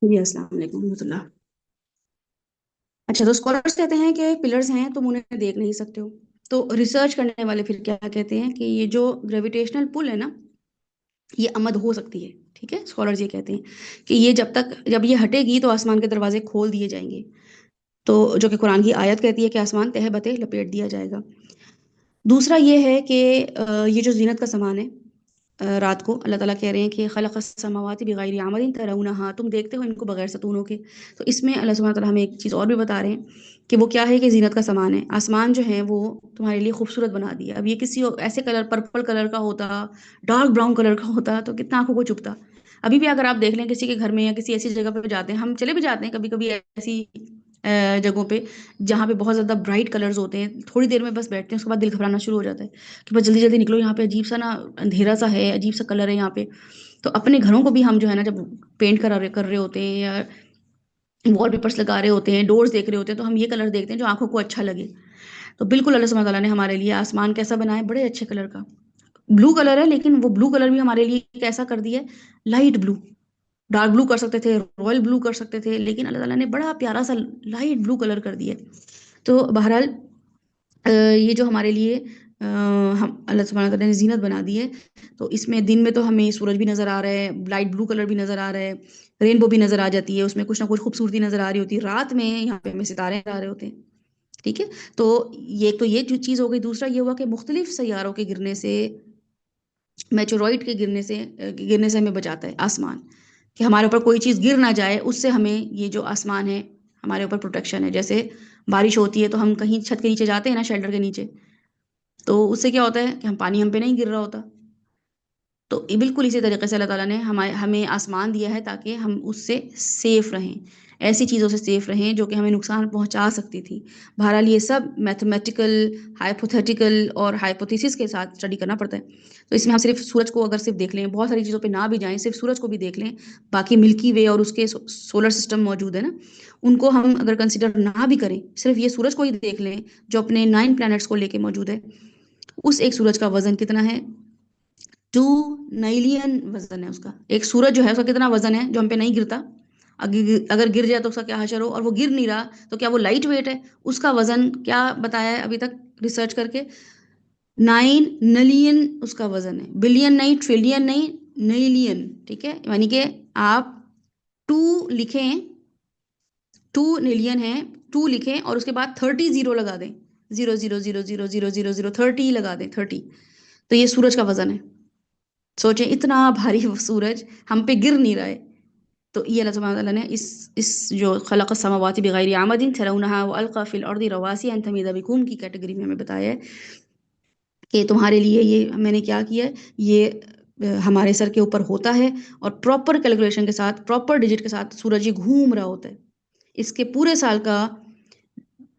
جی السلام علیکم ورحمۃ اللہ۔ اچھا، تو اسکالرس کہتے ہیں کہ پلرز ہیں تم انہیں دیکھ نہیں سکتے ہو، تو ریسرچ کرنے والے پھر کیا کہتے ہیں کہ یہ جو گریویٹیشنل پل ہے نا، یہ امد ہو سکتی ہے، ٹھیک ہے، اسکالرز یہ کہتے ہیں کہ یہ جب یہ ہٹے گی تو آسمان کے دروازے کھول دیے جائیں گے، تو جو کہ قرآن کی آیت کہتی ہے کہ آسمان تہہ بتہ لپیٹ دیا جائے گا۔ دوسرا یہ ہے کہ یہ جو زینت کا سامان ہے، رات کو اللہ تعالیٰ کہہ رہے ہیں کہ خلق السماوات بغیر عمد ترونہا، تم دیکھتے ہو ان کو بغیر ستونوں کے، تو اس میں اللہ سبحانہ تعالیٰ ہمیں ایک چیز اور بھی بتا رہے ہیں کہ وہ کیا ہے کہ زینت کا سامان ہے، آسمان جو ہے وہ تمہارے لیے خوبصورت بنا دیا۔ اب یہ کسی ایسے کلر پرپل کلر کا ہوتا، ڈارک براؤن کلر کا ہوتا تو کتنا آنکھوں کو چبھتا۔ ابھی بھی اگر آپ دیکھ لیں کسی کے گھر میں یا کسی ایسی جگہ پہ جاتے ہیں، ہم چلے بھی جاتے ہیں کبھی کبھی ایسی جگہوں پہ جہاں پہ بہت زیادہ برائٹ کلرز ہوتے ہیں، تھوڑی دیر میں بس بیٹھتے ہیں، اس کے بعد دل گھبرانا شروع ہو جاتا ہے کہ بس جلدی جلدی نکلو، یہاں پہ عجیب سا نا اندھیرا سا ہے، عجیب سا کلر ہے یہاں پہ۔ تو اپنے گھروں کو بھی ہم جو ہے نا جب پینٹ کر رہے ہوتے ہیں یا وال پیپرس لگا رہے ہوتے ہیں، ڈورز دیکھ رہے ہوتے ہیں، تو ہم یہ کلر دیکھتے ہیں جو آنکھوں کو اچھا لگے۔ تو بالکل اللہ سبحانہ تعالیٰ نے ہمارے لیے آسمان کیسا بنایا ہے، بڑے اچھے کلر کا، بلو کلر ہے، لیکن وہ بلو کلر بھی ہمارے لیے کیسا کر دیا ہے، لائٹ بلو۔ ڈارک بلو کر سکتے تھے، رائل بلو کر سکتے تھے، لیکن اللہ تعالیٰ نے بڑا پیارا سا لائٹ بلو کلر کر دیا ہے۔ تو بہرحال یہ جو ہمارے لیے ہم اللہ سبحانہ تعالیٰ نے زینت بنا دی ہے، تو اس میں دن میں تو ہمیں سورج بھی نظر آ رہا ہے، لائٹ بلو کلر بھی نظر آ رہا ہے، رینبو بھی نظر آ جاتی ہے، اس میں کچھ نہ کچھ خوبصورتی نظر آ رہی ہوتی ہے، رات میں یہاں پہ ہمیں ستارے نظر آ رہے ہوتے ہیں، ٹھیک ہے۔ تو یہ جو چیز ہو گئی۔ دوسرا یہ ہوا کہ مختلف سیاروں کے گرنے سے، میٹیورائٹ کے گرنے سے ہمیں بچاتا ہے آسمان، کہ ہمارے اوپر کوئی چیز گر نہ جائے، اس سے ہمیں یہ جو آسمان ہے ہمارے اوپر پروٹیکشن ہے۔ جیسے بارش ہوتی ہے تو ہم کہیں چھت کے نیچے جاتے ہیں نا، شیلٹر کے نیچے، تو اس سے کیا ہوتا ہے کہ پانی ہم پہ نہیں گر رہا ہوتا۔ تو بالکل اسی طریقے سے اللہ تعالیٰ نے ہمیں آسمان دیا ہے تاکہ ہم اس سے سیف رہیں، ایسی چیزوں سے سیف رہیں جو کہ ہمیں نقصان پہنچا سکتی تھی۔ بہرحال یہ سب میتھمیٹیکل، ہائپوتھیٹیکل اور ہائپوتھیسس کے ساتھ اسٹڈی کرنا پڑتا ہے۔ تو اس میں ہم صرف سورج کو اگر صرف دیکھ لیں، بہت ساری چیزوں پہ نہ بھی جائیں، صرف سورج کو بھی دیکھ لیں، باقی ملکی وے اور اس کے سولر سسٹم موجود ہے نا، ان کو ہم اگر کنسیڈر نہ بھی کریں، صرف یہ سورج کو ہی دیکھ لیں جو اپنے 9 پلانٹس کو لے کے موجود ہے، اس ایک سورج کا وزن کتنا ہے، 2 نیلین وزن ہے اس کا۔ ایک سورج جو ہے اس کا کتنا وزن ہے جو ہم پہ نہیں گرتا، اگر گر جائے تو اس کا کیا حشر ہو، اور وہ گر نہیں رہا تو کیا وہ لائٹ ویٹ ہے؟ اس کا وزن کیا بتایا ہے ابھی تک ریسرچ کر کے، 9 نلین اس کا وزن ہے، بلین نہیں، ٹریلین نہیں، نیلین، ٹھیک ہے، یعنی کہ آپ 2 لکھیں، 2 نیلین ہے، 2 لکھیں اور اس کے بعد 30 زیرو لگا دیں، 0 0 0 0 0 0 0 30 لگا دیں، 30، تو یہ سورج کا وزن ہے۔ سوچیں اتنا بھاری وہ سورج ہم پہ گر نہیں رہا ہے۔ تو یہ اللہ سبحانہ تعالیٰ نے اس جو خلق السماوات بغیر عمد ترونہا والقی فی الارض رواسیا ان تمید بکم کی کیٹیگری میں ہمیں بتایا ہے کہ تمہارے لیے یہ میں نے کیا کیا ہے، یہ ہمارے سر کے اوپر ہوتا ہے، اور پراپر کیلکولیشن کے ساتھ، پراپر ڈیجٹ کے ساتھ سورج یہ گھوم رہا ہوتا ہے، اس کے پورے سال کا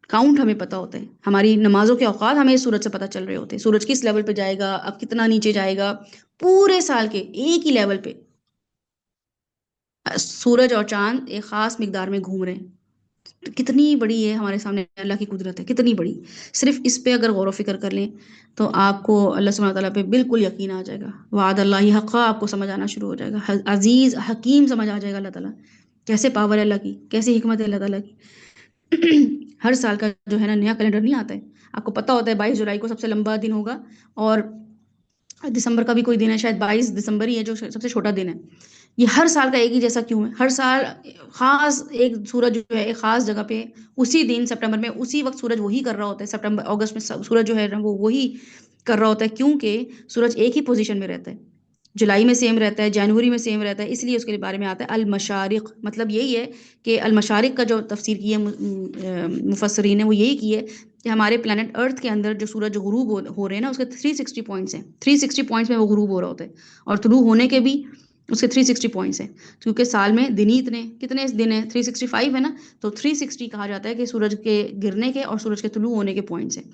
کاؤنٹ ہمیں پتہ ہوتا ہے، ہماری نمازوں کے اوقات ہمیں سورج سے پتہ چل رہے ہوتے ہیں، سورج کس لیول پہ جائے گا، اب کتنا نیچے جائے گا، پورے سال کے ایک ہی لیول پہ سورج اور چاند ایک خاص مقدار میں گھوم رہے ہیں۔ تو کتنی بڑی ہے ہمارے سامنے اللہ کی قدرت ہے، کتنی بڑی، صرف اس پہ اگر غور و فکر کر لیں تو آپ کو اللہ سبحانہ تعالیٰ پہ بالکل یقین آ جائے گا، وعد اللہ حقا، آپ کو سمجھ آنا شروع ہو جائے گا، عزیز حکیم سمجھ آ جائے گا اللہ تعالیٰ، کیسے پاور ہے اللہ کی، کیسی حکمت ہے اللہ تعالیٰ کی۔ ہر سال کا جو ہے نا نیا کیلنڈر نہیں آتا ہے، آپ کو پتہ ہوتا ہے 22 جولائی کو سب سے لمبا دن ہوگا، اور دسمبر کا بھی کوئی دن ہے، شاید 22 دسمبر ہی ہے جو سب سے چھوٹا دن ہے۔ یہ ہر سال کا ایک ہی جیسا کیوں ہے؟ ہر سال خاص ایک سورج جو ہے ایک خاص جگہ پہ اسی دن سپٹمبر میں اسی وقت سورج وہی کر رہا ہوتا ہے، سپٹمبر اگست میں سورج جو ہے نا وہ وہی کر رہا ہوتا ہے، کیونکہ سورج ایک ہی پوزیشن میں رہتا ہے، جولائی میں سیم رہتا ہے، جنوری میں سیم رہتا ہے، اس لیے اس کے بارے میں آتا ہے المشارق، مطلب یہی ہے کہ المشارق کا جو تفسیر کی ہے مفسرین نے وہ یہی کی ہے کہ ہمارے پلانٹ ارتھ کے اندر جو سورج غروب ہو رہے ہیں نا اس کے 360 پوائنٹس ہیں، 360 پوائنٹس میں وہ غروب ہو رہا ہوتا ہے، اور طلوع ہونے کے بھی اس کے 360 پوائنٹس ہیں، کیونکہ سال میں دن ہی کتنے دن ہیں، 365 ہے نا، تو 360 کہا جاتا ہے کہ سورج کے گرنے کے اور سورج کے طلوع ہونے کے پوائنٹس ہیں۔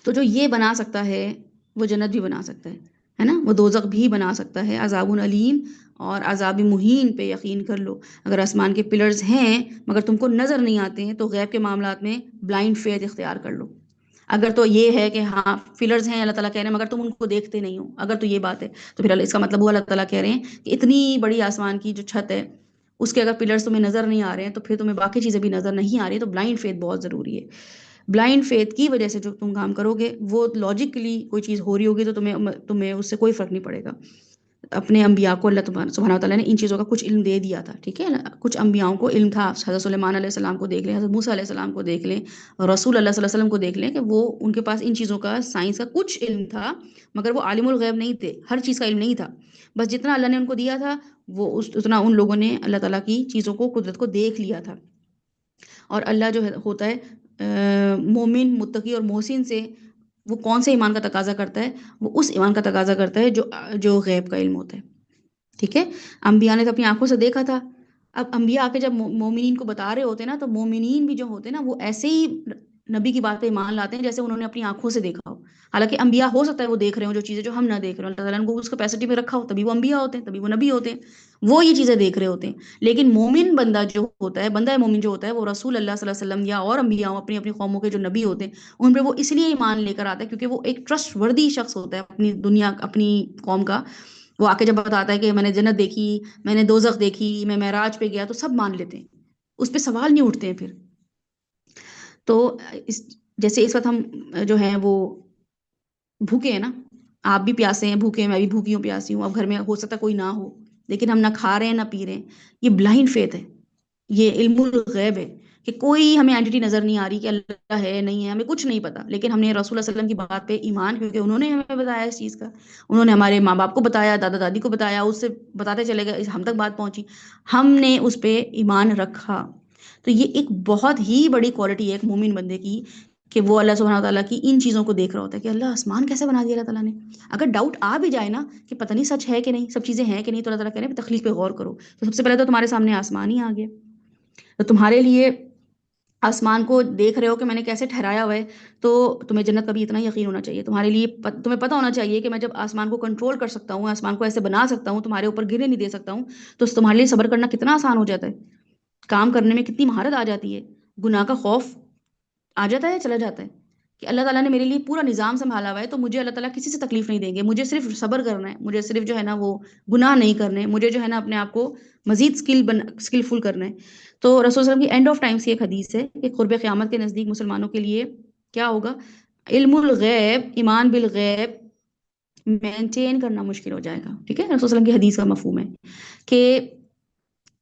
تو جو یہ بنا سکتا ہے وہ جنت بھی بنا سکتا ہے نا، وہ دوزخ بھی بنا سکتا ہے، عذاب علیم اور عذاب مہین پہ یقین کر لو۔ اگر آسمان کے پلرز ہیں مگر تم کو نظر نہیں آتے ہیں تو غیب کے معاملات میں بلائنڈ فیتھ اختیار کر لو۔ اگر تو یہ ہے کہ ہاں فلرز ہیں اللہ تعالیٰ کہہ رہے ہیں مگر تم ان کو دیکھتے نہیں ہو، اگر تو یہ بات ہے تو پھر اس کا مطلب وہ اللہ تعالیٰ کہہ رہے ہیں کہ اتنی بڑی آسمان کی جو چھت ہے اس کے اگر پلرز تمہیں نظر نہیں آ رہے ہیں تو پھر تمہیں باقی چیزیں بھی نظر نہیں آ رہی، تو بلائنڈ فیتھ بہت ضروری ہے. بلائنڈ فیتھ کی وجہ سے جو تم کام کرو گے وہ لاجکلی کوئی چیز ہو رہی ہوگی تو تمہیں اس سے کوئی فرق نہیں پڑے گا. اپنے انبیاء کو اللہ سبحانہ وتعالیٰ نے ان چیزوں کا کچھ علم دے دیا تھا، ٹھیک ہے. کچھ انبیاؤں کو علم تھا. حضرت سلیمان علیہ السلام کو دیکھ لیں، حضرت موسیٰ علیہ السلام کو دیکھ لیں، رسول اللہ صلی اللہ علیہ وسلم کو دیکھ لیں کہ وہ ان کے پاس ان چیزوں کا، سائنس کا کچھ علم تھا، مگر وہ عالم الغیب نہیں تھے، ہر چیز کا علم نہیں تھا. بس جتنا اللہ نے ان کو دیا تھا وہ اتنا ان لوگوں نے اللہ تعالیٰ کی چیزوں کو، قدرت کو دیکھ لیا تھا. اور اللہ جو ہوتا ہے مومن، متقی اور محسن سے، وہ کون سے ایمان کا تقاضا کرتا ہے؟ وہ اس ایمان کا تقاضا کرتا ہے جو غیب کا علم ہوتا ہے، ٹھیک ہے. انبیاء نے تو اپنی آنکھوں سے دیکھا تھا. اب انبیاء آ کے جب مومنین کو بتا رہے ہوتے ہیں نا، تو مومنین بھی جو ہوتے ہیں نا وہ ایسے ہی نبی کی بات پہ ایمان لاتے ہیں جیسے انہوں نے اپنی آنکھوں سے دیکھا ہو. حالانکہ انبیاء ہو سکتا ہے وہ دیکھ رہے ہوں جو چیزیں جو ہم نہ دیکھ رہے ہوں، اللہ تعالیٰ نے کو اس کیپیسٹی میں رکھا ہو، تبھی وہ انبیاء ہوتے ہیں، تبھی وہ نبی ہوتے ہیں، وہ یہ چیزیں دیکھ رہے ہوتے ہیں. لیکن مومن بندہ جو ہوتا ہے، بندہ مومن جو ہوتا ہے، وہ رسول اللہ صلی اللہ علیہ وسلم یا اور انبیاء اپنی اپنی قوموں کے جو نبی ہوتے ہیں ان پہ وہ اس لیے ایمان لے کر آتا ہے کیونکہ وہ ایک ٹرسٹ وردی شخص ہوتا ہے اپنی دنیا، اپنی قوم کا. وہ آ کے جب بتاتا ہے کہ میں نے جنت دیکھی، میں نے دوزخ دیکھی، میں معراج پہ گیا، تو سب مان لیتے ہیں، اس پہ سوال نہیں اٹھتے ہیں پھر. تو جیسے اس وقت ہم جو ہیں وہ بھوکے ہیں نا، آپ بھی پیاسے ہیں، بھوکے ہیں، میں بھی بھوکی ہوں، پیاسی ہوں. اب گھر میں ہو سکتا کوئی نہ ہو، لیکن ہم نہ کھا رہے ہیں نہ پی رہے ہیں. یہ بلائنڈ فیتھ ہے، یہ علم الغیب ہے کہ کوئی ہمیں اینٹی نظر نہیں آ رہی کہ اللہ ہے نہیں ہے، ہمیں کچھ نہیں پتا. لیکن ہم نے رسول اللہ صلی اللہ علیہ وسلم کی بات پہ ایمان، کیونکہ انہوں نے ہمیں بتایا اس چیز کا، انہوں نے ہمارے ماں باپ کو بتایا، دادا دادی کو بتایا، اس سے بتاتے چلے گئے، ہم تک بات پہنچی، ہم نے اس پہ ایمان رکھا. تو یہ ایک بہت ہی بڑی کوالٹی ہے ایک مومن بندے کی، کہ وہ اللہ سبحانہ وتعالیٰ کی ان چیزوں کو دیکھ رہا ہوتا ہے کہ اللہ آسمان کیسے بنا دیا اللہ تعالیٰ نے. اگر ڈاؤٹ آ بھی جائے نا کہ پتہ نہیں سچ ہے کہ نہیں، سب چیزیں ہیں کہ نہیں، تو اللہ تعالیٰ کہہ رہے ہیں تخلیق پہ غور کرو. تو سب سے پہلے تو تمہارے سامنے آسمان ہی آ گیا، تو تمہارے لیے آسمان کو دیکھ رہے ہو کہ میں نے کیسے ٹھہرایا ہوا ہے، تو تمہیں جنت کا بھی اتنا یقین ہونا چاہیے. تمہارے لیے تمہیں پتہ ہونا چاہیے کہ میں جب آسمان کو کنٹرول کر سکتا ہوں، آسمان کو ایسے بنا سکتا ہوں، تمہارے اوپر گرنے نہیں دے سکتا ہوں، تو تمہارے لیے صبر کرنا کتنا آسان ہو جاتا ہے، کام کرنے میں کتنی مہارت آ جاتی ہے، گناہ کا خوف آ جاتا ہے، چلا جاتا ہے کہ اللہ تعالیٰ نے میرے لیے پورا نظام سنبھالا ہوا ہے، تو مجھے اللہ تعالیٰ کسی سے تکلیف نہیں دیں گے، مجھے صرف صبر کرنا ہے، مجھے صرف جو ہے نا وہ گناہ نہیں کرنے، مجھے جو ہے نا اپنے آپ کو مزید اسکلفل کرنا ہے. تو رسول صلی اللہ علیہ وسلم کی اینڈ آف ٹائمز کی ایک حدیث ہے کہ قرب قیامت کے نزدیک مسلمانوں کے لیے کیا ہوگا؟ علم الغیب، ایمان بالغیب مینٹین کرنا مشکل ہو جائے گا. ٹھیک ہے، رسول صلی اللہ علیہ وسلم کی حدیث کا مفہوم ہے کہ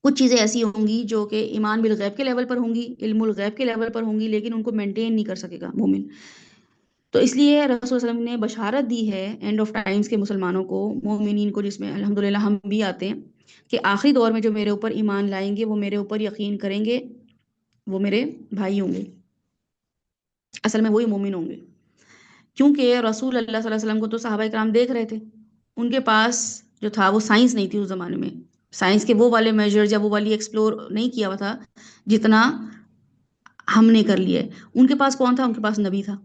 کچھ چیزیں ایسی ہوں گی جو کہ ایمان بالغیب کے لیول پر ہوں گی، علم الغیب کے لیول پر ہوں گی، لیکن ان کو مینٹین نہیں کر سکے گا مومن. تو اس لیے رسول صلی اللہ علیہ وسلم نے بشارت دی ہے اینڈ آف ٹائمز کے مسلمانوں کو، مومنین کو، جس میں الحمدللہ ہم بھی آتے ہیں، کہ آخری دور میں جو میرے اوپر ایمان لائیں گے، وہ میرے اوپر یقین کریں گے، وہ میرے بھائی ہوں گے، اصل میں وہی مومن ہوں گے. کیونکہ رسول اللہ صلی اللہ علیہ وسلم کو تو صحابہ کرام دیکھ رہے تھے، ان کے پاس جو تھا وہ سائنس نہیں تھی اس زمانے میں، سائنس کے وہ والے میجرز یا وہ والی ایکسپلور نہیں کیا ہوا تھا جتنا ہم نے کر لیا ہے. ان کے پاس کون تھا؟ ان کے پاس نبی تھا،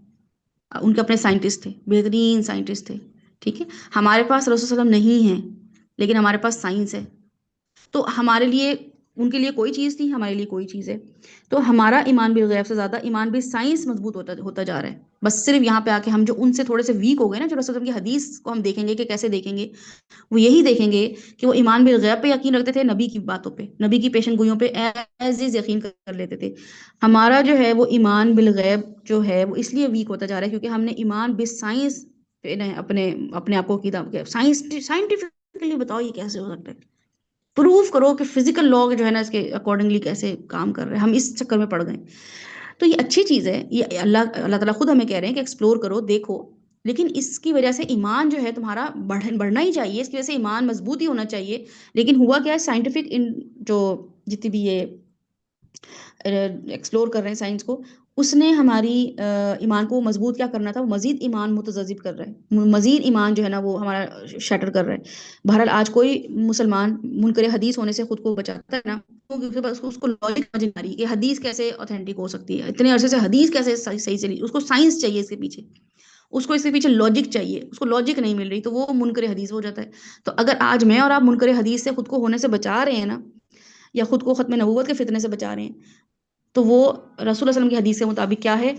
ان کے اپنے سائنٹسٹ تھے، بہترین سائنٹسٹ تھے. ٹھیک ہے، ہمارے پاس رسول صلی اللہ علیہ وسلم نہیں ہیں، لیکن ہمارے پاس سائنس ہے. تو ہمارے لیے، ان کے لیے کوئی چیز تھی، ہمارے لیے کوئی چیز ہے. تو ہمارا ایمان بالغیب سے زیادہ ایمان بالسائنس مضبوط ہوتا جا رہا ہے. بس صرف یہاں پہ آ کے ہم جو ان سے تھوڑے سے ویک ہو گئے نا، جو رسول اللہ کی حدیث کو ہم دیکھیں گے کہ کیسے دیکھیں گے، وہ یہی دیکھیں گے کہ وہ ایمان بالغیب پہ یقین رکھتے تھے، نبی کی باتوں پہ، نبی کی پیشن گوئیوں پہ ایز از یقین کر لیتے تھے. ہمارا جو ہے وہ ایمان بالغیب جو ہے وہ اس لیے ویک ہوتا جا رہا ہے کیونکہ ہم نے ایمان بالسائنس پہ اپنے آپ کو سائنٹیفکلی بتاؤ یہ کیسے ہو سکتا ہے، پروف کرو کہ فزیکل لا جو ہے نا اس کے اکارڈنگلی کیسے کام کر رہے ہیں. ہم اس چکر میں پڑ گئے. تو یہ اچھی چیز ہے، یہ اللہ تعالیٰ خود ہمیں کہہ رہے ہیں کہ ایکسپلور کرو، دیکھو، لیکن اس کی وجہ سے ایمان جو ہے تمہارا بڑھنا ہی چاہیے، اس کی وجہ سے ایمان مضبوط ہی ہونا چاہیے. لیکن ہوا کیا ہے، سائنٹیفک جو جتنی بھی یہ ایکسپلور کر رہے ہیں سائنس کو، اس نے ہماری ایمان کو مضبوط کیا کرنا تھا، وہ مزید ایمان متذبذب کر رہا ہے، مزید ایمان جو ہے نا وہ ہمارا شیٹر کر رہا ہے. بہرحال آج کوئی مسلمان منکر حدیث ہونے سے خود کو بچاتا ہے نا، اس کو لاجک سمجھ نہیں آ رہی کہ حدیث کیسے اوتھینٹک ہو سکتی ہے، اتنے عرصے سے حدیث کیسے صحیح چلی، اس کو سائنس چاہیے اس کے پیچھے، اس کو اس کے پیچھے لاجک چاہیے، اس کو لاجک نہیں مل رہی، تو وہ منکر حدیث ہو جاتا ہے. تو اگر آج میں اور آپ منکر حدیث سے خود کو ہونے سے بچا رہے ہیں نا، یا خود کو ختم نبوت کے فتنے سے بچا رہے ہیں، تو وہ رسول اللہ صلی اللہ علیہ وسلم کی حدیث کے مطابق کیا ہے،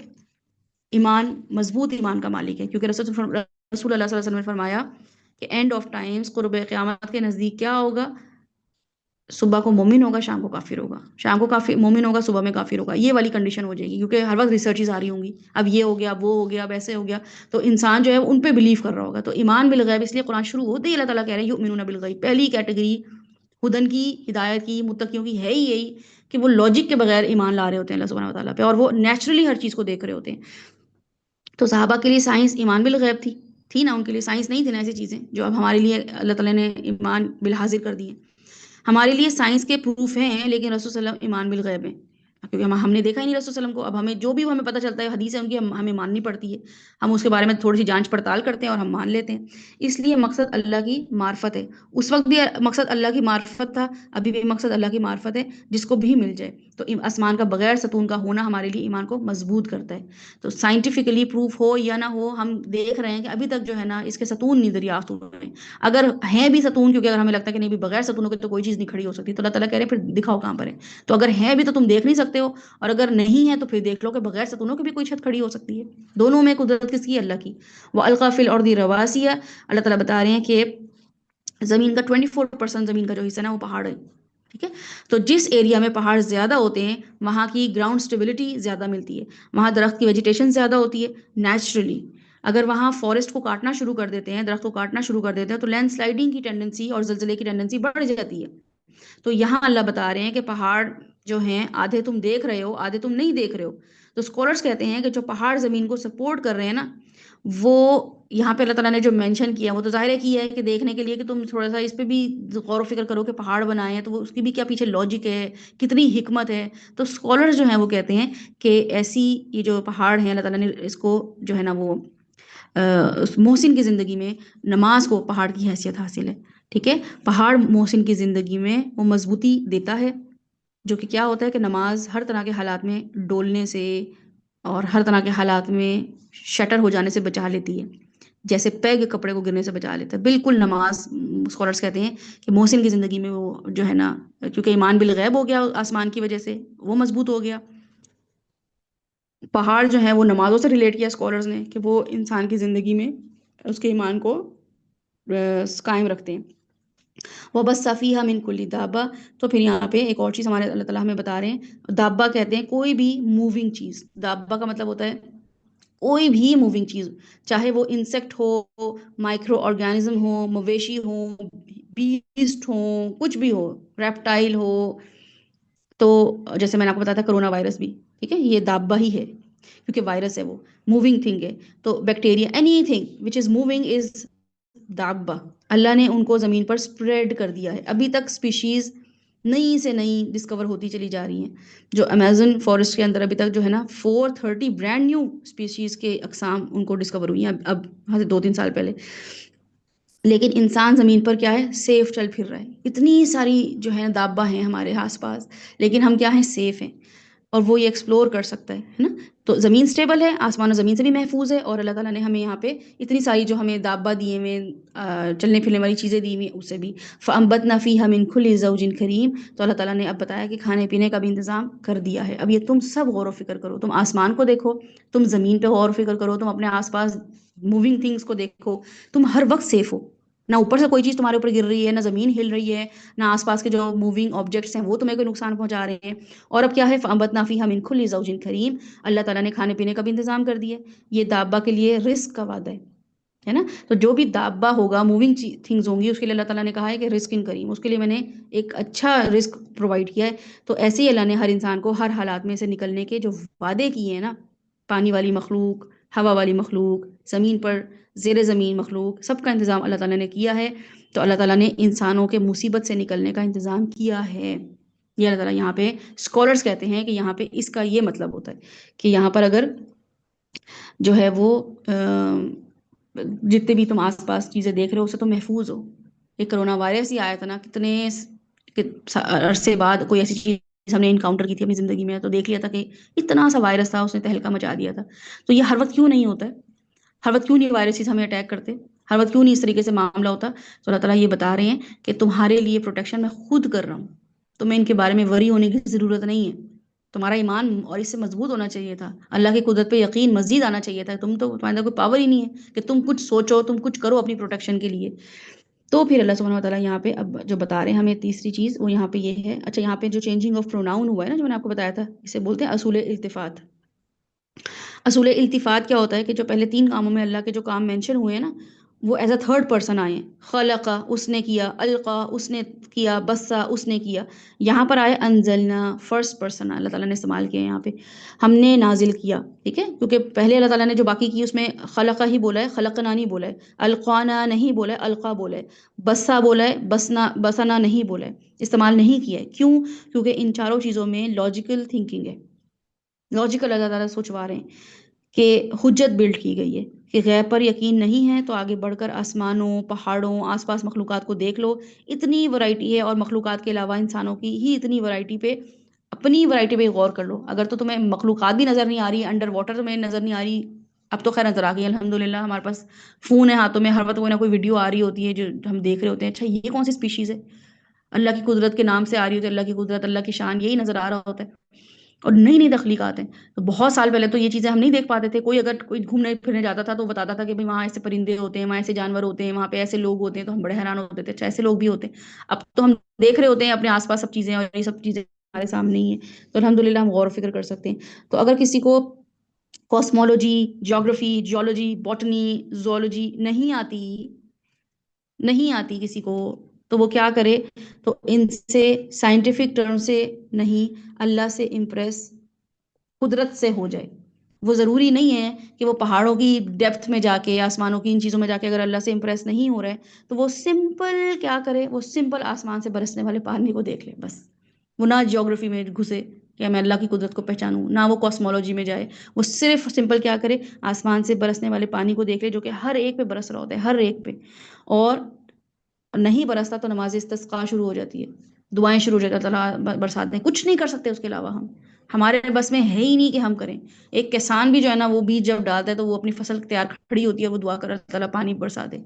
ایمان، مضبوط ایمان کا مالک ہے. کیونکہ رسول اللہ صلی اللہ علیہ وسلم نے فرمایا کہ اینڈ آف ٹائمز، قرب قیامت کے نزدیک کیا ہوگا، صبح کو مومن ہوگا، شام کو کافر ہوگا، شام کو کافر مومن ہوگا، صبح میں کافر ہوگا، یہ والی کنڈیشن ہو جائے گی، کیونکہ ہر وقت ریسرچز آ رہی ہوں گی، اب یہ ہو گیا، اب وہ ہو گیا، اب ایسے ہو گیا، تو انسان جو ہے ان پہ بلیو کر رہا ہوگا۔ تو ایمان بالغیب، اس لیے قرآن شروع ہوتے ہی اللہ تعالیٰ کہہ رہے ہیں یؤمنون بالغیب، پہلی کیٹیگری ہدن کی، ہدایت کی، متقیوں کی ہے ہی یہی کہ وہ لاجک کے بغیر ایمان لا رہے ہوتے ہیں اللہ سبحانہ وتعالیٰ پہ، اور وہ نیچرلی ہر چیز کو دیکھ رہے ہوتے ہیں۔ تو صحابہ کے لیے سائنس ایمان بالغیب تھی نا، ان کے لیے سائنس نہیں تھی نا ایسی چیزیں جو اب ہمارے لیے اللہ تعالیٰ نے ایمان بالحاضر کر دیے۔ ہمارے لیے سائنس کے پروف ہیں، لیکن رسول صلی اللہ علیہ وسلم ایمان بالغیب ہیں، کیونکہ ہم نے دیکھا ہی نہیں رسول صلی اللہ علیہ وسلم کو۔ اب ہمیں جو بھی ہمیں پتہ چلتا ہے حدیث ہے ان کی، ہمیں ماننی پڑتی ہے، ہم اس کے بارے میں تھوڑی سی جانچ پڑتال کرتے ہیں اور ہم مان لیتے ہیں۔ اس لیے مقصد اللہ کی معرفت ہے، اس وقت بھی مقصد اللہ کی معرفت تھا، ابھی بھی مقصد اللہ کی معرفت ہے، جس کو بھی مل جائے۔ تو آسمان کا بغیر ستون کا ہونا ہمارے لیے ایمان کو مضبوط کرتا ہے۔ تو سائنٹیفکلی پروف ہو یا نہ ہو، ہم دیکھ رہے ہیں کہ ابھی تک جو ہے نا اس کے ستون نہیں دریافت ہوئے ہیں۔ اگر ہیں بھی ستون، کیونکہ اگر ہمیں لگتا ہے کہ نہیں بھی بغیر ستونوں کے تو کوئی چیز نہیں کھڑی ہو سکتی، تو اللہ تعالیٰ کہہ رہے ہیں پھر دکھاؤ کہاں پر ہے۔ تو اگر ہیں بھی تو تم دیکھ نہیں سکتے ہو، اور اگر نہیں ہے تو پھر دیکھ لو کہ بغیر ستونوں کی بھی کوئی چھت کھڑی ہو سکتی ہے۔ دونوں میں قدرت کس کی؟ اللہ کی۔ وَأَلْقَى فِي الْأَرْضِ رَوَاسِيَ، اللہ تعالیٰ بتا رہے ہیں کہ زمین کا 24% زمین کا جو حصہ ہے نا وہ پہاڑ ہے، ٹھیک ہے؟ تو جس ایریا میں پہاڑ زیادہ ہوتے ہیں وہاں کی گراؤنڈ سٹیبلٹی زیادہ ملتی ہے، وہاں درخت کی ویجیٹیشن زیادہ ہوتی ہے نیچرلی۔ اگر وہاں فورسٹ کو کاٹنا شروع کر دیتے ہیں، درخت کو کاٹنا شروع کر دیتے ہیں، تو لینڈ سلائڈنگ کی ٹینڈنسی اور زلزلے کی ٹینڈنسی بڑھ جاتی ہے۔ تو یہاں اللہ بتا رہے ہیں کہ پہاڑ جو ہیں آدھے تم دیکھ رہے ہو، آدھے تم نہیں دیکھ رہے ہو۔ تو اسکالرس کہتے ہیں کہ جو پہاڑ زمین کو سپورٹ کر رہے ہیں نا، وہ یہاں پہ اللہ تعالیٰ نے جو مینشن کیا وہ تو ظاہر ہے کیا ہے کہ دیکھنے کے لیے کہ تم تھوڑا سا اس پہ بھی غور و فکر کرو کہ پہاڑ بنائے ہیں تو وہ اس کی بھی کیا پیچھے لاجک ہے، کتنی حکمت ہے۔ تو اسکالرز جو ہیں وہ کہتے ہیں کہ ایسی یہ جو پہاڑ ہیں اللہ تعالیٰ نے اس کو جو ہے نا وہ محسن کی زندگی میں نماز کو پہاڑ کی حیثیت حاصل ہے، ٹھیک ہے؟ پہاڑ محسن کی زندگی میں وہ مضبوطی دیتا ہے، جو کہ کیا ہوتا ہے کہ نماز ہر طرح کے حالات میں ڈولنے سے اور ہر طرح کے حالات میں شٹر ہو جانے سے بچا لیتی ہے، جیسے پیگ کپڑے کو گرنے سے بچا لیتا ہے، بالکل نماز اسکالرس کہتے ہیں کہ محسن کی زندگی میں وہ جو ہے نا، کیونکہ ایمان بالغیب ہو گیا آسمان کی وجہ سے، وہ مضبوط ہو گیا۔ پہاڑ جو ہیں وہ نمازوں سے ریلیٹ کیا اسکالرز نے کہ وہ انسان کی زندگی میں اس کے ایمان کو قائم رکھتے ہیں۔ وہ بس صفیہ من کلی دابہ، تو پھر یہاں پہ ایک اور چیز ہمارے اللہ تعالیٰ ہمیں بتا رہے ہیں، دابہ کہتے ہیں کوئی بھی موونگ چیز، دابہ کا مطلب ہوتا ہے کوئی بھی موونگ چیز، چاہے وہ انسیکٹ ہو، مائکرو آرگینزم ہو، مویشی ہو، بیسٹ ہو، کچھ بھی ہو، ریپٹائل ہو۔ تو جیسے میں نے آپ کو بتایا تھا کرونا وائرس بھی، ٹھیک ہے، یہ دابہ ہی ہے کیونکہ وائرس ہے، وہ موونگ تھنگ ہے۔ تو bacteria, anything which is moving is دابہ، اللہ نے ان کو زمین پر سپریڈ کر دیا ہے۔ ابھی تک سپیشیز نئی سے نئی ڈسکور ہوتی چلی جا رہی ہیں، جو امیزن فارسٹ کے اندر ابھی تک جو ہے نا 430 برانڈ نیو سپیشیز کے اقسام ان کو ڈسکور ہوئی ہیں اب 2-3 سال پہلے۔ لیکن انسان زمین پر کیا ہے؟ سیف چل پھر رہا ہے، اتنی ساری جو ہے دابہ ہیں ہمارے آس پاس، لیکن ہم کیا ہیں؟ سیف ہیں، اور وہ یہ ایکسپلور کر سکتا ہے نا۔ تو زمین سٹیبل ہے، آسمان و زمین سے بھی محفوظ ہے، اور اللہ تعالیٰ نے ہمیں یہاں پہ اتنی ساری جو ہمیں دابہ دیے ہوئے، چلنے پھرنے والی چیزیں دی ہوئی اس سے بھی۔ فَأَنبَتْنَا فِيهَا مِن كُلِّ زَوْجٍ كَرِيمٍ، تو اللہ تعالیٰ نے اب بتایا کہ کھانے پینے کا بھی انتظام کر دیا ہے۔ اب یہ تم سب غور و فکر کرو، تم آسمان کو دیکھو، تم زمین پہ غور و فکر کرو، تم اپنے آس پاس موونگ تھنگس کو دیکھو، تم ہر وقت سیف ہو، نہ اوپر سے کوئی چیز تمہارے اوپر گر رہی ہے، نہ زمین ہل رہی ہے، نہ آس پاس کے جو موونگ آبجیکٹس ہیں وہ تمہیں کوئی نقصان پہنچا رہے ہیں۔ اور اب کیا ہے؟ فَأَنبَتْنَا فِيهَا مِن كُلِّ زَوْجٍ كَرِيمٍ، اللہ تعالیٰ نے کھانے پینے کا بھی انتظام کر دیا۔ یہ دابہ کے لیے رزق کا وعدہ ہے نا۔ تو جو بھی دابہ ہوگا، موونگ تھنگز ہوں گی، اس کے لیے اللہ تعالیٰ نے کہا ہے کہ رزق ان کریم، اس کے لیے میں نے ایک اچھا رزق پرووائڈ کیا ہے۔ تو ایسے ہی اللہ نے ہر انسان کو ہر حالات میں سے نکلنے کے جو وعدے کیے ہیں نا، پانی والی مخلوق، ہوا والی مخلوق، زمین پر زیر زمین مخلوق، سب کا انتظام اللہ تعالیٰ نے کیا ہے۔ تو اللہ تعالیٰ نے انسانوں کے مصیبت سے نکلنے کا انتظام کیا ہے۔ یہ اللہ تعالیٰ یہاں پہ اسکالرس کہتے ہیں کہ یہاں پہ اس کا یہ مطلب ہوتا ہے کہ یہاں پر اگر جو ہے وہ جتنے بھی تم آس پاس چیزیں دیکھ رہے ہو اسے تم محفوظ ہو۔ یہ کرونا وائرس ہی آیا تھا نا، کتنے عرصے بعد کوئی ایسی چیز ہم نے انکاؤنٹر کی تھی اپنی زندگی میں، تو دیکھ لیا تھا کہ اتنا سا وائرس تھا، اس نے تہلکہ مچا دیا تھا۔ تو یہ ہر وقت کیوں نہیں ہوتا ہے؟ ہر وقت کیوں نہیں وائرسز ہمیں اٹیک کرتے؟ ہر وقت کیوں نہیں اس طریقے سے معاملہ ہوتا؟ تو اللہ تعالیٰ یہ بتا رہے ہیں کہ تمہارے لیے پروٹیکشن میں خود کر رہا ہوں، تمہیں ان کے بارے میں وری ہونے کی ضرورت نہیں ہے۔ تمہارا ایمان اور اس سے مضبوط ہونا چاہیے تھا، اللہ کی قدرت پہ یقین مزید آنا چاہیے تھا۔ تمہارے اندر کوئی پاور ہی نہیں ہے کہ تم کچھ سوچو، تم کچھ کرو اپنی پروٹیکشن کے لیے۔ تو پھر اللہ سبحانہ وتعالیٰ یہاں پہ اب جو بتا رہے ہیں ہمیں تیسری چیز وہ یہاں پہ یہ ہے. اچھا یہاں پہ جو چینجنگ آف پروناؤن ہوا ہے نا جو میں نے آپ کو بتایا تھا اسے بولتے ہیں اصول التفات. اصول التفات کیا ہوتا ہے کہ جو پہلے 3 کاموں میں اللہ کے جو کام مینشن ہوئے ہیں نا وہ ایز اے تھرڈ پرسن آئے ہیں. خلقہ اس نے کیا، القا اس نے کیا، بسا اس نے کیا. یہاں پر آئے انزلنا فرسٹ پرسن اللہ تعالیٰ نے استعمال کیا یہاں پہ، ہم نے نازل کیا. ٹھیک ہے، کیونکہ پہلے اللہ تعالیٰ نے جو باقی کی اس میں خلقہ ہی بولا ہے، خلقنا نہیں بولا ہے. القانا نہیں بولا ہے، القا بولا ہے. بسا بولا ہے، بسنا بسنا نہیں بولا ہے، استعمال نہیں کیا ہے. کیوں؟ کیونکہ ان چاروں چیزوں میں لاجیکل تھنکنگ ہے، لاجیکل اللہ تعالیٰ سوچوا رہے ہیں کہ حجت بلڈ کی گئی ہے کہ غیب پر یقین نہیں ہے تو آگے بڑھ کر آسمانوں، پہاڑوں، آس پاس مخلوقات کو دیکھ لو. اتنی ورائٹی ہے، اور مخلوقات کے علاوہ انسانوں کی ہی اتنی ورائٹی پہ، اپنی ورائٹی پہ غور کر لو. اگر تو تمہیں مخلوقات بھی نظر نہیں آ رہی، انڈر واٹر تمہیں نظر نہیں آ رہی، اب تو خیر نظر آ گئی الحمدللہ. ہمارے پاس فون ہے ہاتھوں میں، ہر وقت کوئی نہ کوئی ویڈیو آ رہی ہوتی ہے جو ہم دیکھ رہے ہوتے ہیں. اچھا یہ کون سی اسپیشیز ہے؟ اللہ کی قدرت کے نام سے آ رہی ہوتی ہے، اللہ کی قدرت، اللہ کی شان، یہی نظر آ رہا ہوتا ہے. اور نئی نئی تخلیقات ہیں. تو بہت سال پہلے تو یہ چیزیں ہم نہیں دیکھ پاتے تھے. کوئی اگر کوئی گھومنے پھرنے جاتا تھا تو بتاتا تھا کہ بھائی وہاں ایسے پرندے ہوتے ہیں، وہاں ایسے جانور ہوتے ہیں، وہاں پہ ایسے لوگ ہوتے ہیں، تو ہم بڑے حیران ہوتے تھے اچھا ایسے لوگ بھی ہوتے ہیں. اب تو ہم دیکھ رہے ہوتے ہیں اپنے آس پاس سب چیزیں، اور یہ سب چیزیں ہمارے سامنے ہی ہیں. تو الحمدللہ ہم غور و فکر کر سکتے ہیں. تو اگر کسی کو cosmology, geography, geology, botany, zoology نہیں آتی کسی کو، تو وہ کیا کرے؟ تو ان سے سائنٹیفک ٹرم سے نہیں، اللہ سے امپریس قدرت سے ہو جائے. وہ ضروری نہیں ہے کہ وہ پہاڑوں کی ڈیپتھ میں جا کے، آسمانوں کی ان چیزوں میں جا کے اگر اللہ سے امپریس نہیں ہو رہے تو وہ سمپل کیا کرے؟ وہ سمپل آسمان سے برسنے والے پانی کو دیکھ لے بس. وہ نہ جیوگرافی میں گھسے کہ میں اللہ کی قدرت کو پہچانوں، نہ وہ کاسمولوجی میں جائے. وہ صرف سمپل کیا کرے؟ آسمان سے برسنے والے پانی کو دیکھ لے جو کہ ہر ایک پہ برس رہا ہوتا ہے، ہر ایک پہ. اور نہیں برستا تو نماز استسقاء شروع ہو جاتی ہے، دعائیں شروع ہو جاتی ہیں، اللہ تعالیٰ برسات دیں. کچھ نہیں کر سکتے اس کے علاوہ ہم، ہمارے بس میں ہے ہی نہیں کہ ہم کریں. ایک کسان بھی جو ہے نا وہ بیج جب ڈالتا ہے تو وہ اپنی فصل تیار کھڑی ہوتی ہے، وہ دعا کر اللہ تعالیٰ پانی برسا دے.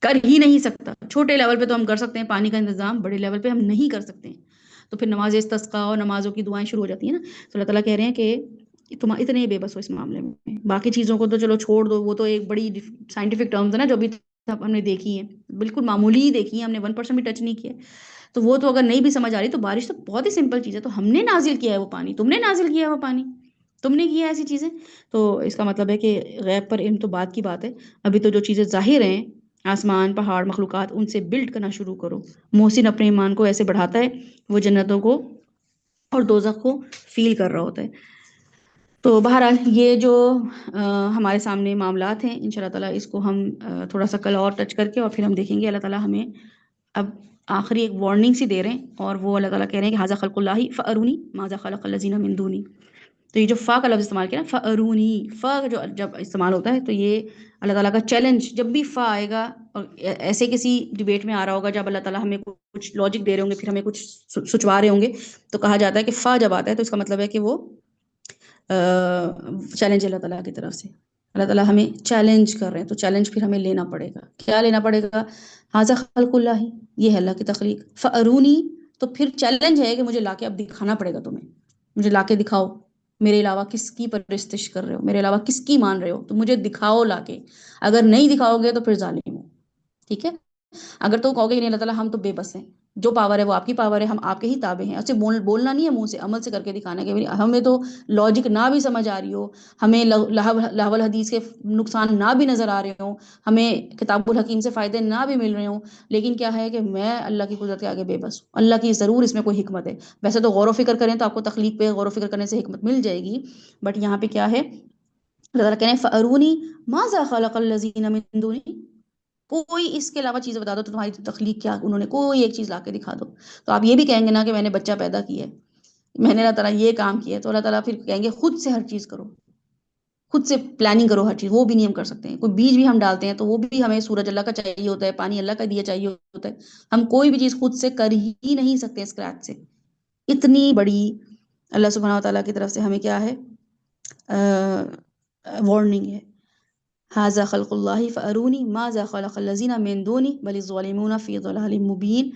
کر ہی نہیں سکتا. چھوٹے لیول پہ تو ہم کر سکتے ہیں پانی کا انتظام، بڑے لیول پہ ہم نہیں کر سکتے ہیں. تو پھر نماز استسقاء اور نمازوں کی دعائیں شروع ہو جاتی ہیں نا. تو اللہ تعالیٰ کہہ رہے ہیں کہ تم اتنے بے بس ہو اس معاملے میں. باقی چیزوں کو تو چلو چھوڑ دو، وہ تو ایک بڑی سائنٹیفک ٹرمز ہے نا جو بھی ہم نے دیکھی ہیں، بالکل معمولی ہی دیکھی ہیں، ہم نے 1% بھی ٹچ نہیں کیا. تو وہ تو اگر نہیں بھی سمجھ آ رہی تو بارش تو بہت ہی سمپل چیز ہے. تو ہم نے نازل کیا ہے وہ پانی، تم نے نازل کیا ہے وہ پانی، تم نے کیا ایسی چیزیں. تو اس کا مطلب ہے کہ غیب پر علم تو بات کی بات ہے. ابھی تو جو چیزیں ظاہر ہیں، آسمان، پہاڑ، مخلوقات، ان سے بلڈ کرنا شروع کرو. محسن اپنے ایمان کو ایسے بڑھاتا ہے، وہ جنتوں کو اور دوزخ کو فیل کر رہا ہوتا ہے. تو بہرحال یہ جو ہمارے سامنے معاملات ہیں، انشاءاللہ تعالیٰ اس کو ہم تھوڑا سا کل اور ٹچ کر کے اور پھر ہم دیکھیں گے. اللہ تعالیٰ ہمیں اب آخری ایک وارننگ سی دے رہے ہیں، اور وہ اللہ تعالیٰ کہہ رہے ہیں کہ ھذا خلق اللہ فارونی ماذا خلق الذین من دونی. تو یہ جو فا کا لفظ استعمال کیا نا، فارونی، فا جو جب استعمال ہوتا ہے تو یہ اللہ تعالیٰ کا چیلنج. جب بھی فا آئے گا، اور ایسے کسی ڈبیٹ میں آ رہا ہوگا جب اللہ تعالیٰ ہمیں کچھ لاجک دے رہے ہوں گے، پھر ہمیں کچھ سوچوا رہے ہوں گے، تو کہا جاتا ہے کہ فا جب آتا ہے تو اس کا مطلب ہے کہ وہ چیلنج اللہ تعالیٰ کی طرف سے. اللہ تعالیٰ ہمیں چیلنج کر رہے ہیں، تو چیلنج پھر ہمیں لینا پڑے گا. کیا لینا پڑے گا؟ ھذا خلق اللہ، یہ ہے اللہ کی تخلیق. فارونی، تو پھر چیلنج ہے کہ مجھے لا کے اب دکھانا پڑے گا تمہیں. مجھے لا کے دکھاؤ میرے علاوہ کس کی پرستش کر رہے ہو، میرے علاوہ کس کی مان رہے ہو، تو مجھے دکھاؤ لا کے. اگر نہیں دکھاؤ گے تو پھر ظالم ہو. ٹھیک ہے، اگر تو کہو گے نہیں اللہ تعالیٰ ہم تو بے بس ہیں، جو پاور ہے وہ آپ کی پاور ہے، ہم آپ کے ہی تابع ہیں. ایسے بولنا نہیں ہے منہ سے، عمل سے کر کے دکھانا ہے کہ ہمیں تو لاجک نہ بھی سمجھ آ رہی ہو، ہمیں لہو الحدیث کے نقصان نہ بھی نظر آ رہے ہوں، ہمیں کتاب الحکیم سے فائدے نہ بھی مل رہے ہوں، لیکن کیا ہے کہ میں اللہ کی قدرت کے آگے بے بس ہوں. اللہ کی ضرور اس میں کوئی حکمت ہے. ویسے تو غور و فکر کریں تو آپ کو تخلیق پہ غور و فکر کرنے سے حکمت مل جائے گی، بٹ یہاں پہ کیا ہے؟ اللہ تعالیٰ کہہ رہے ہیں فارونی ماذا خلق الذین من دونی، کوئی اس کے علاوہ چیزیں بتا دو تو تمہاری تخلیق کیا انہوں نے، کوئی ایک چیز لا کے دکھا دو. تو آپ یہ بھی کہیں گے نا کہ میں نے بچہ پیدا کیا ہے، میں نے اللہ تعالیٰ یہ کام کیا ہے، تو اللہ تعالیٰ پھر کہیں گے خود سے ہر چیز کرو، خود سے پلاننگ کرو ہر چیز. وہ بھی نہیں ہم کر سکتے ہیں. کوئی بیج بھی ہم ڈالتے ہیں تو وہ بھی ہمیں سورج اللہ کا چاہیے ہوتا ہے، پانی اللہ کا دیا چاہیے ہوتا ہے. ہم کوئی بھی چیز خود سے کر ہی نہیں سکتے اسکریچ سے. اتنی بڑی اللہ سبحانہ وتعالیٰ کی طرف سے ہمیں کیا ہے؟ وارننگ ہے. ھذا خلق اللہ فارونی ماذا خلق الذین من دونی بل الظالمون فی ضلال مبین.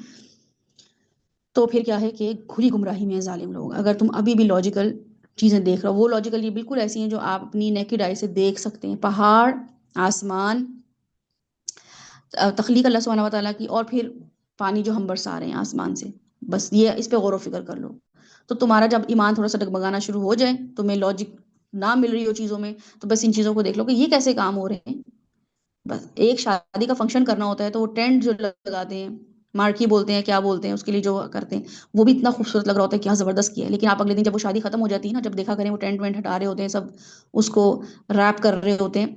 تو پھر کیا ہے کہ کھلی گمراہی میں ظالم لوگ. اگر تم ابھی بھی لاجیکل چیزیں دیکھ رہے ہو، وہ لاجیکل یہ بالکل ایسی ہیں جو آپ اپنی نیکڈ آئی سے دیکھ سکتے ہیں. پہاڑ، آسمان، تخلیق اللہ سبحانہ و تعالیٰ کی، اور پھر پانی جو ہم برسا رہے ہیں آسمان سے، بس یہ اس پہ غور و فکر کر لو. تو تمہارا جب ایمان تھوڑا سا ڈگمگانا شروع ہو جائے، تمہیں لاجک نہ مل رہی ہو چیزوں میں، تو بس ان چیزوں کو دیکھ لو کہ یہ کیسے کام ہو رہے ہیں. بس ایک شادی کا فنکشن کرنا ہوتا ہے تو وہ ٹینٹ جو لگاتے ہیں، مارکی بولتے ہیں کیا بولتے ہیں اس کے لیے جو کرتے ہیں، وہ بھی اتنا خوبصورت لگ رہا ہوتا ہے، کیا زبردست کیا ہے. لیکن آپ اگلے دن جب وہ شادی ختم ہو جاتی ہے نا، جب دیکھا کریں وہ ٹینٹ وینٹ ہٹا رہے ہوتے ہیں، سب اس کو ریپ کر رہے ہوتے ہیں،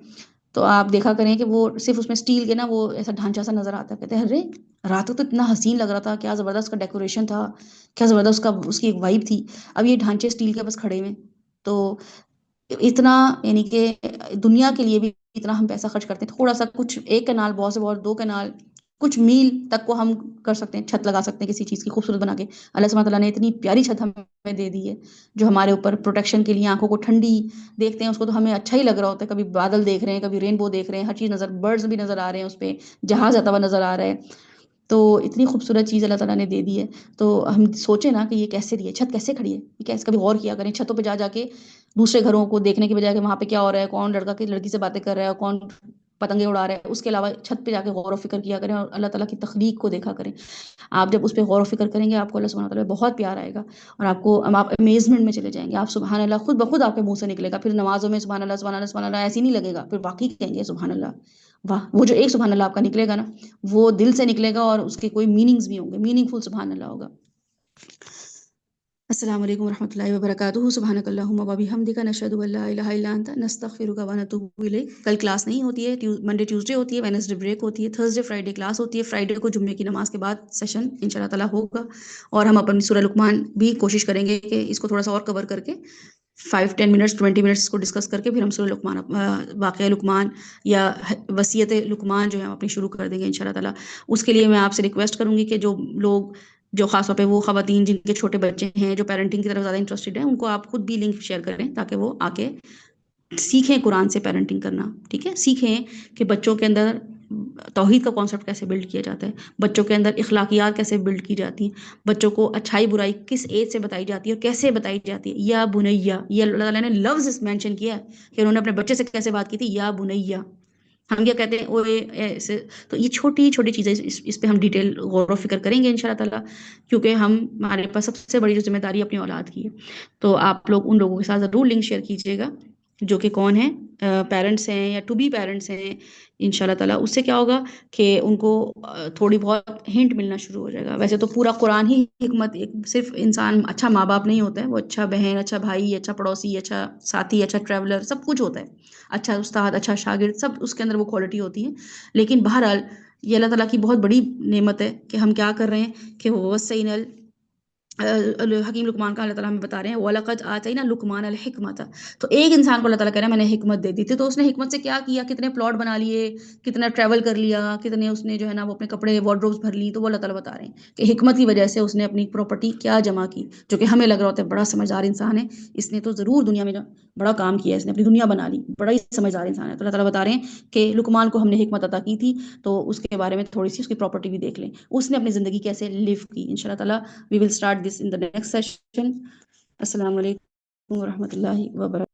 تو آپ دیکھا کریں کہ وہ صرف اس میں اسٹیل کے نا وہ ایسا ڈھانچہ سا نظر آتا ہے. کہتے ہیں ارے رات کو تو اتنا حسین لگ رہا تھا، کیا زبردست اس کا ڈیکوریشن تھا، کیا زبردست اس کی ایک وائب تھی. اب یہ ڈھانچے اسٹیل کے بس کھڑے ہوئے. تو اتنا، یعنی کہ دنیا کے لیے بھی اتنا ہم پیسہ خرچ کرتے ہیں، تھوڑا سا کچھ ایک کنال، بہت سے بہت 2 کنال، کچھ میل تک کو ہم کر سکتے ہیں، چھت لگا سکتے ہیں کسی چیز کی خوبصورت بنا کے. اللہ سبحانہ تعالیٰ نے اتنی پیاری چھت ہمیں دے دی ہے جو ہمارے اوپر پروٹیکشن کے لیے، آنکھوں کو ٹھنڈی دیکھتے ہیں اس کو تو ہمیں اچھا ہی لگ رہا ہوتا ہے. کبھی بادل دیکھ رہے ہیں، کبھی رینبو دیکھ رہے ہیں، ہر چیز نظر، برڈز بھی نظر آ رہے ہیں اس پہ، جہاز آتا ہوا نظر آ رہا ہے. تو اتنی خوبصورت چیز اللہ تعالیٰ نے دے دی ہے. تو ہم سوچیں نا کہ یہ کیسے دی ہے، چھت کیسے کھڑی ہے، یہ کیسے، کبھی غور کیا کریں چھتوں پہ جا کے دوسرے گھروں کو دیکھنے کی بجائے کہ وہاں پہ کیا ہو رہا ہے، کون لڑکا کی لڑکی سے باتیں کر رہا ہے، کون پتنگیں اڑا رہا ہے، اس کے علاوہ چھت پہ جا کے غور و فکر کیا کریں اور اللہ تعالیٰ کی تخلیق کو دیکھا کریں. آپ جب اس پہ غور و فکر کریں گے، آپ کو اللہ سبحانہ تعالیٰ بہت پیار آئے گا، اور آپ امیزمنٹ میں چلے جائیں گے. آپ سبحان اللہ خود بخود آپ کے منہ سے نکلے گا. پھر نمازوں میں سبحان اللہ سبحان اللہ سبحان اللہ ایسے نہیں لگے گا، پھر واقعی کہیں گے سبحان اللہ، واہ. وہ جو ایک سبحان اللہ آپ کا نکلے گا نا، وہ دل سے نکلے گا، اور اس کے کوئی میننگز بھی ہوں گے، میننگ فل سبحان اللہ ہوگا. السلام علیکم ورحمۃ اللہ وبرکاتہ. سبحانک اللہم و بحمدک، نشہد ان لا الہ الا انت، نستغفرک و نتوب الیک. کل کلاس نہیں ہوتی ہے، منڈے ٹیوزڈے ہوتی ہے، وینسڈے بریک ہوتی ہے، تھرسڈے فرائیڈے کلاس ہوتی ہے، فرائیڈے کو جمعے کی نماز کے بعد سیشن انشاء اللہ تعالیٰ ہوگا. اور ہم اپنی سورہ لقمان بھی کوشش کریں گے کہ اس کو تھوڑا سا اور کور کر کے 5-10 منٹس 20 منٹس کو ڈسکس کر کے پھر ہم سورہ لقمان، واقعہ لقمان یا وصیت لقمان جو ہے ہم اپنی شروع کر دیں گے انشاء اللہ تعالیٰ. اس کے لیے میں آپ سے ریکویسٹ کروں گی کہ جو لوگ، جو خاص طور پہ وہ خواتین جن کے چھوٹے بچے ہیں، جو پیرنٹنگ کی طرف زیادہ انٹرسٹڈ ہیں، ان کو آپ خود بھی لنک شیئر کریں تاکہ وہ آ کے سیکھیں قرآن سے پیرنٹنگ کرنا. ٹھیک ہے، سیکھیں کہ بچوں کے اندر توحید کا کانسیپٹ کیسے بلڈ کیا جاتا ہے، بچوں کے اندر اخلاقیات کیسے بلڈ کی جاتی ہیں، بچوں کو اچھائی برائی کس ایج سے بتائی جاتی ہے اور کیسے بتائی جاتی ہے. یا بنیا، یہ اللہ تعالیٰ نے لفظ مینشن کیا ہے کہ انہوں نے اپنے بچے سے کیسے بات کی تھی، یا بنیا. ہم کیا کہتے ہیں اوے ایسے. تو یہ چھوٹی چھوٹی چیزیں، اس پہ ہم ڈیٹیل غور و فکر کریں گے ان شاء اللہ تعالیٰ، کیونکہ ہمارے پاس سب سے بڑی جو ذمہ داری اپنی اولاد کی ہے. تو آپ لوگ ان لوگوں کے ساتھ ضرور لنک شیئر کیجیے گا جو کہ کون ہیں، پیرنٹس ہیں یا ٹو بی پیرنٹس ہیں. ان شاء اللہ تعالیٰ اس سے کیا ہوگا کہ ان کو تھوڑی بہت ہنٹ ملنا شروع ہو جائے گا. ویسے تو پورا قرآن ہی حکمت، صرف انسان اچھا ماں باپ نہیں ہوتا ہے، وہ اچھا بہن، اچھا بھائی، اچھا پڑوسی، اچھا ساتھی، اچھا ٹریولر، سب کچھ ہوتا ہے، اچھا استاد، اچھا شاگرد، سب اس کے اندر وہ کوالٹی ہوتی ہیں. لیکن بہرحال یہ اللہ تعالیٰ کی بہت بڑی نعمت ہے کہ ہم کیا کر رہے ہیں کہ وَوَصَّيْنَا حکیم لقمان کا اللہ تعالیٰ ہمیں بتا رہے ہیں وَلَقَدْ آتَيْنَا لُقْمَانَ الْحِكْمَةَ. تو ایک انسان کو اللہ تعالیٰ کہہ رہا ہے میں نے حکمت دے دی تھی، تو اس نے حکمت سے کیا کیا، کتنے پلاٹ بنا لیے، کتنا ٹریول کر لیا، کتنے اس نے جو ہے نا وہ اپنے کپڑے وارڈروبس بھر لی. تو وہ اللہ تعالیٰ بتا رہے ہیں کہ حکمت کی وجہ سے اس نے اپنی پراپرٹی کیا جمع کی، جو کہ ہمیں لگ رہا ہوتا ہے بڑا سمجھدار انسان ہے، اس نے تو ضرور دنیا میں بڑا کام کیا ہے، اس نے اپنی دنیا بنا لی، بڑا ہی سمجھدار انسان ہے. تو اللہ تعالیٰ بتا رہے ہیں کہ لقمان کو ہم نے حکمت عطا کی تھی، تو اس کے بارے میں تھوڑی سی اس کی پراپرٹی بھی دیکھ لیں، اس نے اپنی زندگی کیسے لیو کی. ان شاء اللہ تعالیٰ we will start this in the next session. السلام علیکم ورحمۃ اللہ وبرکاتہ.